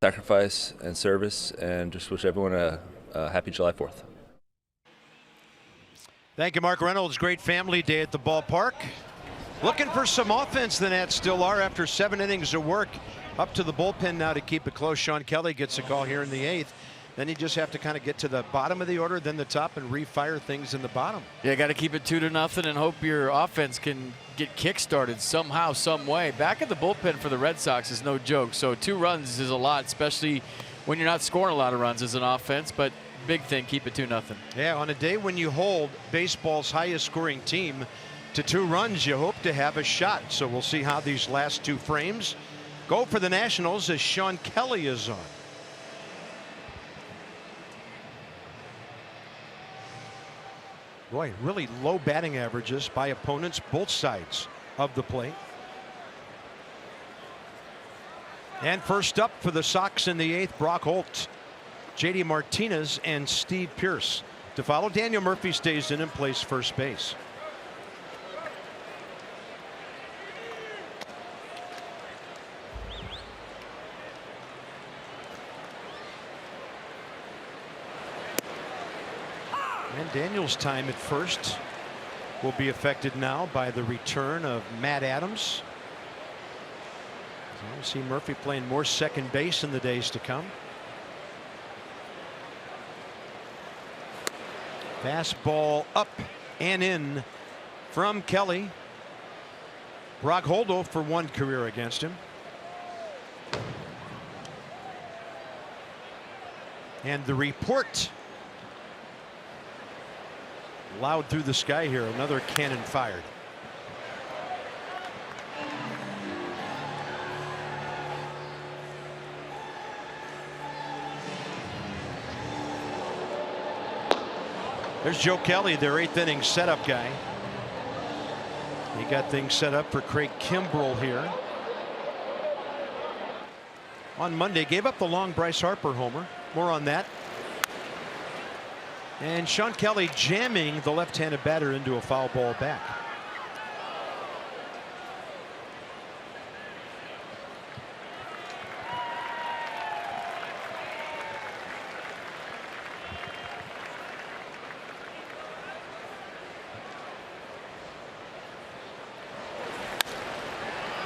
Sacrifice and service, and just wish everyone a happy July 4th. Thank you, Mark Reynolds. Great family day at the ballpark. Looking for some offense, the Nats still are after 7 innings of work. Up to the bullpen now to keep it close. Sean Kelly gets a call here in the 8th. Then you just have to kind of get to the bottom of the order, then the top, and refire things in the bottom. Yeah, got to keep it 2-0 and hope your offense can get kick-started somehow, some way. Back at the bullpen for the Red Sox is no joke. So 2 runs is a lot, especially when you're not scoring a lot of runs as an offense. But big thing, keep it 2-0. Yeah, on a day when you hold baseball's highest scoring team to 2 runs, you hope to have a shot. So we'll see how these last 2 frames go for the Nationals as Sean Kelly is on. Boy, really low batting averages by opponents both sides of the plate. And first up for the Sox in the 8th, Brock Holt, JD Martinez, and Steve Pearce. To follow, Daniel Murphy stays in and plays first base. And Daniel's time at first will be affected now by the return of Matt Adams. So we'll see Murphy playing more second base in the days to come. Fastball up and in from Kelly. Brock Holt for 1 career against him. And the report loud through the sky here. Another cannon fired. There's Joe Kelly, their 8th inning setup guy. He got things set up for Craig Kimbrell here. On Monday, gave up the long Bryce Harper homer. More on that. And Sean Kelly jamming the left-handed batter into a foul ball back.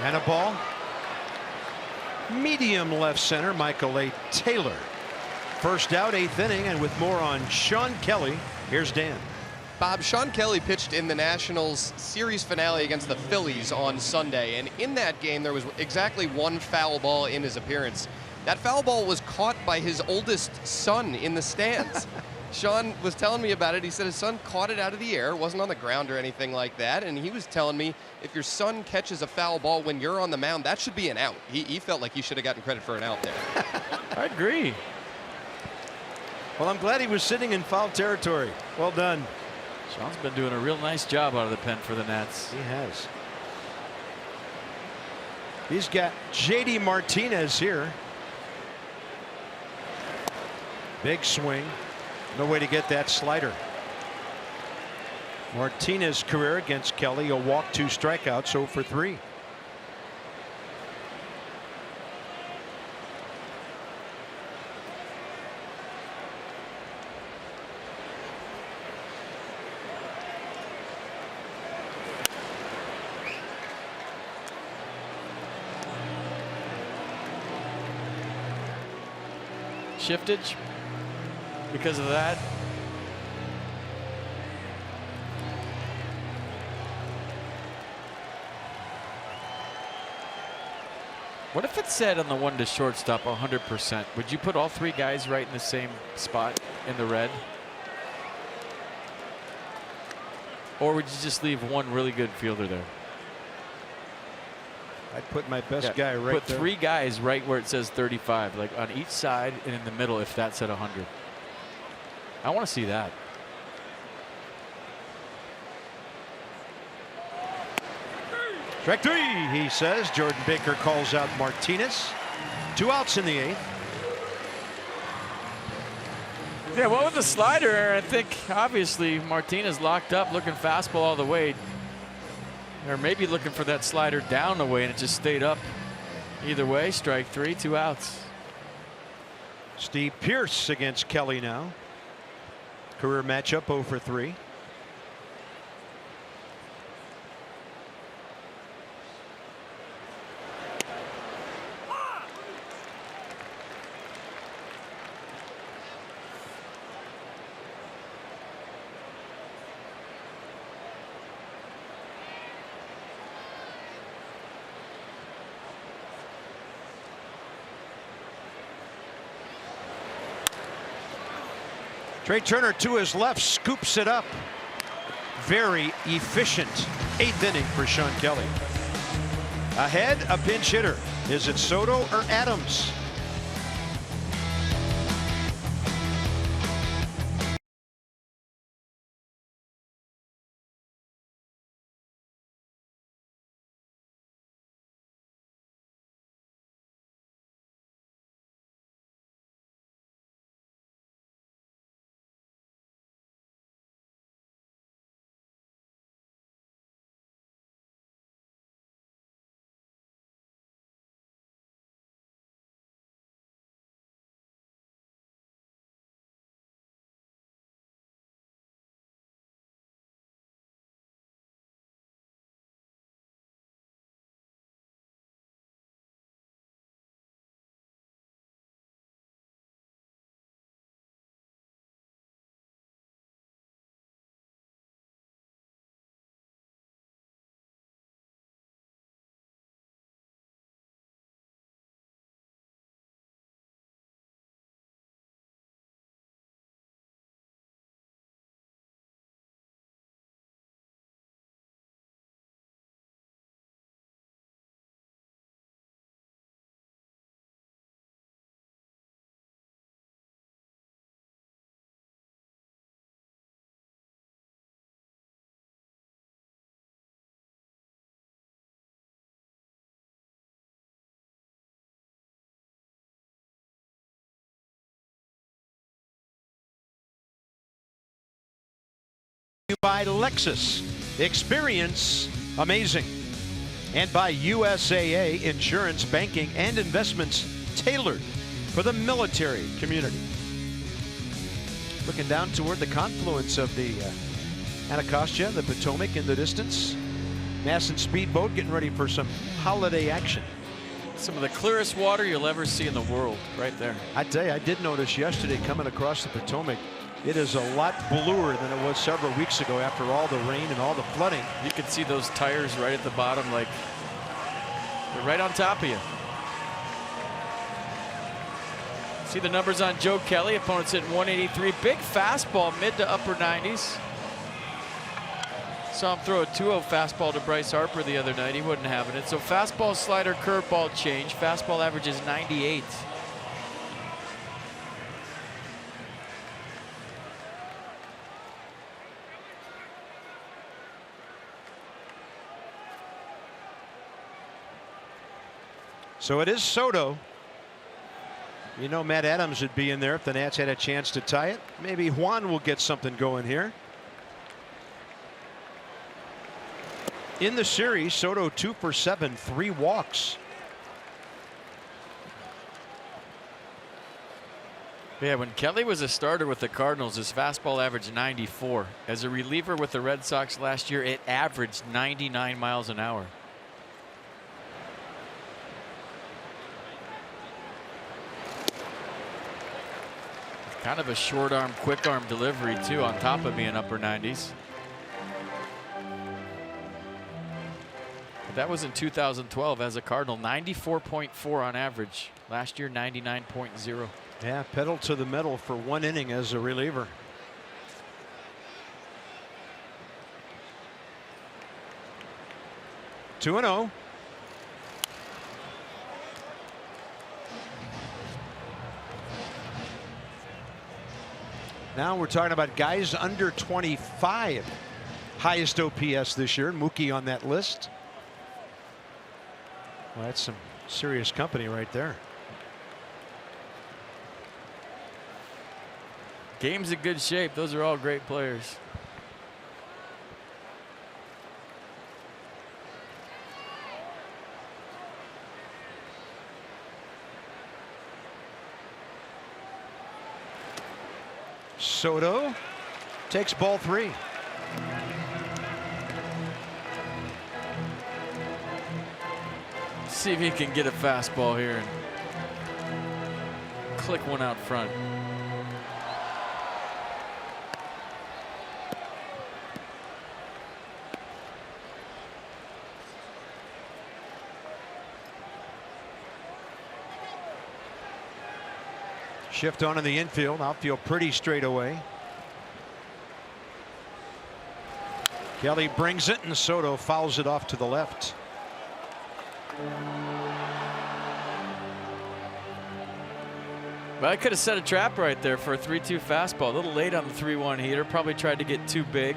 And a ball. Medium left center, Michael A. Taylor. First out, 8th inning, and with more on Sean Kelly, here's Dan. Bob, Sean Kelly pitched in the Nationals series finale against the Phillies on Sunday, and in that game there was exactly 1 foul ball in his appearance. That foul ball was caught by his oldest son in the stands. Sean was telling me about it. He said his son caught it out of the air, wasn't on the ground or anything like that, and he was telling me if your son catches a foul ball when you're on the mound, that should be an out. He felt like he should have gotten credit for an out there. I agree. Well, I'm glad he was sitting in foul territory. Well done. Sean's been doing a real nice job out of the pen for the Nats. He has. He's got JD Martinez here. Big swing. No way to get that slider. Martinez's career against Kelly, a walk, 2 strikeouts, 0 for 3. Shiftage because of that. What if it said on the 1 to shortstop 100%? Would you put all 3 guys right in the same spot in the red? Or would you just leave 1 really good fielder there? I'd put my best guy right put there. 3 guys right where it says 35, like on each side and in the middle if that said 100. I want to see that. Strike 3, he says. Jordan Baker calls out Martinez. 2 outs in the 8th. Yeah, well, with the slider, I think obviously Martinez locked up, looking fastball all the way. Or maybe looking for that slider down the way, and it just stayed up. Either way, strike 3, 2 outs. Steve Pearce against Kelly now. Career matchup 0 for 3. Trey Turner to his left, scoops it up. Very efficient 8th inning for Sean Kelly. Ahead, a pinch hitter. Is it Soto or Adams? By Lexus, experience amazing, and by USAA, insurance, banking, and investments tailored for the military community. Looking down toward the confluence of the Anacostia, the Potomac in the distance. Masson speedboat getting ready for some holiday action. Some of the clearest water you'll ever see in the world, right there. I tell you, I did notice yesterday coming across the Potomac, it is a lot bluer than it was several weeks ago after all the rain and all the flooding. You can see those tires right at the bottom, like they're right on top of you. See the numbers on Joe Kelly. Opponent's hitting 183. Big fastball, mid to upper 90s. Saw him throw a 2-0 fastball to Bryce Harper the other night. He wasn't having it. So fastball, slider, curveball change. Fastball average is 98. So it is Soto. You know, Matt Adams would be in there if the Nats had a chance to tie it. Maybe Juan will get something going here. In the series, Soto 2 for 7, 3 walks. Yeah, when Kelly was a starter with the Cardinals, his fastball averaged 94. As a reliever with the Red Sox last year, it averaged 99 miles an hour. Kind of a short arm, quick arm delivery too, on top of being upper 90s. But that was in 2012 as a Cardinal. 94.4 on average. Last year, 99.0. Yeah, pedal to the metal for 1 inning as a reliever. Two and 0. Now we're talking about guys under 25. Highest OPS this year. Mookie on that list. Well, that's some serious company right there. Game's in good shape. Those are all great players. Soto takes ball 3. See if he can get a fastball here and click one out front. Shift on in the infield. Outfield pretty straight away. Kelly brings it, and Soto fouls it off to the left. Well, I could have set a trap right there for a 3-2 fastball. A little late on the 3-1 heater. Probably tried to get too big.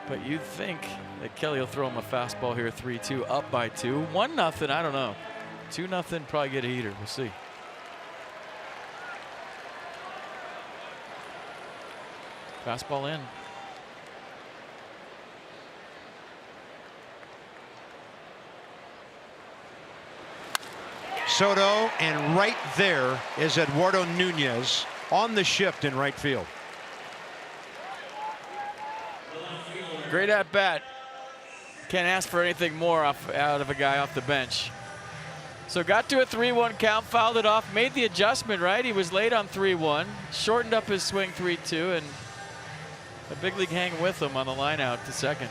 But you'd think that Kelly will throw him a fastball here, 3-2, up by 2. 1-0, I don't know. 2-0, probably get a heater. We'll see. Fastball in. Soto, and right there is Eduardo Nunez on the shift in right field. Great at bat. Can't ask for anything more out of a guy off the bench. So got to a 3-1 count, fouled it off, made the adjustment, right? He was late on 3-1, shortened up his swing 3-2, and the big league hanging with him on the line out to second.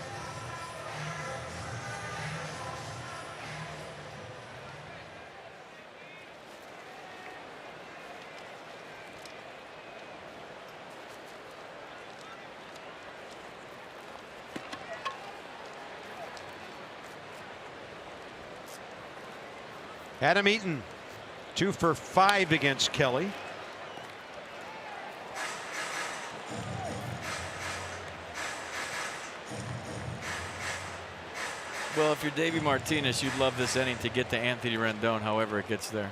Adam Eaton, 2 for 5 against Kelly. Well, if you're Davey Martinez, you'd love this inning to get to Anthony Rendon, however it gets there.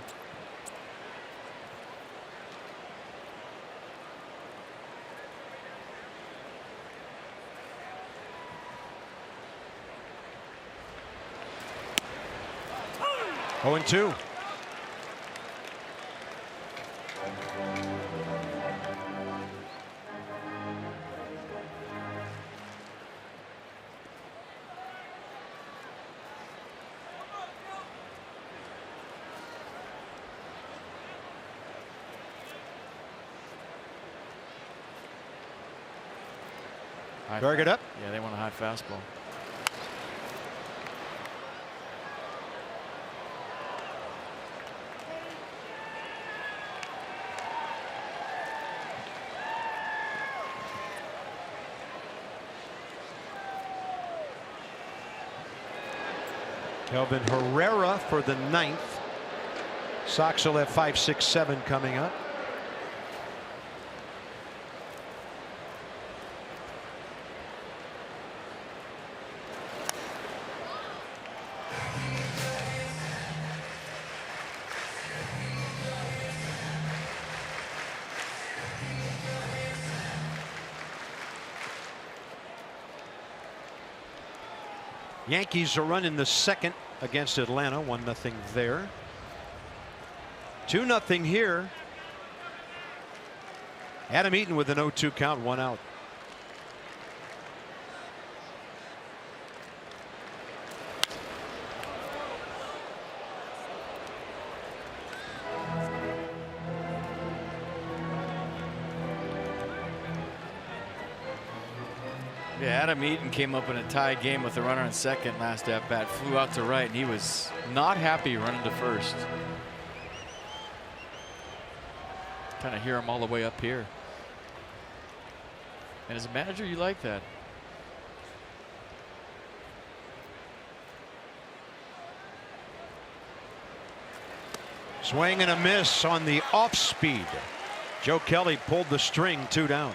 Oh, and 2. Target up. Yeah, they want a high fastball. Kelvin Herrera for the 9th. Sox will have 5, 6, 7 coming up. Yankees are running the second against Atlanta, 1-0 there. 2-0 here. Adam Eaton with an 0-2 count, 1 out. Yeah, Adam Eaton came up in a tie game with a runner on second last at bat, flew out to right, and he was not happy running to first. Kind of hear him all the way up here. And as a manager, you like that. Swing and a miss on the off speed. Joe Kelly pulled the string, 2 down.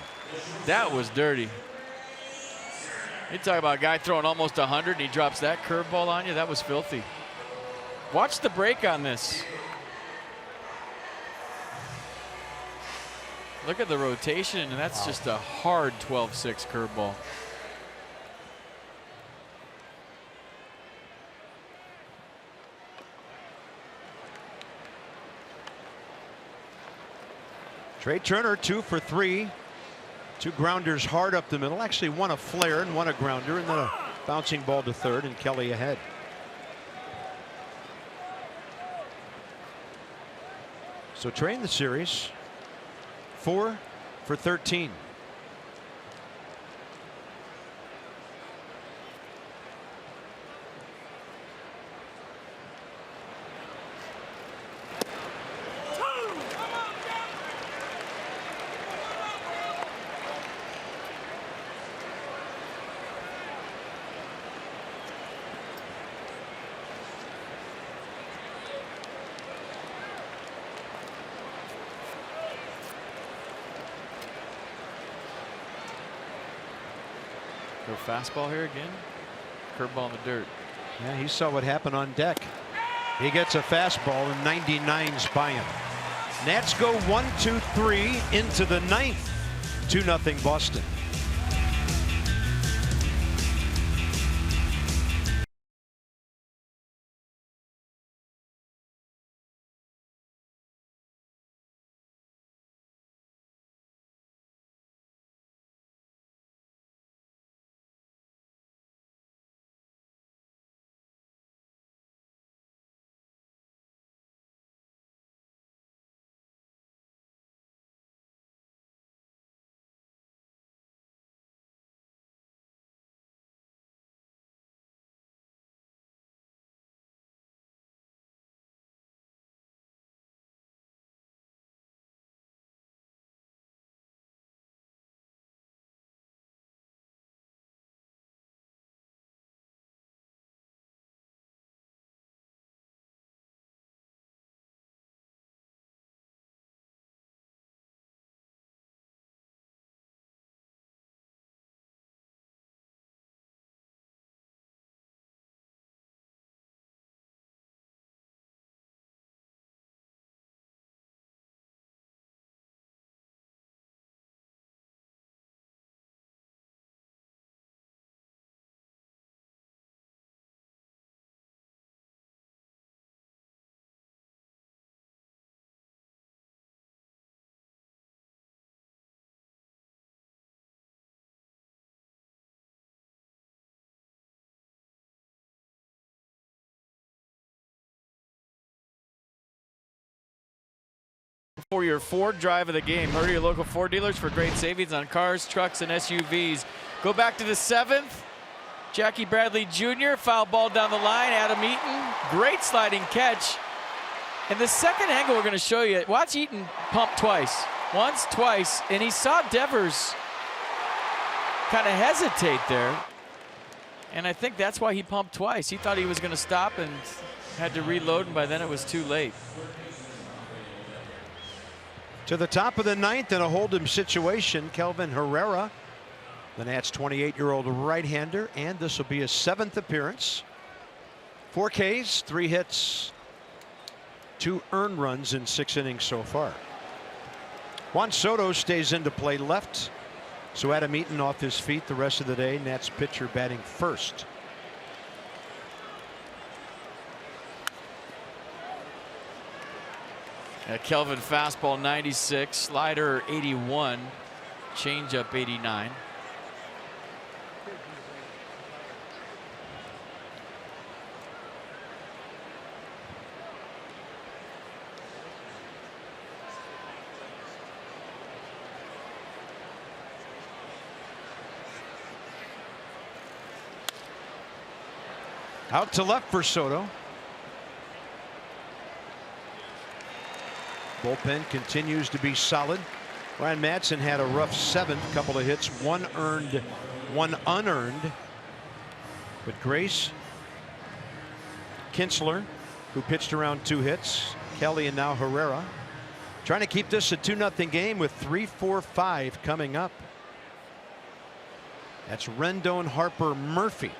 That was dirty. You talk about a guy throwing almost 100 and he drops that curveball on you. That was filthy. Watch the break on this. Look at the rotation, and that's just a hard 12-6 curveball. Trey Turner 2 for 3. 2 grounders hard up the middle. Actually, 1 a flare and 1 a grounder, and then a bouncing ball to third, and Kelly ahead. So Trey in the series 4 for 13. Go fastball here again. Curveball in the dirt. Yeah, he saw what happened on deck. He gets a fastball and 99's by him. Nats go 1-2-3 into the ninth. 2-0 Boston. For your Ford drive of the game, hurry to your local Ford dealers for great savings on cars, trucks, and SUVs. Go back to the seventh. Jackie Bradley Jr. foul ball down the line. Adam Eaton, great sliding catch. And the second angle we're going to show you, watch Eaton pump twice. Once, twice, and he saw Devers kind of hesitate there. And I think that's why he pumped twice. He thought he was going to stop and had to reload, and by then it was too late. To the top of the ninth in a hold-'em situation, Kelvin Herrera, the Nats' 28-year-old right-hander, and this will be his 7th appearance. 4 Ks, 3 hits, 2 earned runs in 6 innings so far. Juan Soto stays into play left, so Adam Eaton off his feet the rest of the day. Nats pitcher batting first. Kelvin fastball 96, slider 81, changeup 89. Out to left for Soto. Bullpen continues to be solid. Ryan Madsen had a rough 7th, couple of hits, 1 earned, 1 unearned. But Grace, Kinsler, who pitched around 2 hits, Kelly, and now Herrera, trying to keep this a 2-0 game with 3-4-5 coming up. That's Rendon, Harper, Murphy.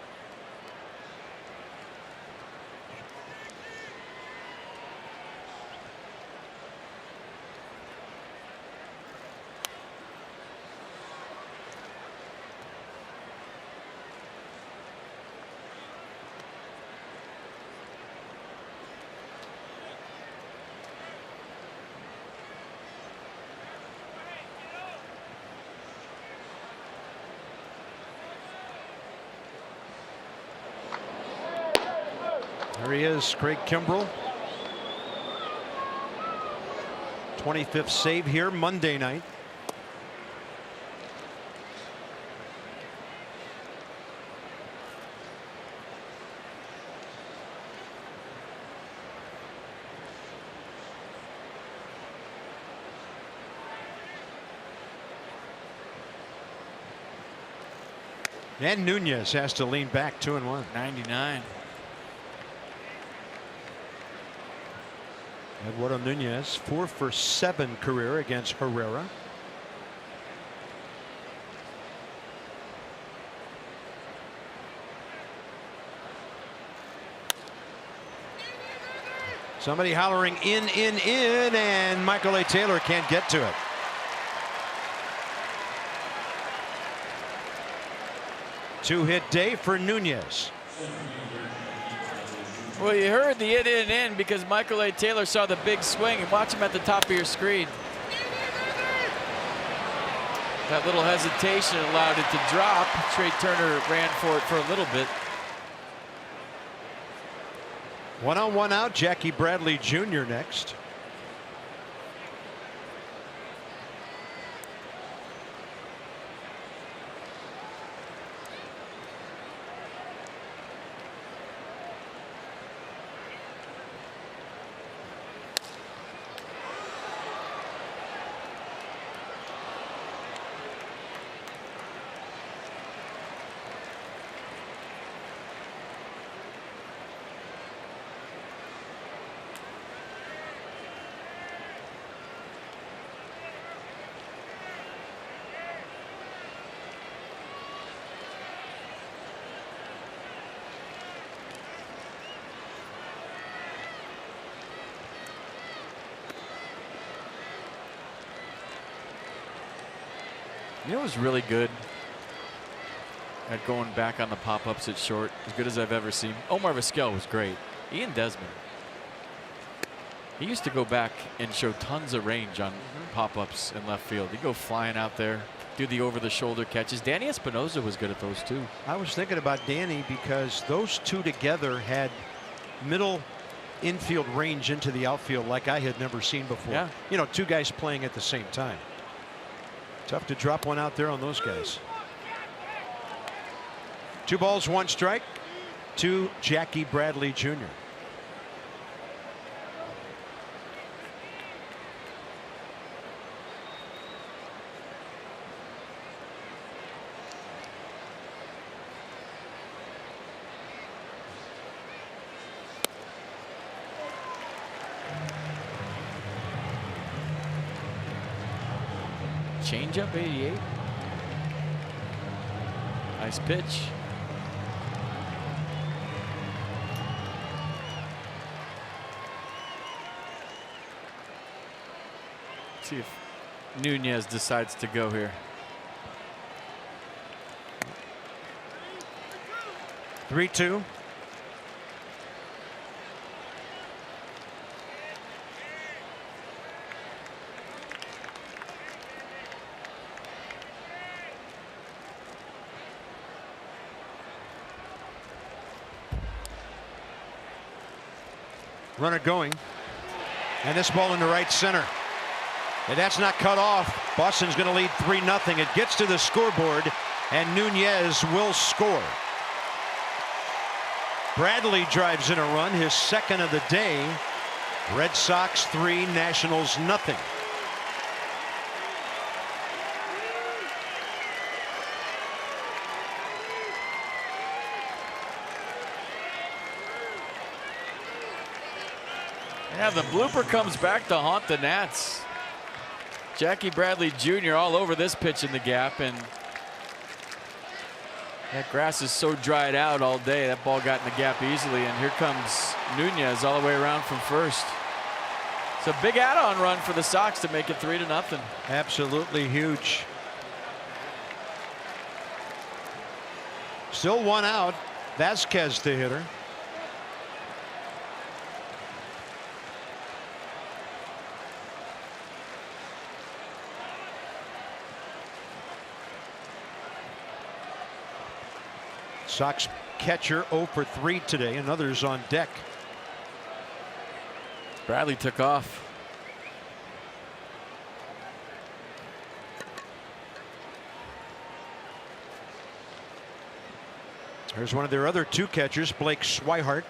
There he is, Craig Kimbrell. 25th save here Monday night. And Nunez has to lean back 2-1. 99. Eduardo Nunez 4 for 7 career against Herrera. Somebody hollering in, and Michael A. Taylor can't get to it. Two-hit day for Nunez. Well, you heard the in because Michael A. Taylor saw the big swing, and watch him at the top of your screen. That little hesitation allowed it to drop. Trey Turner ran for it for a little bit. 1 on 1 out. Jackie Bradley Jr. next. You know, it was really good at going back on the pop-ups at short, as good as I've ever seen. Omar Vizquel was great. Ian Desmond, he used to go back and show tons of range on pop-ups in left field. He'd go flying out there, do the over-the-shoulder catches. Danny Espinosa was good at those too. I was thinking about Danny because those two together had middle infield range into the outfield like I had never seen before. Yeah. You know, two guys playing at the same time. Tough to drop one out there on those guys. 2 balls, 1 strike to Jackie Bradley Jr. Changeup, 88. Nice pitch. See if Nunez decides to go here. 3-2. Runner going, and this ball into right center, and that's not cut off. Boston's going to lead 3-0. It gets to the scoreboard, and Nunez will score. Bradley drives in a run, his second of the day. Red Sox 3, Nationals 0. Yeah, the blooper comes back to haunt the Nats. Jackie Bradley Jr. all over this pitch in the gap, and that grass is so dried out all day. That ball got in the gap easily, and here comes Nunez all the way around from first. It's a big add-on run for the Sox to make it 3-0. Absolutely huge. Still 1 out. Vasquez the hitter. Sox catcher 0 for 3 today, and others on deck. Bradley took off. Here's one of their other 2 catchers, Blake Swihart.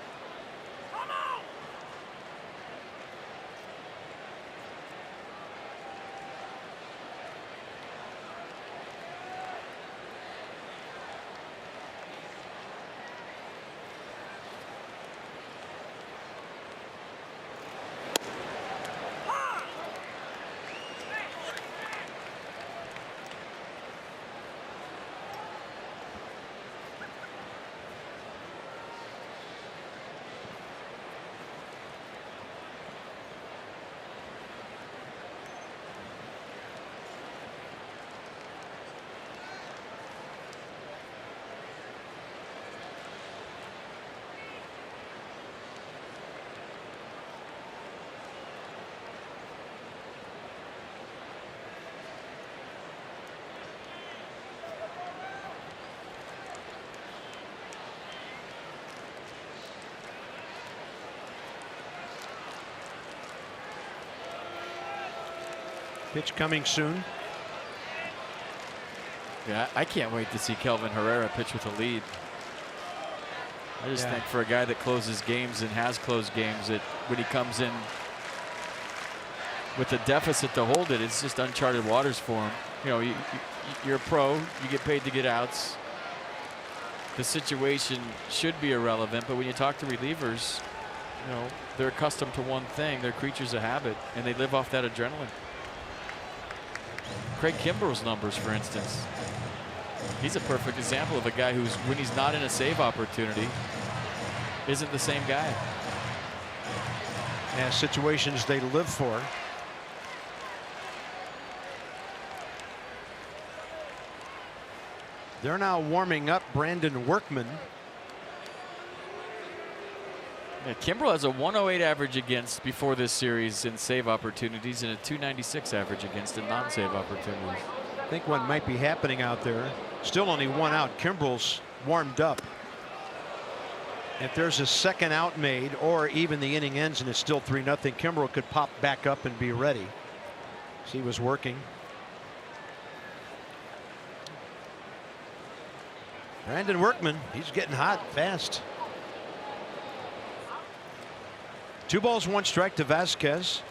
Pitch coming soon. Yeah, I can't wait to see Kelvin Herrera pitch with a lead. I just think for a guy that closes games and has closed games, that when he comes in with a deficit to hold it, it's just uncharted waters for him. You know, you're a pro, you get paid to get outs. The situation should be irrelevant, but when you talk to relievers, you know, they're accustomed to one thing. They're creatures of habit, and they live off that adrenaline. Craig Kimbrell's numbers, for instance. He's a perfect example of a guy who's, when he's not in a save opportunity, isn't the same guy. Yeah, situations they live for. They're now warming up Brandon Workman. Yeah, Kimbrell has a 108 average against before this series in save opportunities and a 296 average against in non-save opportunities. I think what might be happening out there, still only one out. Kimbrell's warmed up. If there's a second out made, or even the inning ends and it's still 3-0, Kimbrell could pop back up and be ready. So he was working. Brandon Workman, he's getting hot fast. 2 balls, 1 strike to Vasquez.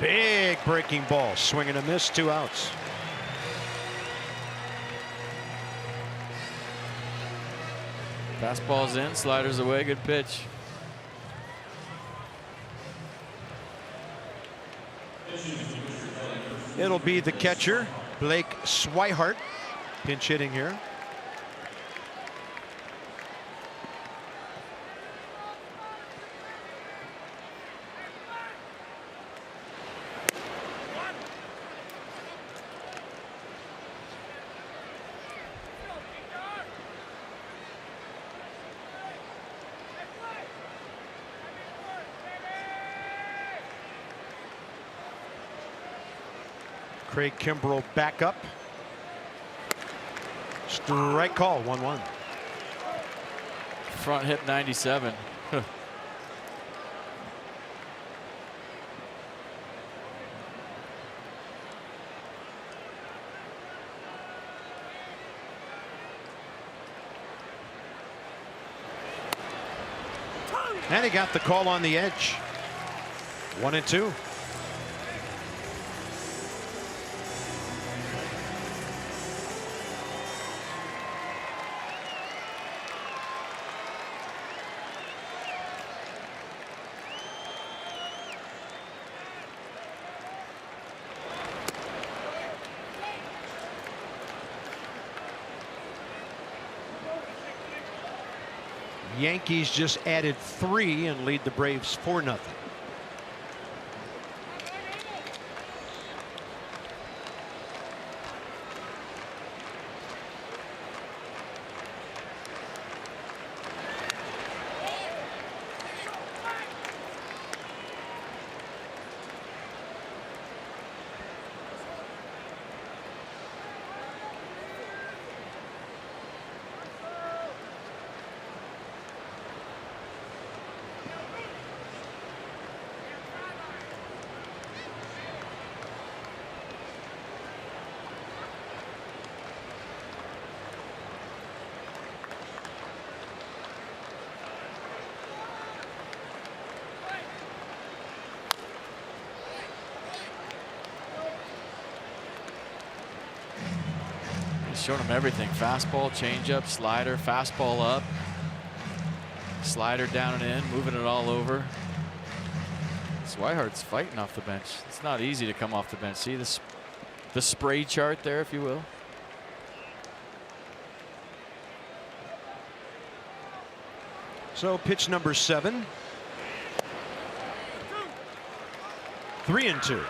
Big breaking ball, swing and a miss, 2 outs. Fastball's in, sliders away, good pitch. It'll be the catcher, Blake Swihart, pinch hitting here. Craig Kimbrell back up. Strike call, 1-1. Front hit 97. And he got the call on the edge. 1-2. Yankees just added 3 and lead the Braves 4-0. Showing him everything. Fastball, changeup, slider, fastball up, slider down and in, moving it all over. Swihart's fighting off the bench. It's not easy to come off the bench. See this, the spray chart there, if you will. So pitch number 7. 3-2.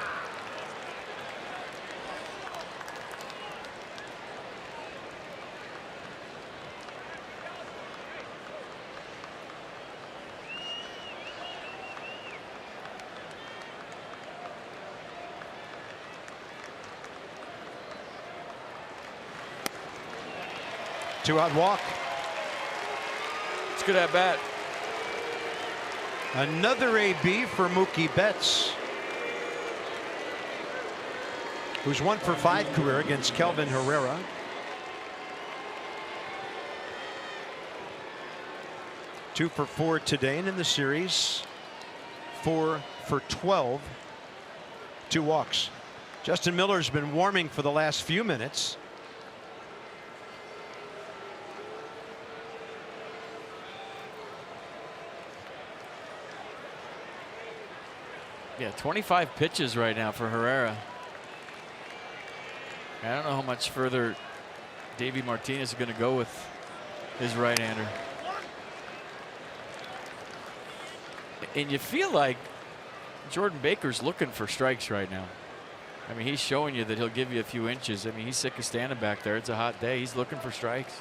Two-out walk. It's good at bat. Another AB for Mookie Betts, who's 1 for 5 career against Kelvin Herrera. Two for 4 today, and in the series, 4 for 12. 2 walks. Justin Miller's been warming for the last few minutes. Yeah, 25 pitches right now for Herrera. I don't know how much further Davey Martinez is going to go with his right-hander. And you feel like Jordan Baker's looking for strikes right now. I mean, he's showing you that he'll give you a few inches. I mean, he's sick of standing back there. It's a hot day. He's looking for strikes.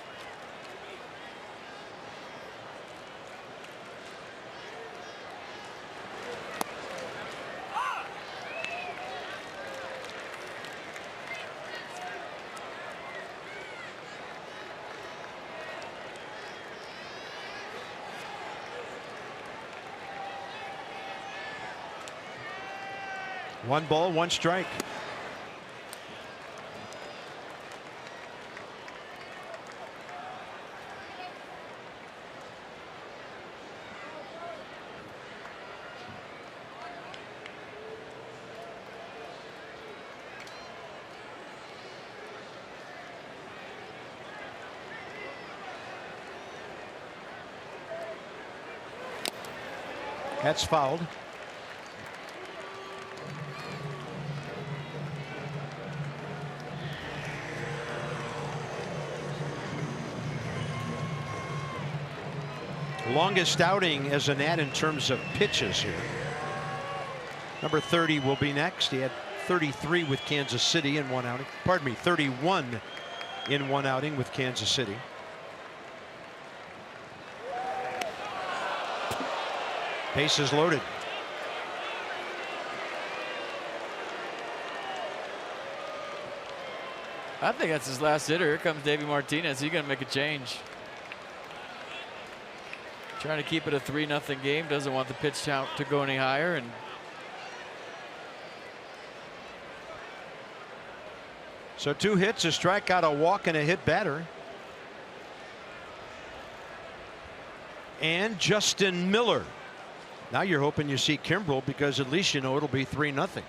One ball, one strike. That's fouled. Longest outing as an ad in terms of pitches here. Number 30 will be next. He had 33 with Kansas City in one outing. Pardon me, 31 in one outing with Kansas City. Bases loaded. I think that's his last hitter. Here comes Davey Martinez. He's going to make a change. Trying to keep it a 3-0 game. Doesn't want the pitch count to go any higher. And so 2 hits, a strikeout, a walk, and a hit batter. And Justin Miller. Now you're hoping you see Kimbrel, because at least you know it'll be 3-0.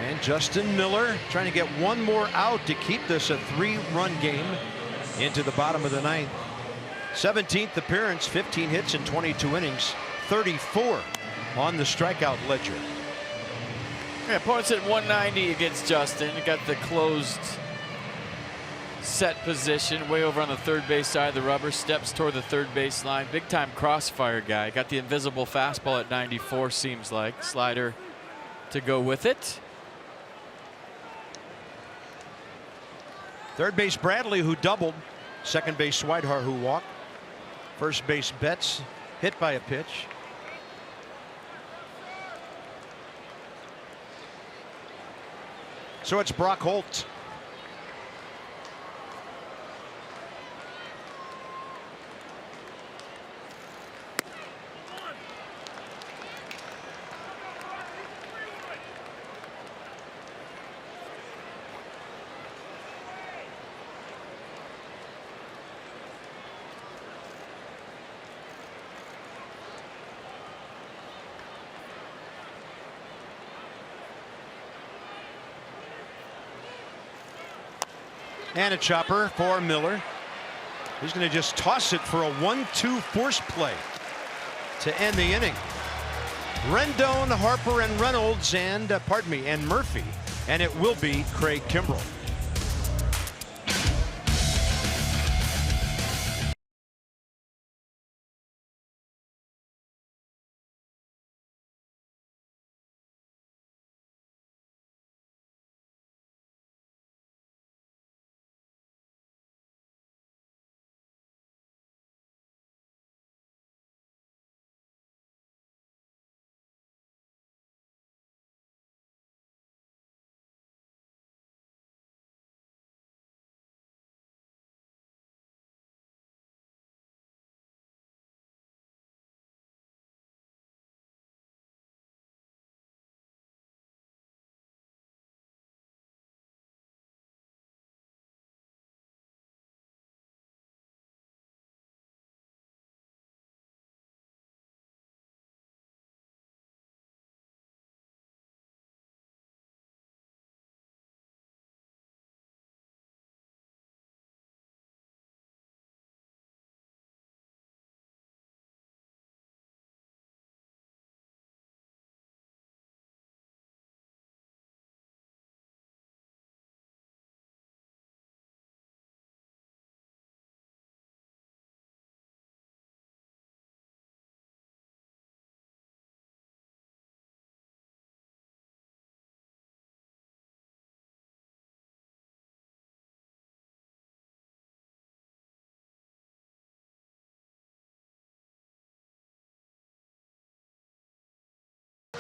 And Justin Miller trying to get one more out to keep this a 3-run game into the bottom of the 9th. 17th appearance, 15 hits in 22 innings, 34 on the strikeout ledger. Yeah, opponent's at 190 against Justin. Got the closed set position way over on the third base side of the rubber. Steps toward the third base line. Big time crossfire guy. Got the invisible fastball at 94, seems like. Slider to go with it. Third base Bradley, who doubled. Second base Swidehar, who walked. First base Betts hit by a pitch. So it's Brock Holt. And a chopper for Miller. He's going to just toss it for a 1-2 force play to end the inning. Rendon, Harper, and Reynolds, and and Murphy, and it will be Craig Kimbrell.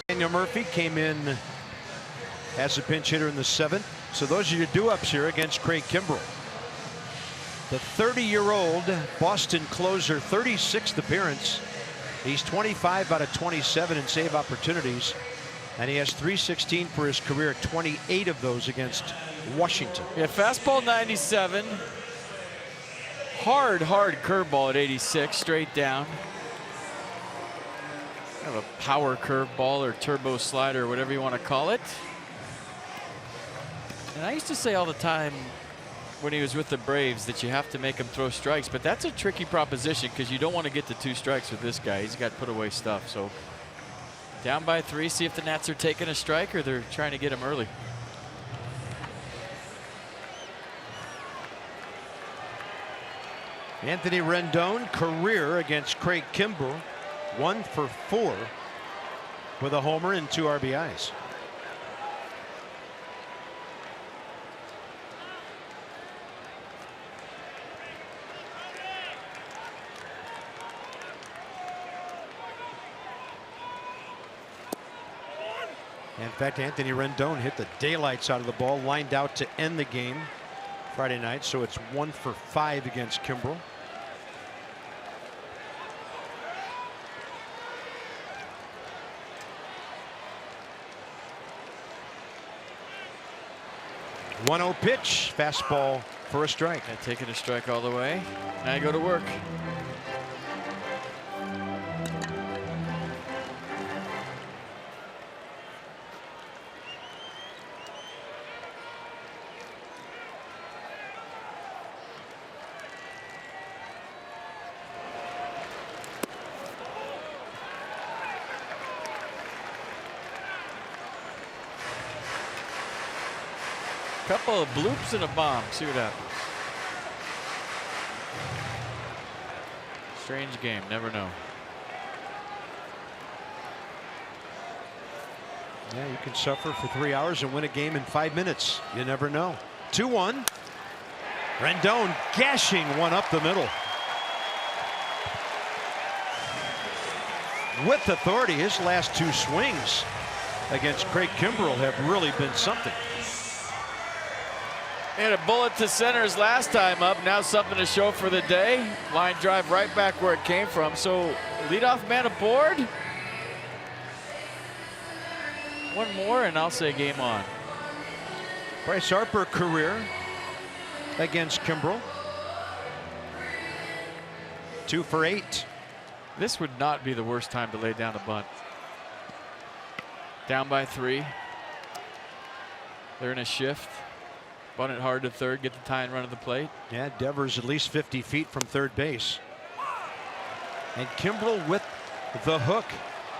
Daniel Murphy came in as a pinch hitter in the 7th. So those are your do-ups here against Craig Kimbrell. The 30-year-old Boston closer, 36th appearance. He's 25 out of 27 in save opportunities, and he has .316 for his career, 28 of those against Washington. Yeah, fastball 97. Hard curveball at 86, straight down. Kind of a power curveball or turbo slider, whatever you want to call it. And I used to say all the time when he was with the Braves that you have to make him throw strikes, but that's a tricky proposition because you don't want to get to 2 strikes with this guy. He's got put away stuff. So down by 3, see if the Nats are taking a strike or they're trying to get him early. Anthony Rendon, career against Craig Kimbrell, 1 for 4 with a homer and 2 RBIs. In fact, Anthony Rendon hit the daylights out of the ball, lined out to end the game Friday night, so it's 1 for 5 against Kimbrell. One-0 pitch, fastball for a strike. Yeah, taking a strike all the way. Now I go to work. Couple of bloops and a bomb. See what happens. Strange game. Never know. Yeah, you can suffer for 3 hours and win a game in 5 minutes. You never know. 2-1. Rendon gashing one up the middle. With authority, his last 2 swings against Craig Kimbrell have really been something. He had a bullet to center his last time up. Now something to show for the day. Line drive right back where it came from. So leadoff man aboard. One more and I'll say game on. Bryce Harper career against Kimbrell. 2 for 8. This would not be the worst time to lay down a bunt. Down by 3. They're in a shift. Bunt it hard to third, get the tie and run at the plate. Yeah, Devers at least 50 feet from third base. And Kimbrell with the hook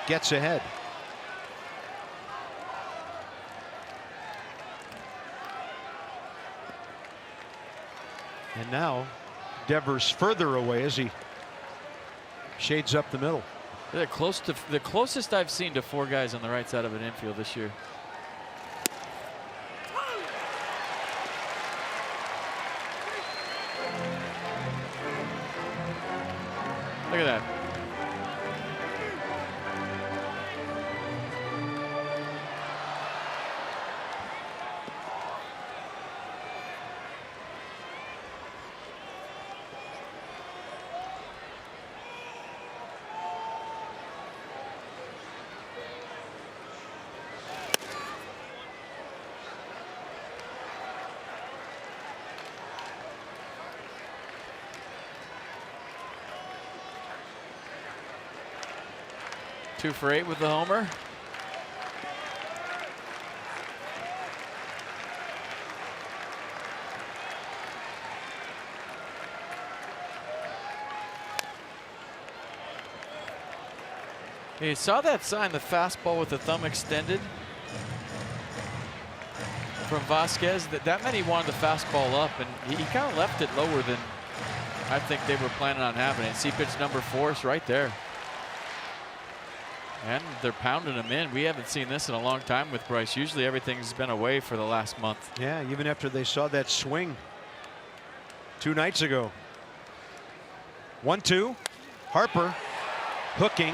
gets ahead. And now Devers further away as he shades up the middle. They're close to the closest I've seen to 4 guys on the right side of an infield this year. Look at that. Two for 8 with the homer. You saw that sign, the fastball with the thumb extended from Vasquez. That meant he wanted the fastball up, and he kind of left it lower than I think they were planning on having it. See pitch number 4 is right there. And they're pounding him in. We haven't seen this in a long time with Bryce. Usually everything's been away for the last month. Yeah, even after they saw that swing 2 nights ago. 1-2. Harper hooking.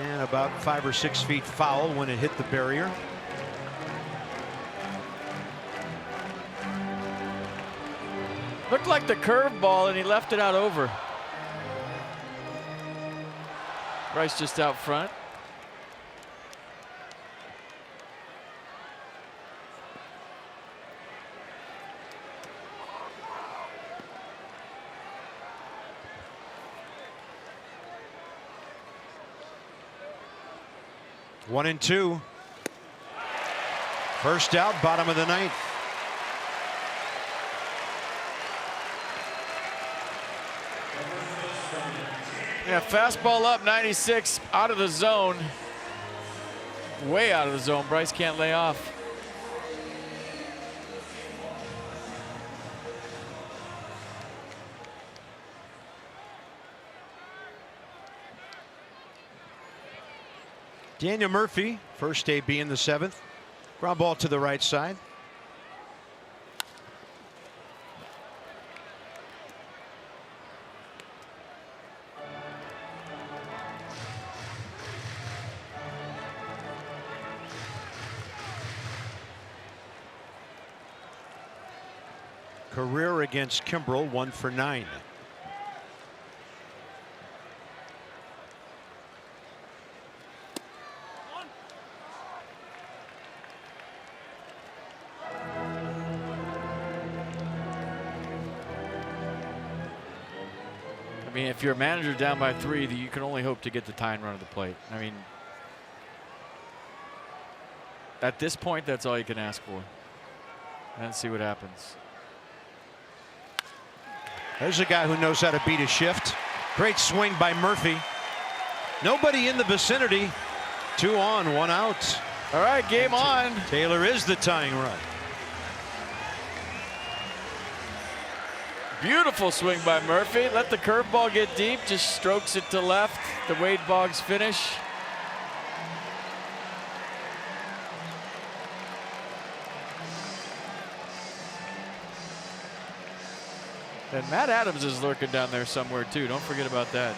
And about 5 or 6 feet foul when it hit the barrier. Looked like the curveball and he left it out over. Bryce just out front. One and 2. First out, bottom of the 9th. Yeah, fastball up, 96, out of the zone. Way out of the zone. Bryce can't lay off. Daniel Murphy, first AB in the 7th. Ground ball to the right side. Career against Kimbrell, 1 for 9. I mean, if you're a manager down by 3, you can only hope to get the tie and run at the plate. I mean, at this point, that's all you can ask for. And see what happens. There's a guy who knows how to beat a shift. Great swing by Murphy. Nobody in the vicinity. 2 on, 1 out. All right, game on. Taylor is the tying run. Beautiful swing by Murphy. Let the curveball get deep. Just strokes it to left. The Wade Boggs finish. And Matt Adams is lurking down there somewhere too. Don't forget about that.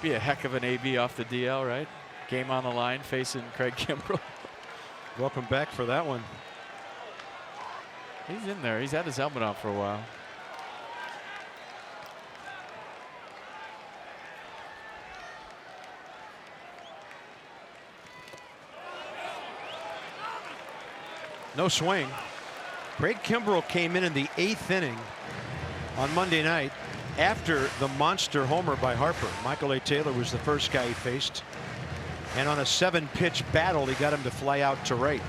Be a heck of an AB off the DL, right? Game on the line facing Craig Kimbrell. Welcome back for that one. He's in there. He's had his helmet on for a while. No swing. Craig Kimbrell came in the 8th inning on Monday night after the monster homer by Harper. Michael A. Taylor was the first guy he faced. And on a 7-pitch battle, he got him to fly out to right.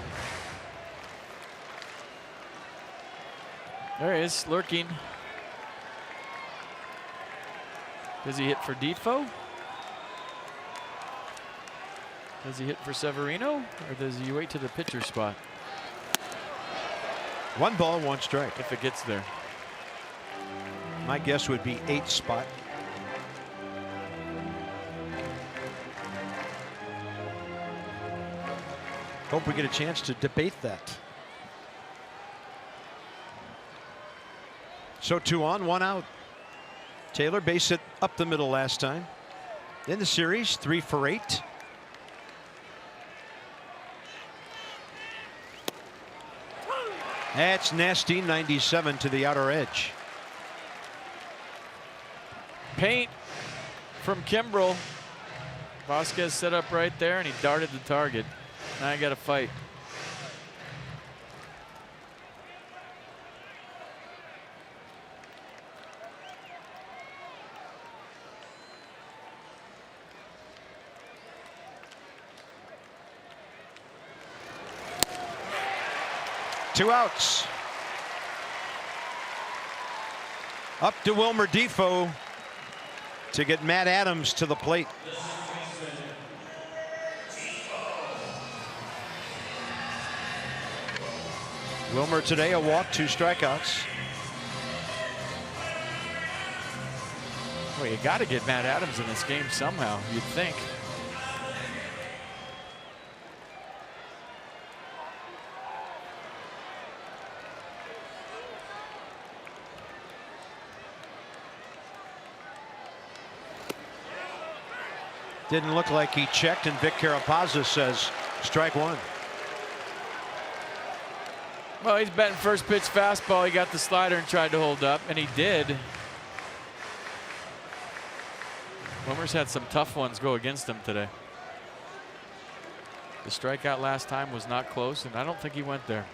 There he is, lurking. Does he hit for Defoe? Does he hit for Severino? Or does he wait to the pitcher spot? 1 ball, 1 strike. If it gets there. My guess would be 8th spot. Hope we get a chance to debate that. So 2 on, 1 out. Taylor base hit up the middle last time. In the series, 3 for 8. That's nasty. 97 to the outer edge. Paint from Kimbrell. Vasquez set up right there and he darted the target. Now I got to fight. Two outs. Up to Wilmer Defoe to get Matt Adams to the plate. Wilmer today a walk, 2 strikeouts. Well, you got to get Matt Adams in this game somehow, you'd think. Didn't look like he checked, and Vic Carapazza says strike 1. Well, he's betting first pitch fastball. He got the slider and tried to hold up, and he did. Wilmer's had some tough ones go against him today. The strikeout last time was not close, and I don't think he went there.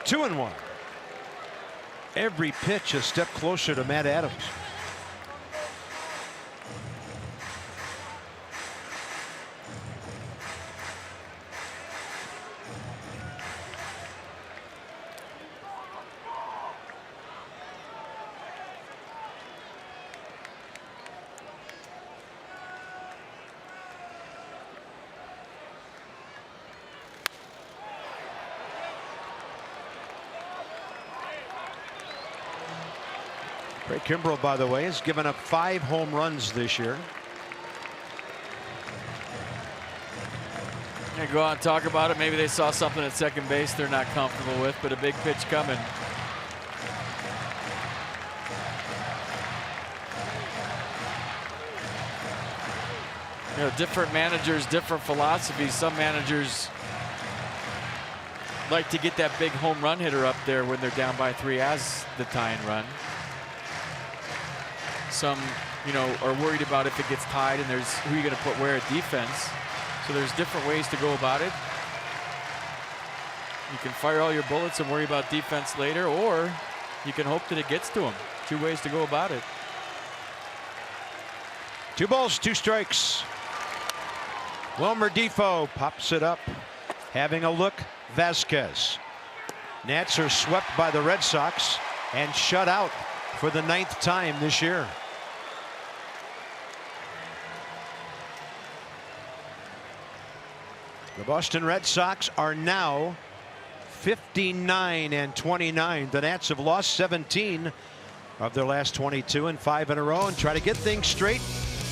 Two and 1. Every pitch a step closer to Matt Adams. Craig Kimbrell, by the way, has given up 5 home runs this year. Yeah, go out and talk about it. Maybe they saw something at second base they're not comfortable with, but a big pitch coming. You know, different managers, different philosophies. Some managers like to get that big home run hitter up there when they're down by 3 as the tying run. Some, are worried about if it gets tied and there's who you're going to put where at defense. So there's different ways to go about it. You can fire all your bullets and worry about defense later, or you can hope that it gets to them. 2 ways to go about it. 2 balls, 2 strikes. Wilmer Defoe pops it up. Having a look, Vasquez. Nats are swept by the Red Sox and shut out for the 9th time this year. The Boston Red Sox are now 59-29. The Nats have lost 17 of their last 22 and 5 in a row, and try to get things straight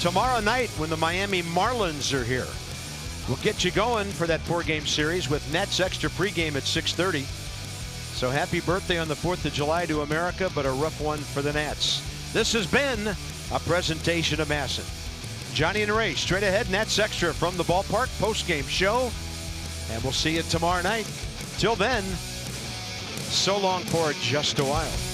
tomorrow night when the Miami Marlins are here. We'll get you going for that 4-game series with Nets Extra pregame at 6:30. So happy birthday on the 4th of July to America, but a rough one for the Nats. This has been a presentation of Masson. Johnny and Ray straight ahead, Nets Extra from the ballpark post-game show, and we'll see you tomorrow night. Till then, so long for just a while.